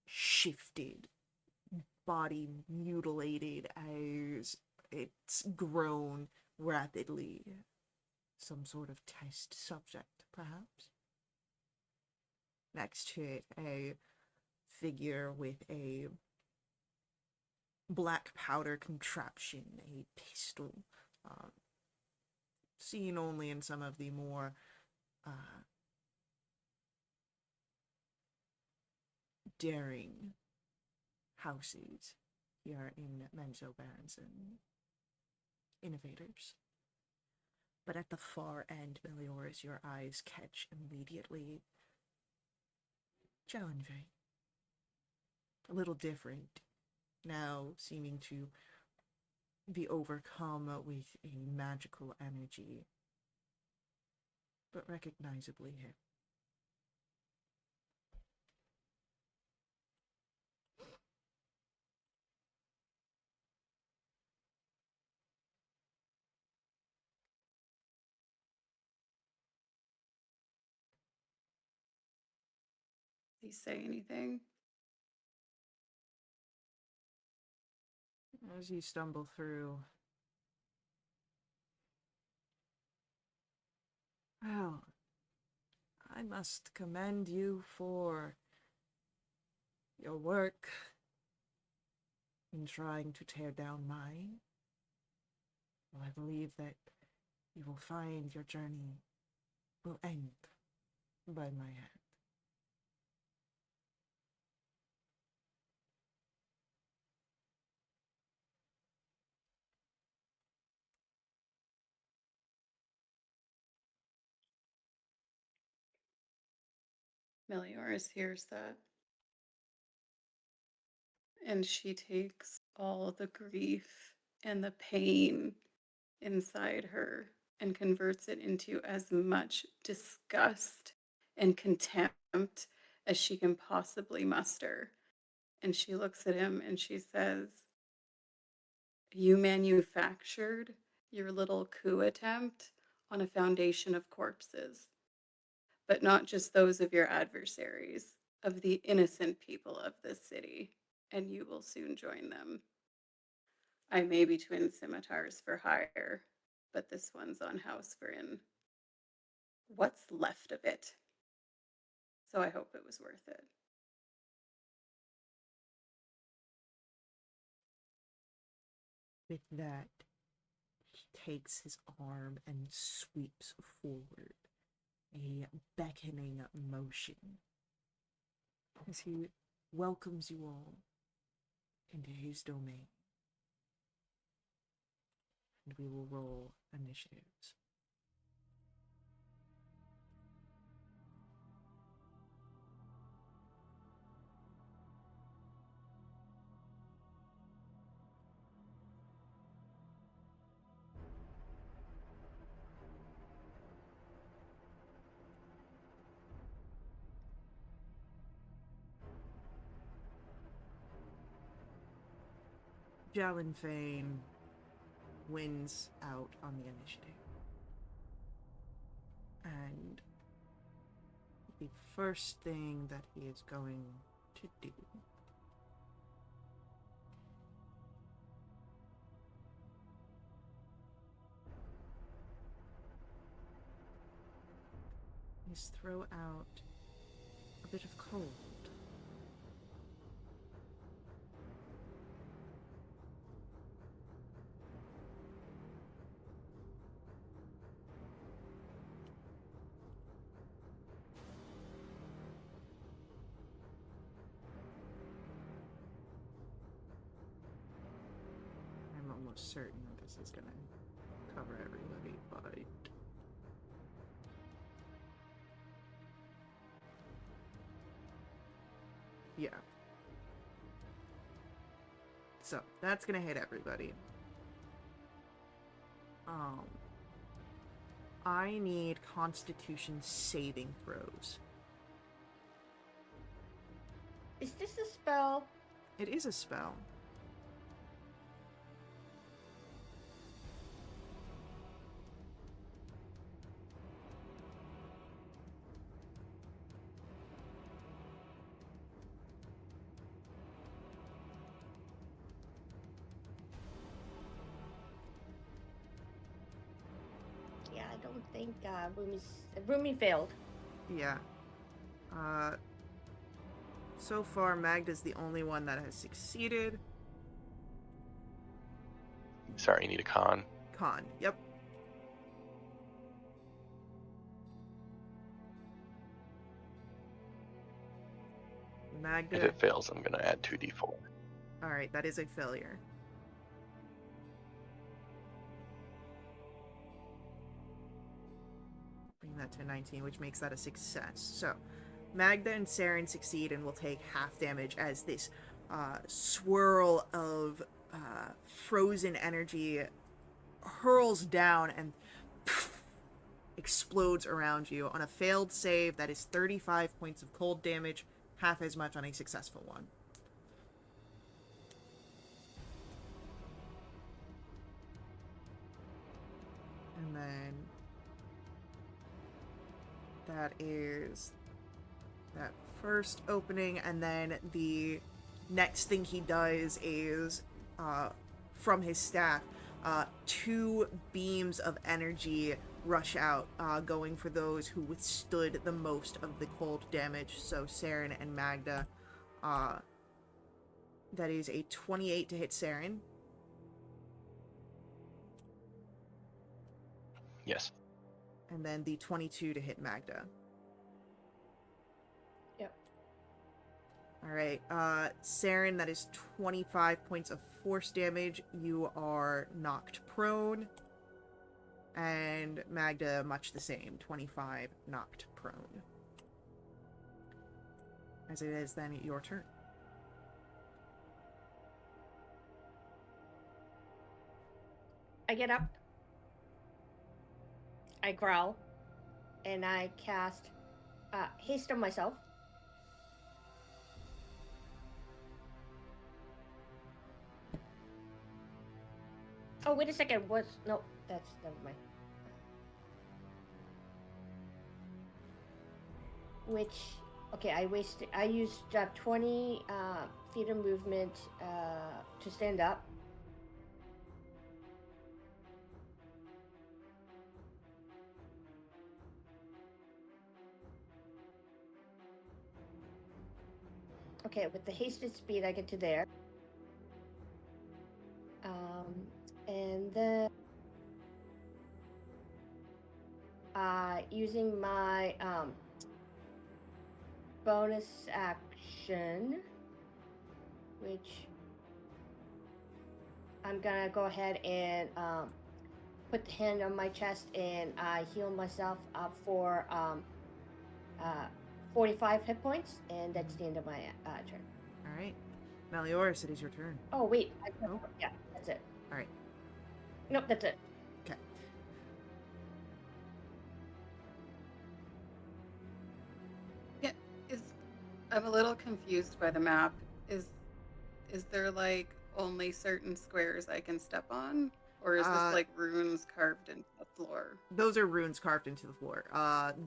Speaker 1: shifted, body mutilated as it's grown rapidly. Some sort of test subject, perhaps. Next to it, a figure with a black powder contraption, a pistol, seen only in some of the more daring houses here in Menzo Barons and Innovators. But at the far end, Melioras, your eyes catch immediately challenging. A little different, now seeming to be overcome with a magical energy, but recognizably him.
Speaker 4: Does he say anything?
Speaker 1: As you stumble through, well, I must commend you for your work in trying to tear down mine. Well, I believe that you will find your journey will end by my hand.
Speaker 4: Melioras hears that. And she takes all the grief and the pain inside her and converts it into as much disgust and contempt as she can possibly muster. And she looks at him and she says, "You manufactured your little coup attempt on a foundation of corpses, but not just those of your adversaries, of the innocent people of this city, and you will soon join them. I may be twin scimitars for hire, but this one's on house for in what's left of it. So I hope it was worth it."
Speaker 1: With that, he takes his arm and sweeps forward, a beckoning motion, as he welcomes you all into his domain. And we will roll initiatives. Jalenfane wins out on the initiative. And the first thing that he is going to do is throw out a bit of cold. I'm almost certain that this is gonna cover everybody, but yeah. So that's gonna hit everybody. I need Constitution saving throws.
Speaker 5: Is this a spell?
Speaker 1: It is a spell.
Speaker 5: Yeah, I don't think Rumi failed.
Speaker 1: Yeah. So far, Magda's the only one that has succeeded.
Speaker 2: Sorry, you need a con.
Speaker 1: Con, yep. Magda.
Speaker 2: If it fails, I'm going to add 2d4.
Speaker 1: Alright, that is a failure. Bring that to 19, which makes that a success. So, Magda and Saren succeed and will take half damage as this swirl of frozen energy hurls down and explodes around you. On a failed save, that is 35 points of cold damage, half as much on a successful one. And then that is that first opening, and then the next thing he does is from his staff, 2 beams of energy rush out, going for those who withstood the most of the cold damage. So Saren and Magda. That is a 28 to hit Saren.
Speaker 2: Yes.
Speaker 1: And then the 22 to hit Magda.
Speaker 5: Yep.
Speaker 1: Alright, Saren, that is 25 points of force damage. You are knocked prone. And Magda, much the same, 25 knocked prone. As it is then your turn.
Speaker 5: I get up. I growl. And I cast haste on myself. Oh, wait a second. What's no? That's never mind. Which okay, I used 20 feet of movement to stand up. Okay, with the hasted speed, I get to there. And then using my bonus action, which I'm gonna go ahead and put the hand on my chest and heal myself up for 45 hit points, and that's the end of my turn.
Speaker 1: All right. Melioris, it is your turn.
Speaker 5: Oh wait,
Speaker 1: Oh.
Speaker 5: yeah, that's it.
Speaker 1: All right.
Speaker 5: Nope, that's it.
Speaker 1: Okay.
Speaker 4: Yeah, I'm a little confused by the map. Is there like only certain squares I can step on, or is this like runes carved into the floor?
Speaker 1: Those are runes carved into the floor.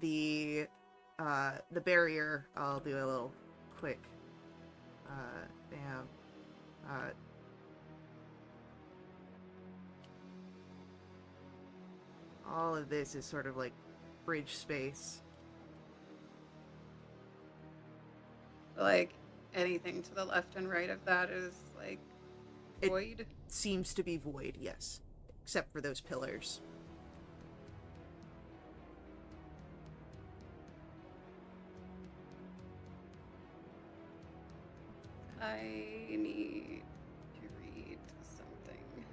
Speaker 1: The barrier. I'll do a little quick. Bam. All of this is sort of like bridge space.
Speaker 4: Like anything to the left and right of that is like void?
Speaker 1: Seems to be void, yes. Except for those pillars.
Speaker 4: I need to read something.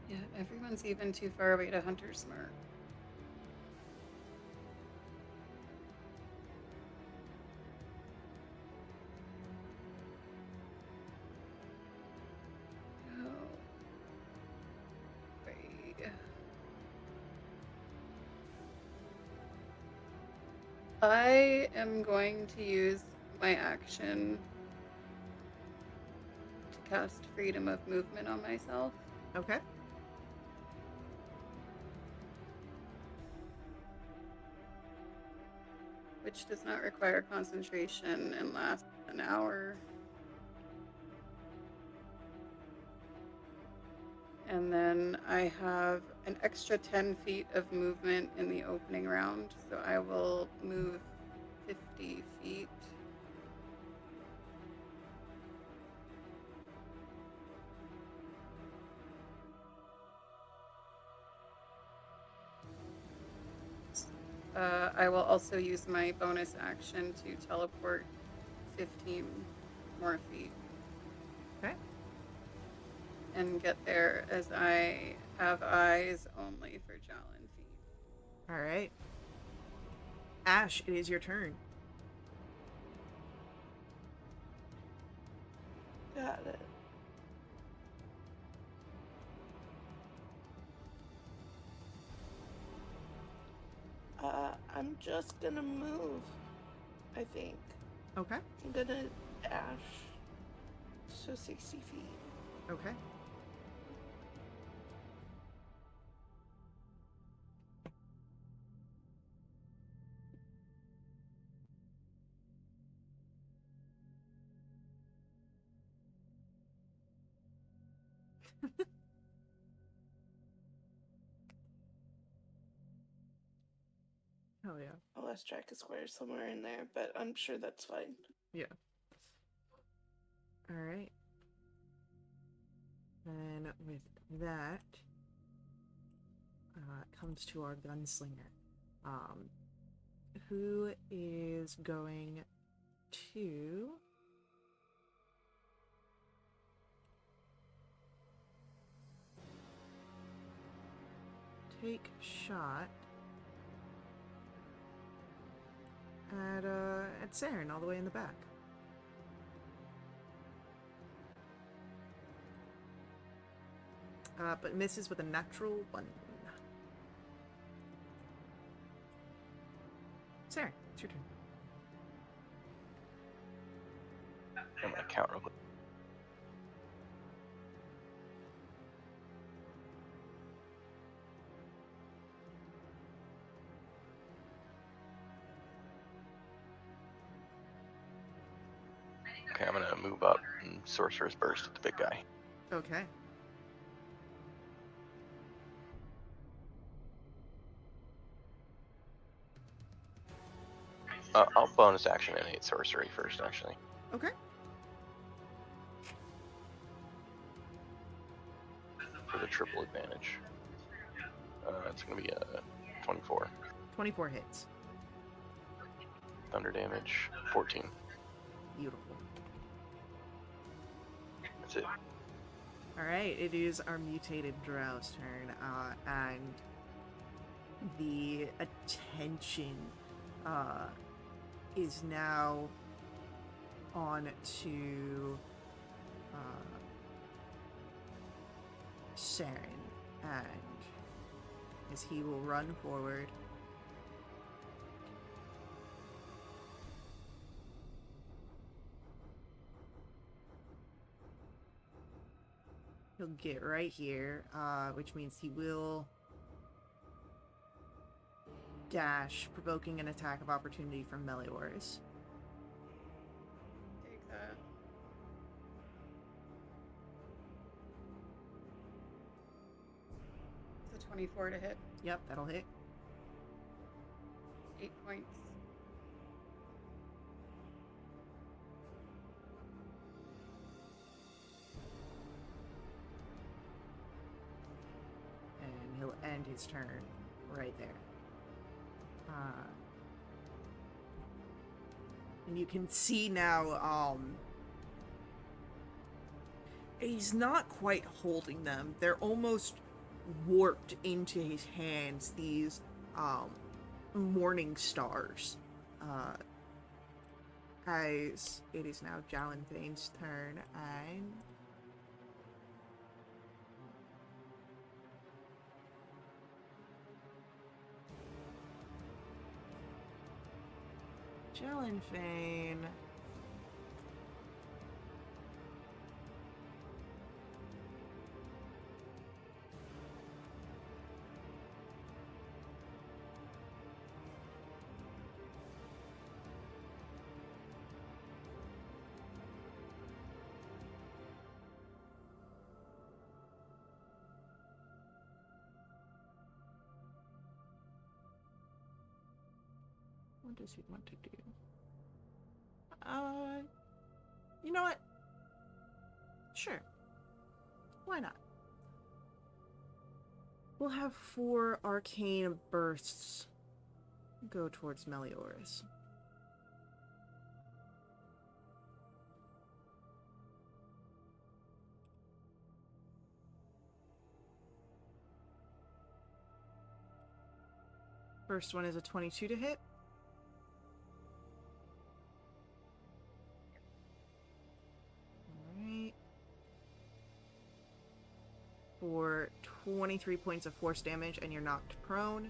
Speaker 4: Yeah, everyone's even too far away to Hunter's Mark. Oh. Wait. I am going to use my action to cast Freedom of Movement on myself.
Speaker 1: Okay.
Speaker 4: Which does not require concentration and lasts an hour. And then I have an extra 10 feet of movement in the opening round, so I will move 50 feet. I will also use my bonus action to teleport 15 more feet.
Speaker 1: Okay.
Speaker 4: And get there as I have eyes only for Jalen feet.
Speaker 1: All right. Ash, it is your turn.
Speaker 3: Got it. I'm just gonna move, I think.
Speaker 1: Okay.
Speaker 3: I'm gonna dash. So 60 feet.
Speaker 1: Okay. Hell yeah.
Speaker 3: I lost track of squares somewhere in there, but I'm sure that's fine.
Speaker 1: Yeah. All right. Then with that, comes to our gunslinger, who is going to take shot at Saren all the way in the back. But misses with a natural 1. It's your turn.
Speaker 2: I'm gonna count real quick. Okay, I'm gonna move up and Sorcerer's Burst at the big guy.
Speaker 1: Okay.
Speaker 2: I'll bonus action innate sorcery first, actually.
Speaker 1: Okay.
Speaker 2: For the triple advantage. It's gonna be a 24.
Speaker 1: 24 hits.
Speaker 2: Thunder damage, 14.
Speaker 1: Beautiful.
Speaker 2: That's it.
Speaker 1: Alright, it is our mutated Drow's turn, and the attention is now on to Saren, and as he will run forward. He'll get right here, which means he will dash, provoking an attack of opportunity from Melior's.
Speaker 4: Take that. It's a 24 to hit.
Speaker 1: Yep, that'll hit.
Speaker 4: 8 points.
Speaker 1: And he'll end his turn right there. And you can see now, he's not quite holding them. They're almost warped into his hands, these, morning stars. As it is now Jalenvane's turn, and Jalenvane what does he want to do? You know what? Sure. Why not? We'll have 4 arcane bursts go towards Melior's. First one is a 22 to hit. Alright. For 23 points of force damage, and you're knocked prone.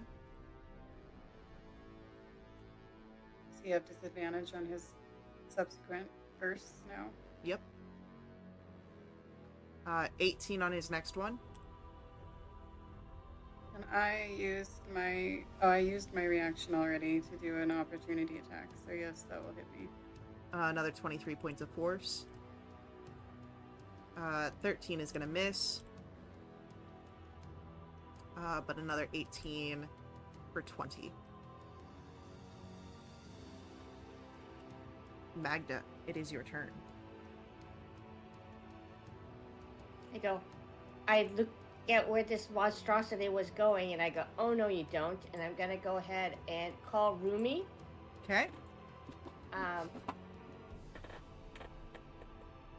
Speaker 4: Does he have disadvantage on his subsequent bursts now?
Speaker 1: Yep. 18 on his next one.
Speaker 4: And I used my reaction already to do an opportunity attack. So yes, that will hit me.
Speaker 1: Another 23 points of force. 13 is going to miss. But another 18 for 20. Magda, it is your turn.
Speaker 5: I go. I look at where this monstrosity was going, and I go, "Oh no, you don't!" And I'm gonna go ahead and call Rumi.
Speaker 1: Okay.
Speaker 5: Um,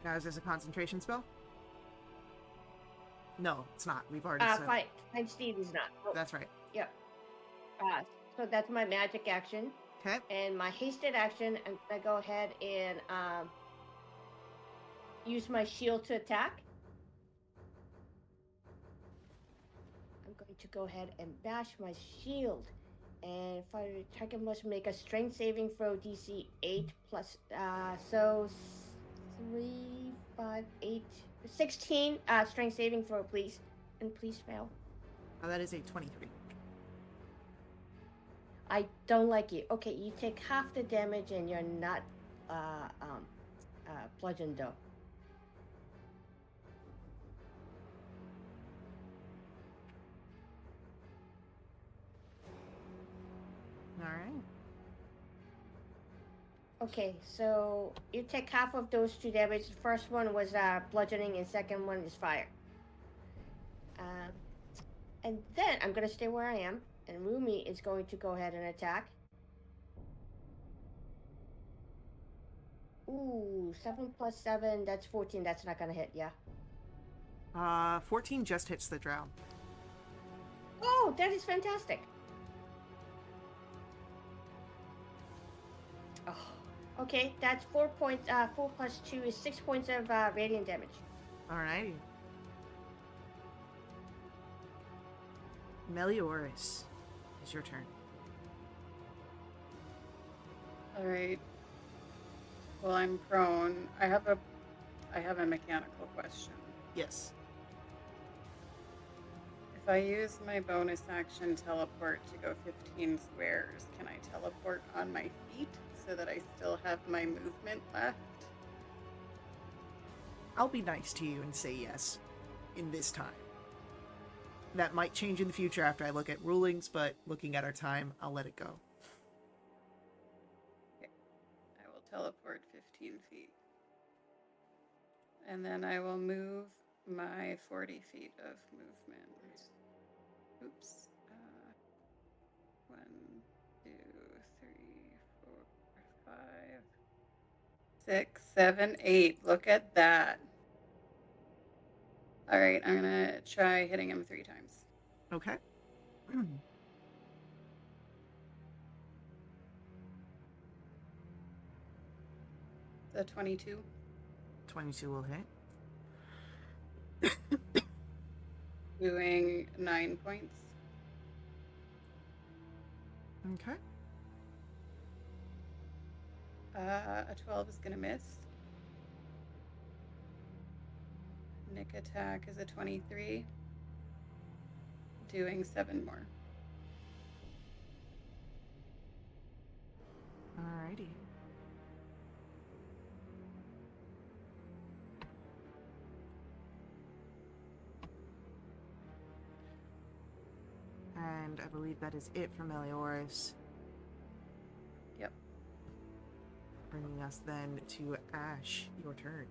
Speaker 1: Now, is this a concentration spell? No, it's not. We've already said.
Speaker 5: Find Steve is not. Oh,
Speaker 1: That's right.
Speaker 5: yep. So that's my magic action.
Speaker 1: Okay.
Speaker 5: And my hasted action, I'm gonna go ahead and use my shield to attack. I'm going to go ahead and bash my shield And fighter target must make a strength saving throw DC 8 plus, so 3, 5, 8, 16 strength saving throw, please. And please fail.
Speaker 1: That is a 23.
Speaker 5: I don't like you. Okay, you take half the damage and you're not bludgeoned though.
Speaker 1: All right.
Speaker 5: Okay, so you take half of those 2 damage. The first one was bludgeoning, and second one is fire. And then I'm gonna stay where I am, and Rumi is going to go ahead and attack. Ooh, 7 plus 7, that's 14. That's not gonna hit, yeah.
Speaker 1: 14 just hits the drow.
Speaker 5: Oh, that is fantastic. Oh, okay, that's 4 points. 4 plus 2 is 6 points of radiant damage.
Speaker 1: Alrighty. Melioris, it's your turn.
Speaker 4: All right. Well, I'm prone. I have a mechanical question.
Speaker 1: Yes.
Speaker 4: If I use my bonus action teleport to go 15 squares, can I teleport on my feet so that I still have my movement left?
Speaker 1: I'll be nice to you and say yes in this time. That might change in the future after I look at rulings, but looking at our time, I'll let it go.
Speaker 4: Okay. I will teleport 15 feet. And then I will move my 40 feet of movement. Oops. 1, 2, 3, 4, 5, 6, 7, 8. Look at that. All right, I'm gonna try hitting him 3 times.
Speaker 1: Okay.
Speaker 4: The 22.
Speaker 1: 22 will hit.
Speaker 4: Doing 9 points.
Speaker 1: Okay.
Speaker 4: A 12 is gonna miss. Nick attack is a 23. Doing 7 more.
Speaker 1: Alrighty. And I believe that is it for Melioris.
Speaker 4: Yep.
Speaker 1: Bringing us then to Ash, your turn.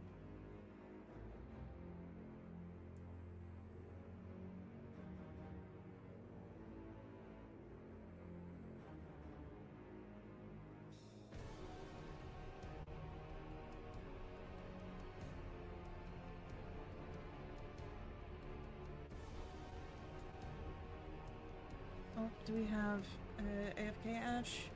Speaker 1: Oh, do we have AFK Ash?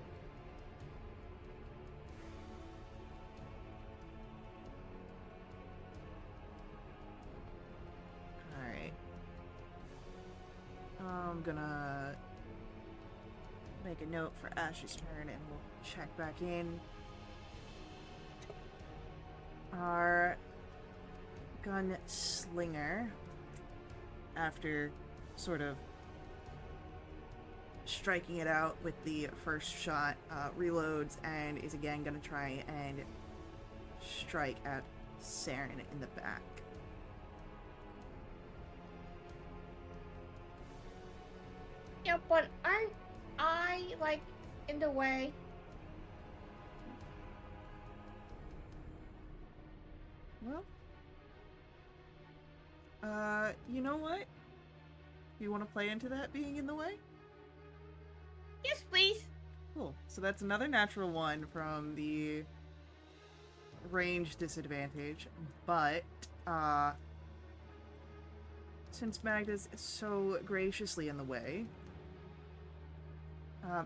Speaker 1: Alright. I'm gonna make a note for Ash's turn and we'll check back in. Our gunslinger, after sort of striking it out with the first shot, reloads and is again going to try and strike at Saren in the back.
Speaker 5: Yeah, but aren't I, like, in the way?
Speaker 1: Well, you know what? You want to play into that being in the way?
Speaker 5: Yes, please.
Speaker 1: Cool. So that's another natural one from the range disadvantage, but since Magda's so graciously in the way,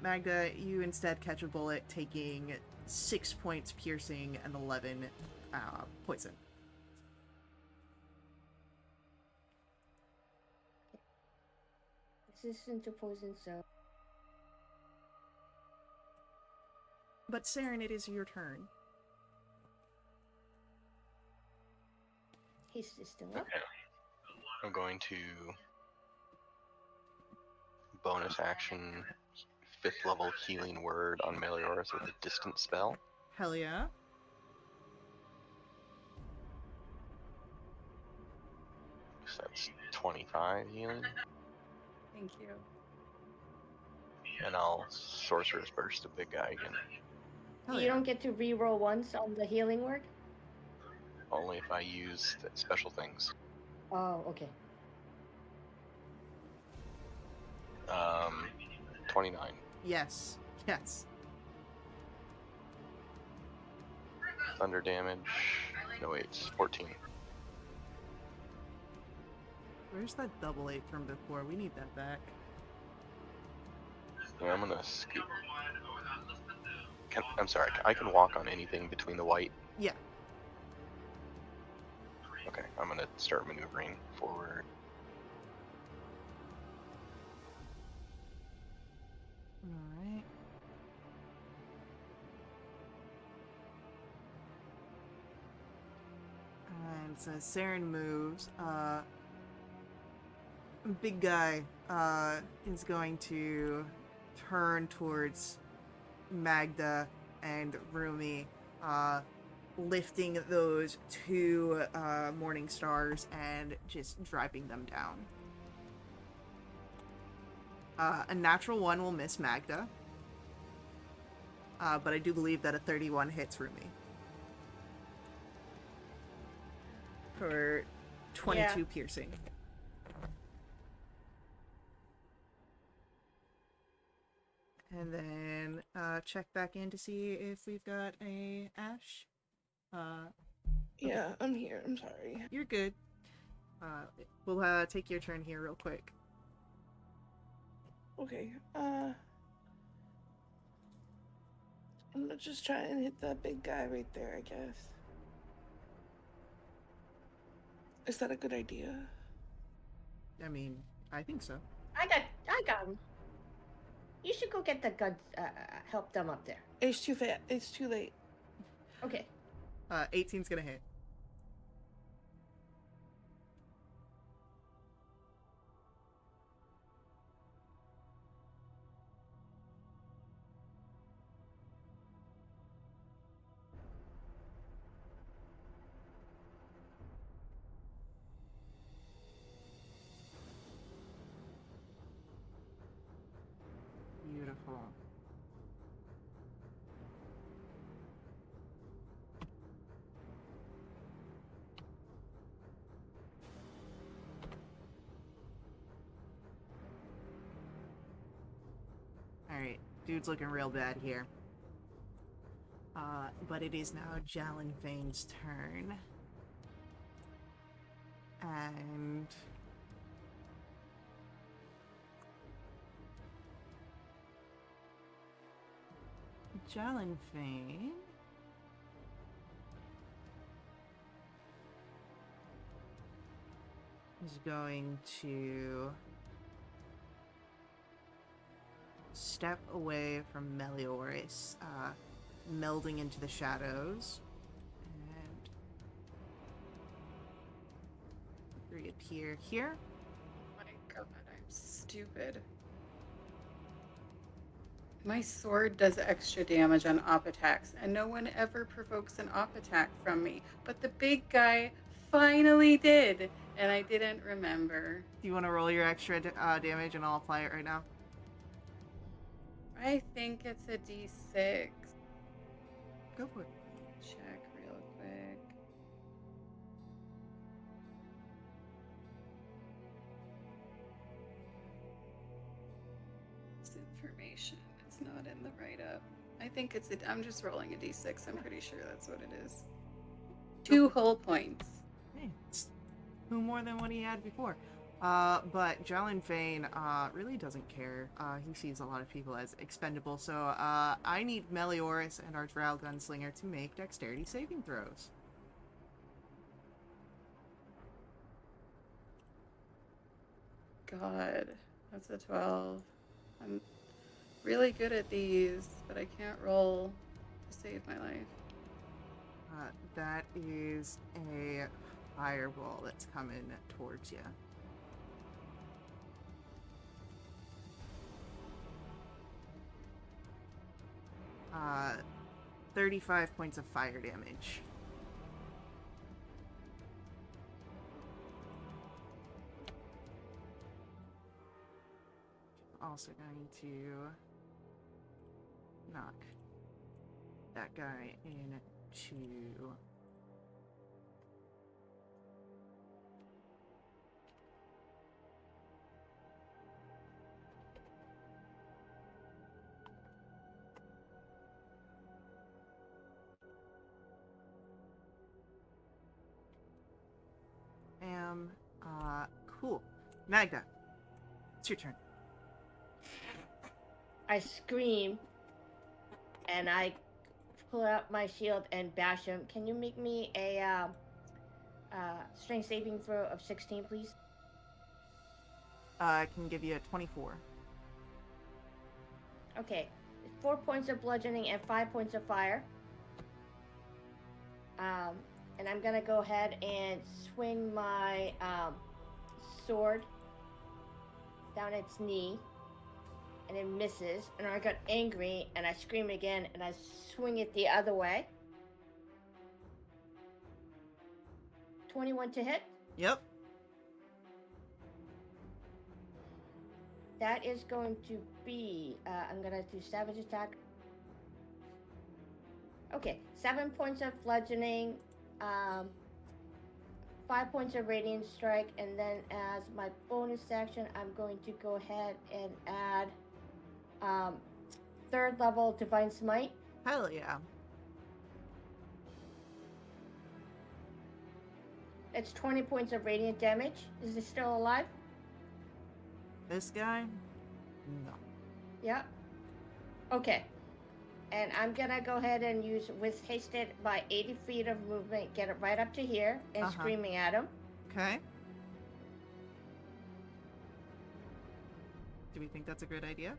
Speaker 1: Magda, you instead catch a bullet, taking 6 points piercing and 11 poison.
Speaker 5: Resistant to poison, so
Speaker 1: But Saren, it is your turn.
Speaker 5: He's still up.
Speaker 2: Okay. I'm going to bonus action 5th level healing word on Melioras with a distant spell.
Speaker 1: Hell yeah.
Speaker 2: So that's 25 healing.
Speaker 4: Thank you.
Speaker 2: And I'll Sorcerer's Burst the big guy again.
Speaker 1: Hell
Speaker 5: You
Speaker 1: yeah.
Speaker 5: don't get to re-roll once on the healing word?
Speaker 2: Only if I use the special things.
Speaker 5: Oh, okay.
Speaker 2: 29.
Speaker 1: Yes. Yes.
Speaker 2: Thunder damage. No, wait, it's 14.
Speaker 1: Where's that double 8 from before? We need that back.
Speaker 2: Yeah, I'm gonna scoop. I'm sorry, I can walk on anything between the white.
Speaker 1: Yeah.
Speaker 2: Okay, I'm gonna start maneuvering forward.
Speaker 1: Alright. And so Saren moves. Big guy is going to turn towards Magda and Rumi, lifting those 2 morning stars and just driving them down. A natural 1 will miss Magda, but I do believe that a 31 hits Rumi for 22 piercing. And then check back in to see if we've got a Ash.
Speaker 3: Yeah, I'm here. I'm sorry.
Speaker 1: You're good. We'll take your turn here real quick.
Speaker 3: Okay. I'm gonna just try and hit that big guy right there, I guess. Is that a good idea?
Speaker 1: I mean, I think so.
Speaker 5: I got him. You should go get the guns, help them up there.
Speaker 3: It's too fat. It's too late.
Speaker 5: Okay.
Speaker 1: 18's gonna hit. Beautiful. Alright, dude's looking real bad here. But it is now Jalen Fane's turn. And Jalen Fane is going to step away from Melioras, melding into the shadows, and reappear here.
Speaker 4: My God, I'm stupid. My sword does extra damage on op attacks, and no one ever provokes an op attack from me. But the big guy finally did, and I didn't remember.
Speaker 1: Do you want to roll your extra damage, and I'll apply it right now?
Speaker 4: I think it's a D6.
Speaker 1: Go for it.
Speaker 4: Check real quick. This information, it's not in the write-up. I think it's I'm just rolling a D6. I'm pretty sure that's what it is. 2 whole points.
Speaker 1: Hey, it's 2 more than what he had before. But Jalen Fane really doesn't care. He sees a lot of people as expendable, so I need Melioras and our Drow Gunslinger to make dexterity saving throws.
Speaker 4: God, that's a 12. I'm really good at these, but I can't roll save my life.
Speaker 1: That is a fireball that's coming towards you. 35 points of fire damage. Also going to knock that guy into cool. Magda, it's your turn.
Speaker 5: I scream and I pull out my shield and bash him. Can you make me a strength saving throw of 16, please?
Speaker 1: I can give you a 24.
Speaker 5: Okay. 4 points of bludgeoning and 5 points of fire. And I'm gonna go ahead and swing my sword down its knee, and it misses. And I got angry, and I scream again, and I swing it the other way. 21 to hit.
Speaker 1: Yep.
Speaker 5: That is going to be. I'm gonna do savage attack. Okay, 7 points of bludgeoning, 5 points of radiant strike, and then as my bonus action, I'm going to go ahead and add 3rd level divine smite.
Speaker 1: Hell yeah.
Speaker 5: It's 20 points of radiant damage. Is it still alive?
Speaker 1: This guy? No.
Speaker 5: Yeah. Okay. And I'm gonna go ahead and use with hasted by 80 feet of movement, get it right up to here, and screaming at him.
Speaker 1: Okay. Do we think that's a good idea?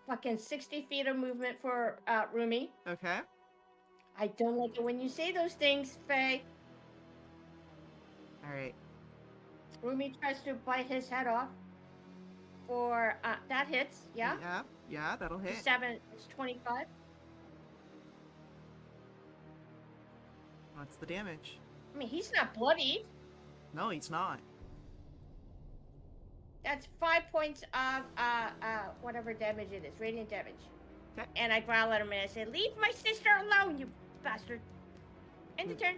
Speaker 5: Fucking 60 feet of movement for Rumi.
Speaker 1: Okay.
Speaker 5: I don't like it when you say those things, Faye.
Speaker 1: Alright.
Speaker 5: Rumi tries to bite his head off. For that hits, yeah?
Speaker 1: Yeah, that'll hit.
Speaker 5: 7, it's 25.
Speaker 1: What's the damage?
Speaker 5: I mean, he's not bloodied.
Speaker 1: No, he's not.
Speaker 5: That's 5 points of whatever damage it is, radiant damage.
Speaker 1: Okay.
Speaker 5: And I growl at him and I say, "Leave my sister alone, you bastard!" End the turn.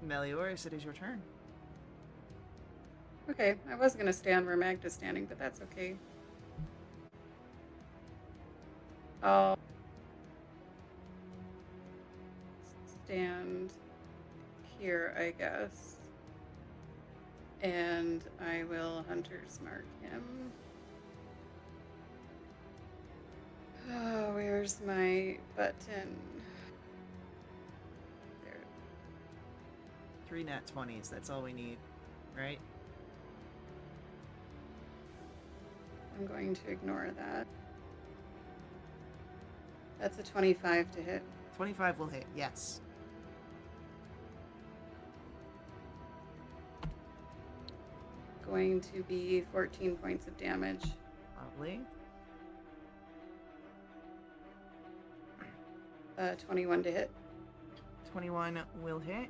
Speaker 1: Melioris, it is your turn.
Speaker 4: Okay, I was gonna stand where Magda's standing, but that's okay. I'll stand here, I guess. And I will Hunter's Mark him. Oh, where's my button? There.
Speaker 1: 3 nat 20s, that's all we need, right?
Speaker 4: I'm going to ignore that. That's a 25 to hit.
Speaker 1: 25 will hit, yes.
Speaker 4: Going to be 14 points of damage.
Speaker 1: Lovely.
Speaker 4: 21 to hit.
Speaker 1: 21 will hit.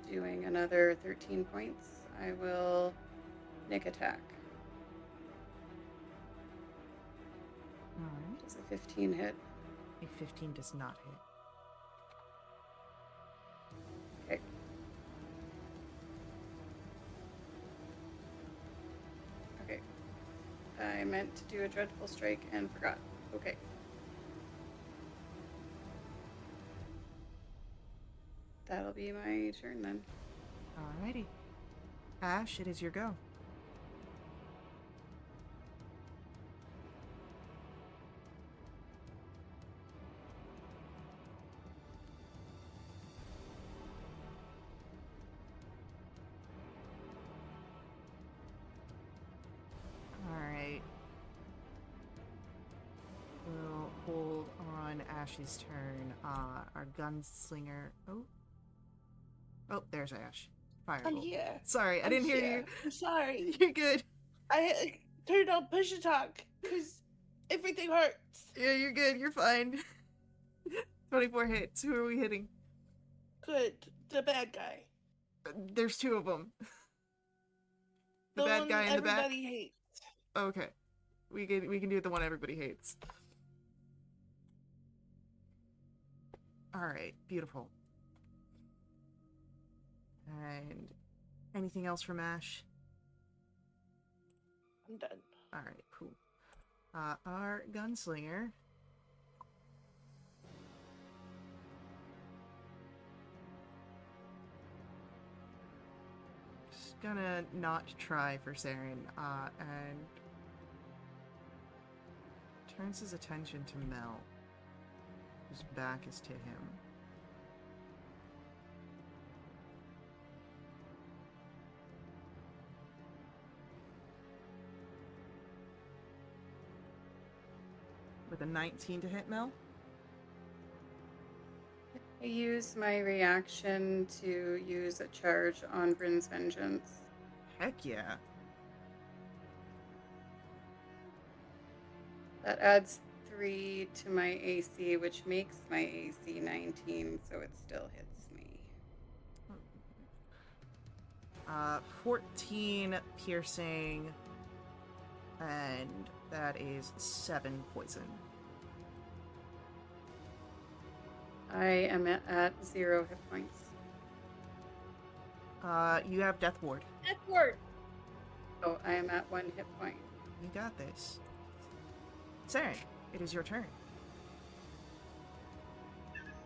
Speaker 4: Doing another 13 points. I will Nick attack.
Speaker 1: Alright.
Speaker 4: Does a 15 hit?
Speaker 1: A 15 does not hit.
Speaker 4: Okay. Okay. I meant to do a dreadful strike and forgot. Okay. That'll be my turn then.
Speaker 1: Alrighty. Ash, it is your go. Ash's turn. Our gunslinger. Oh, there's Ash.
Speaker 3: I'm
Speaker 1: Firebolt.
Speaker 3: here.
Speaker 1: Sorry, I
Speaker 3: I'm
Speaker 1: didn't hear
Speaker 3: here.
Speaker 1: you.
Speaker 3: I'm sorry.
Speaker 1: You're good.
Speaker 3: I turned on push to talk because everything hurts.
Speaker 1: Yeah, you're good. You're fine. 24 hits. Who are we hitting?
Speaker 3: Good. The bad guy.
Speaker 1: There's two of them. The
Speaker 3: The
Speaker 1: bad
Speaker 3: one
Speaker 1: guy in the back.
Speaker 3: everybody hates.
Speaker 1: Okay, we can do the one everybody hates. All right, beautiful. And anything else from Ash?
Speaker 3: I'm done.
Speaker 1: All right, cool. Our gunslinger. Just gonna not try for Saren, and turns his attention to Mel, whose back is to him. With a 19 to hit, Mel?
Speaker 4: I use my reaction to use a charge on Bryn's Vengeance.
Speaker 1: Heck yeah.
Speaker 4: That adds 3 to my AC, which makes my AC 19, so it still hits me.
Speaker 1: 14 piercing, and that is 7 poison.
Speaker 4: I am at 0 hit points.
Speaker 1: You have Death Ward.
Speaker 5: Edward!
Speaker 4: So I am at 1 hit point.
Speaker 1: You got this. Saren, it is your turn.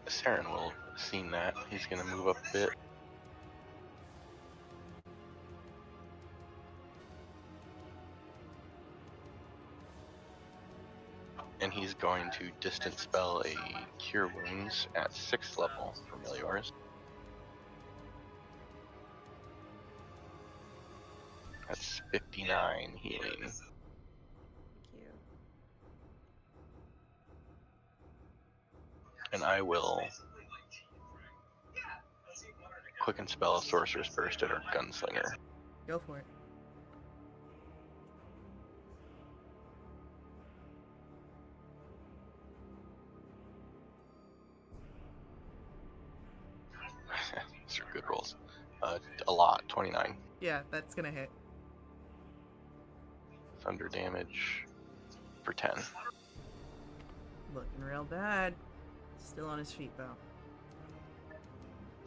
Speaker 2: Saren will have seen that. He's gonna move up a bit. And he's going to distance spell a Cure Wounds at 6th level for Meliors. That's 59 healing.
Speaker 4: Thank you.
Speaker 2: And I will quicken spell a Sorcerer's Burst at our Gunslinger.
Speaker 1: Go for it.
Speaker 2: These are good rolls. A lot, 29.
Speaker 1: Yeah, that's gonna hit.
Speaker 2: Thunder damage for 10.
Speaker 1: Looking real bad. Still on his feet, though.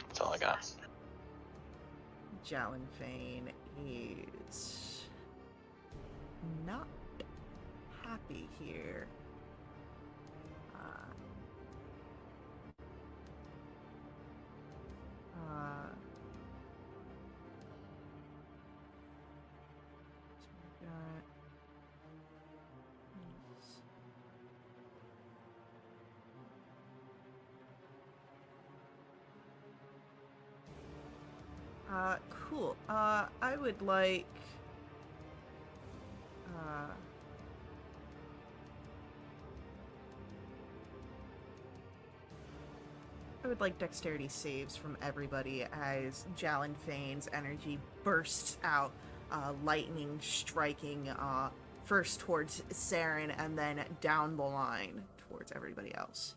Speaker 2: That's all I got.
Speaker 1: Jalenfane is not happy here. So we got cool. I would like dexterity saves from everybody as Jalenfane's energy bursts out, lightning striking first towards Saren and then down the line towards everybody else.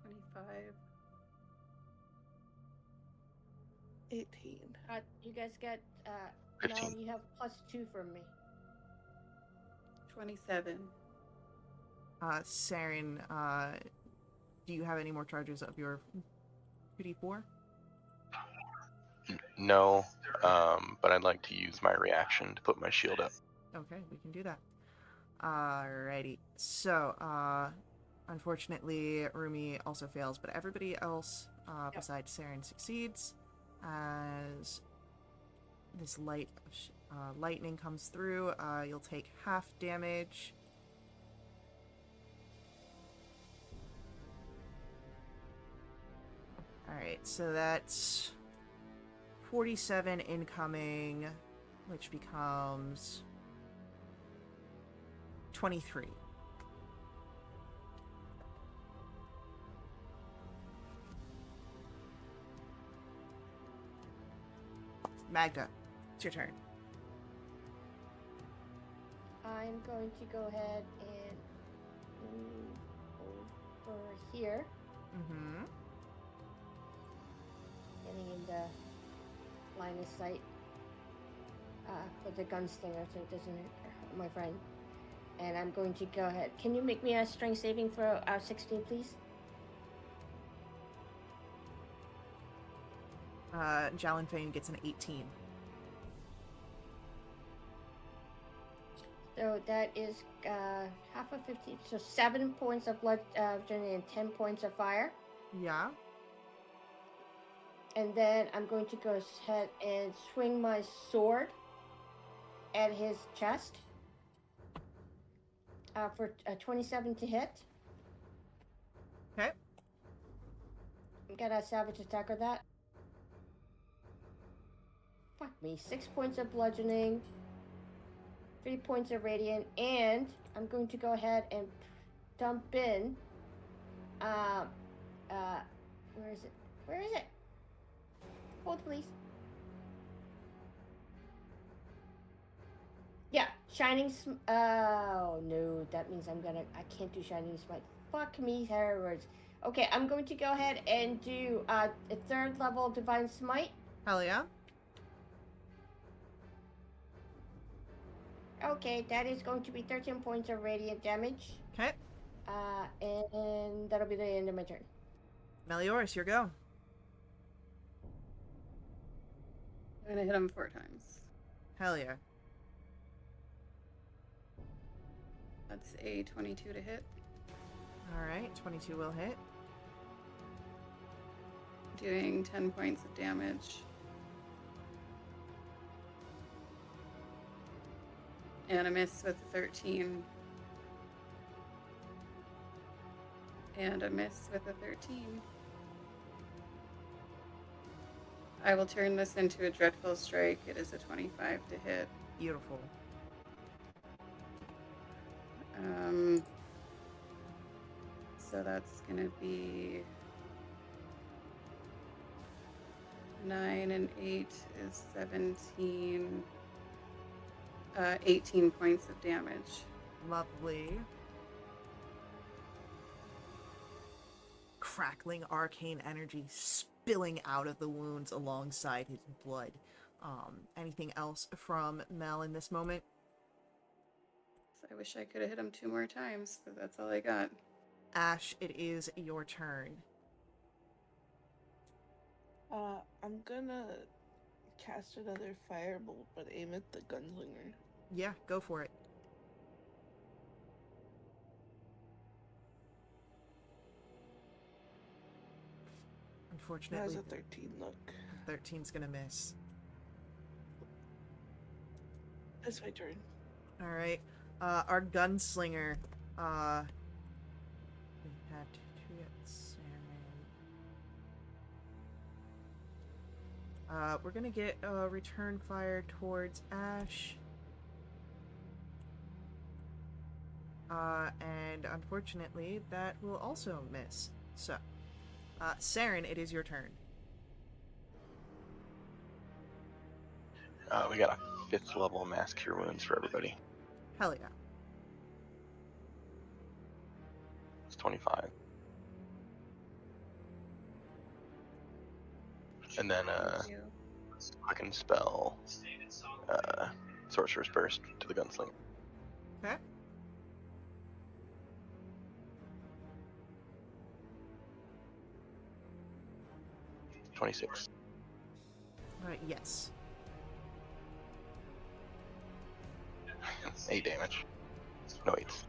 Speaker 4: 25.
Speaker 3: 18.
Speaker 5: You guys get, Mel,
Speaker 2: 15.
Speaker 5: you have +2 from me.
Speaker 4: 27.
Speaker 1: Saren, do you have any more charges of your 2d4?
Speaker 2: No, but I'd like to use my reaction to put my shield up.
Speaker 1: Okay, we can do that. Alrighty. So, unfortunately, Rumi also fails, but everybody else besides Saren succeeds as this lightning comes through. You'll take half damage. Alright, so that's 47 incoming, which becomes 23. Magda, it's your turn.
Speaker 5: I'm going to go ahead and move over here,
Speaker 1: Mm-hmm.
Speaker 5: getting in the line of sight with the gunslinger so it doesn't hurt my friend. And I'm going to go ahead. Can you make me a strength saving throw 16, please?
Speaker 1: Jalenfane gets an 18.
Speaker 5: So that is half of 15. So 7 points of blood and 10 points of fire.
Speaker 1: Yeah.
Speaker 5: And then I'm going to go ahead and swing my sword at his chest for 27 to hit.
Speaker 1: Okay.
Speaker 5: I'm gonna savage attack with that. Fuck me. 6 points of bludgeoning, 3 points of radiant, and I'm going to go ahead and dump in. Where is it? Where is it? Hold, please. Yeah, oh no, that means I can't do shining smite. Fuck me, words. Okay, I'm going to go ahead and do a 3rd level divine smite.
Speaker 1: Hell yeah.
Speaker 5: Okay, that is going to be 13 points of radiant damage.
Speaker 1: Okay.
Speaker 5: And that'll be the end of my turn.
Speaker 1: Melioris, your go.
Speaker 4: I'm gonna hit him 4 times.
Speaker 1: Hell yeah.
Speaker 4: That's a 22 to hit.
Speaker 1: Alright, 22 will hit.
Speaker 4: Doing 10 points of damage. And a miss with a 13. And a miss with a 13. I will turn this into a dreadful strike. It is a 25 to hit.
Speaker 1: Beautiful.
Speaker 4: So that's gonna be 9 and 8 is 17. 18 points of damage.
Speaker 1: Lovely. Crackling arcane energy spilling out of the wounds alongside his blood. Anything else from Mel in this moment?
Speaker 4: I wish I could have hit him 2 more times, but that's all I got.
Speaker 1: Ash, it is your turn.
Speaker 3: I'm gonna cast another firebolt, but aim at the gunslinger.
Speaker 1: Yeah, go for it. Unfortunately,
Speaker 3: How's a 13 look?
Speaker 1: 13's gonna miss.
Speaker 3: That's my turn.
Speaker 1: Alright. Our gunslinger, we had to get Sarah. We're gonna get a return fire towards Ash. And unfortunately, that will also miss. So, Saren, it is your turn.
Speaker 2: We got a 5th level mass cure wounds for everybody.
Speaker 1: Hell yeah.
Speaker 2: It's 25. And then
Speaker 4: Thank you.
Speaker 2: I can spell Sorcerer's Burst to the gunslinger.
Speaker 1: Okay.
Speaker 2: $26.
Speaker 1: Yes.
Speaker 2: 8 damage. No 8s.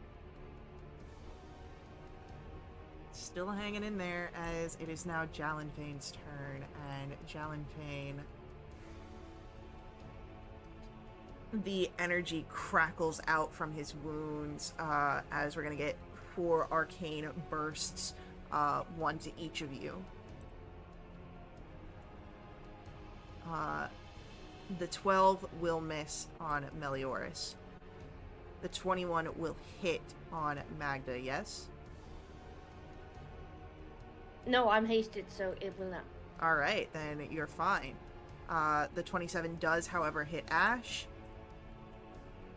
Speaker 1: Still hanging in there as it is now Jalenfane's turn, and Jalenfane, the energy crackles out from his wounds as we're gonna get 4 arcane bursts, 1 to each of you. The 12 will miss on Melioris. The 21 will hit on Magda, yes?
Speaker 5: No, I'm hasted, so it will not.
Speaker 1: Alright, then you're fine. The 27 does, however, hit Ash.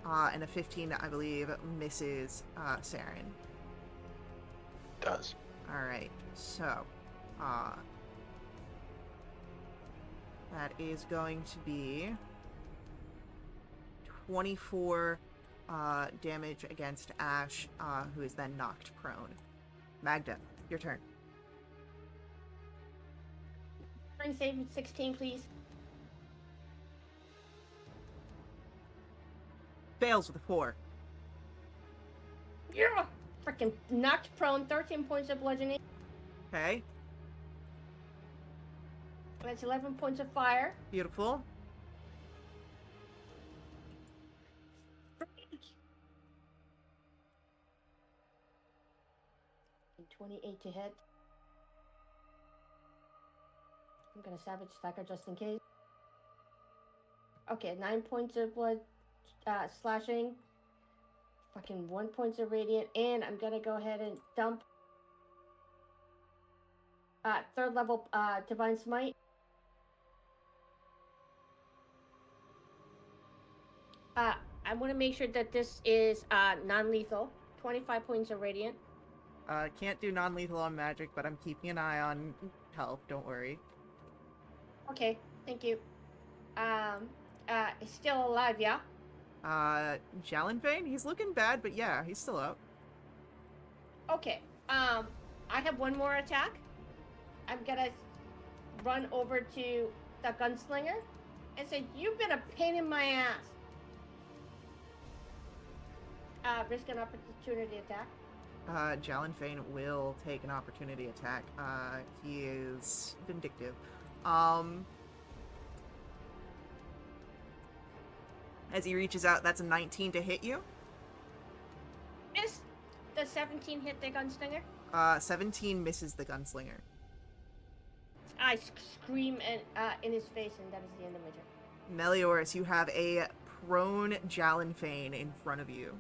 Speaker 1: And a 15, I believe, misses Saren.
Speaker 2: Does.
Speaker 1: Alright, so that is going to be 24 damage against Ash, who is then knocked prone. Magda, your turn.
Speaker 5: Strength save 16, please.
Speaker 1: Fails with a 4.
Speaker 5: Yeah! Freaking knocked prone, 13 points of bludgeoning.
Speaker 1: Okay,
Speaker 5: That's 11 points of fire.
Speaker 1: beautiful.
Speaker 5: And 28 to hit. I'm gonna Savage Stacker just in case. Okay, 9 points of blood slashing. Fucking 1 point of radiant. And I'm gonna go ahead and dump 3rd level Divine Smite. I want to make sure that this is non-lethal. 25 points of radiant.
Speaker 1: Can't do non-lethal on magic, but I'm keeping an eye on health, don't worry.
Speaker 5: Okay, thank you. He's still alive, yeah?
Speaker 1: Jalenfane, he's looking bad, but yeah, he's still up.
Speaker 5: Okay. I have one more attack. I'm gonna run over to the gunslinger and say, "You've been a pain in my ass." Risk an opportunity attack.
Speaker 1: Jalenfane will take an opportunity attack. He is vindictive. As he reaches out, that's a 19 to hit you.
Speaker 5: Miss. Does 17 hit the gunslinger?
Speaker 1: 17 misses the gunslinger.
Speaker 5: I scream in his face, and that is the end of my turn.
Speaker 1: Melioras, you have a prone Jalenfane in front of you.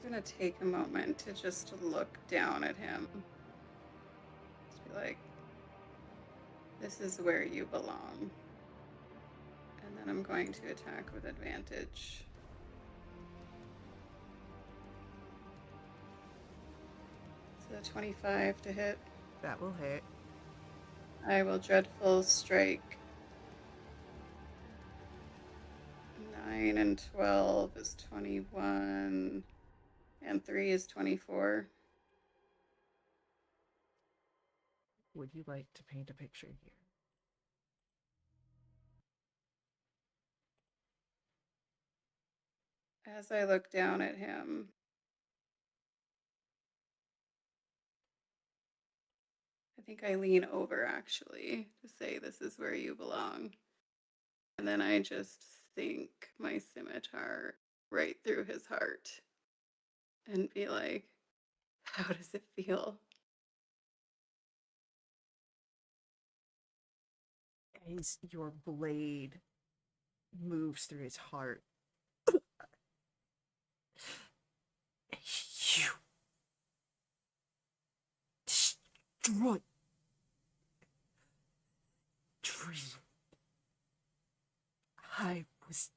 Speaker 4: I'm gonna take a moment to just look down at him. Just be like, this is where you belong. And then I'm going to attack with advantage. So 25 to hit.
Speaker 1: That will hit.
Speaker 4: I will Dreadful Strike. 9 and 12 is 21. And 3 is 24.
Speaker 1: Would you like to paint a picture here?
Speaker 4: As I look down at him, I think I lean over actually to say, this is where you belong. And then I just sink my scimitar right through his heart and be like, how does it feel?
Speaker 1: As your blade moves through his heart, you destroy dream. I was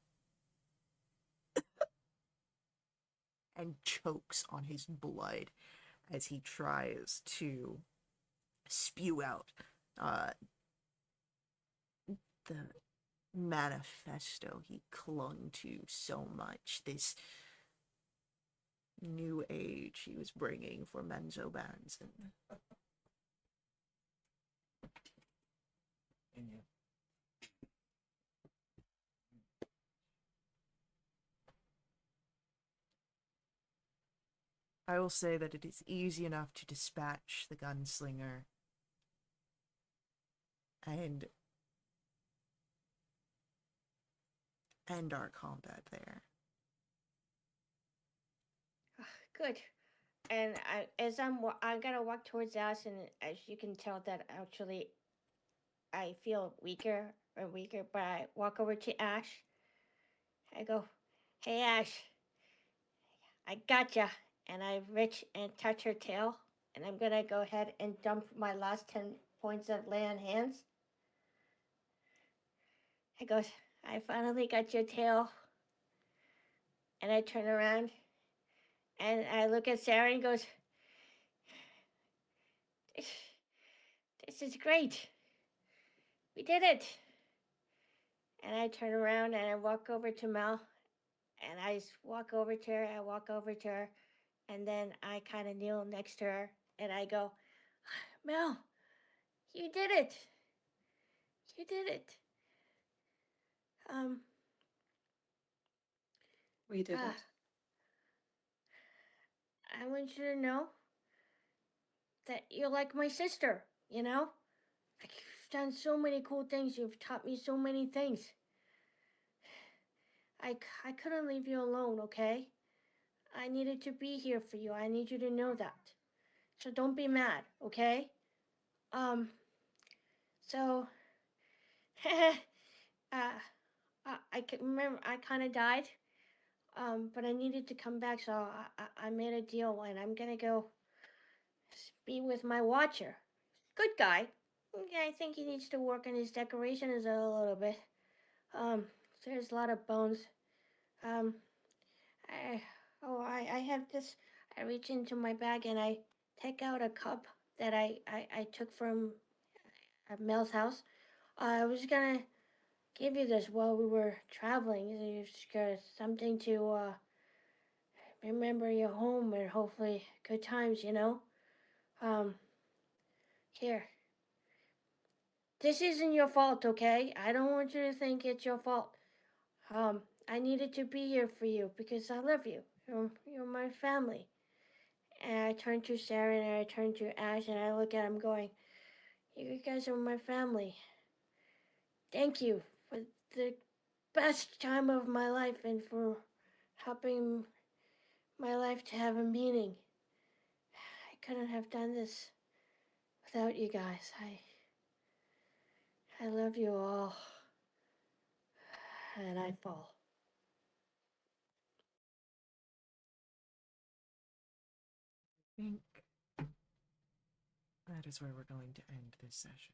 Speaker 1: and chokes on his blood as he tries to spew out the manifesto he clung to so much, this new age he was bringing for Menzobands. I will say that it is easy enough to dispatch the gunslinger and end our combat there.
Speaker 5: Good. And as I'm gonna walk towards Ash, and as you can tell that actually I feel weaker and weaker, but I walk over to Ash. I go, "Hey Ash, I gotcha." And I reach and touch her tail, and I'm gonna go ahead and dump my last 10 points of lay on hands. I goes, I finally got your tail. And I turn around and I look at Sarah and goes, this is great. We did it. And I turn around and I walk over to Mel and I walk over to her. I walk over to her and then I kind of kneel next to her and I go, Mel, you did it. You did it.
Speaker 4: We did
Speaker 5: ah,
Speaker 4: it.
Speaker 5: I want you to know that you're like my sister, you know? Like you've done so many cool things. You've taught me so many things. I couldn't leave you alone, okay? I needed to be here for you. I need you to know that. So don't be mad, okay? So, I can remember I kind of died, but I needed to come back, so I made a deal, and I'm gonna go be with my watcher. Good guy. Yeah, I think he needs to work on his decorations a little bit. There's a lot of bones. I, I have this. I reach into my bag and I take out a cup that I took from Mel's house. I was gonna give you this while we were traveling. It's something to remember your home and hopefully good times, you know? Here. This isn't your fault, okay? I don't want you to think it's your fault. I needed to be here for you because I love you. You're my family. And I turn to Sarah and I turn to Ash and I look at him going, you guys are my family. Thank you for the best time of my life and for helping my life to have a meaning. I couldn't have done this without you guys. I love you all. And I fall.
Speaker 1: I think that is where we're going to end this session.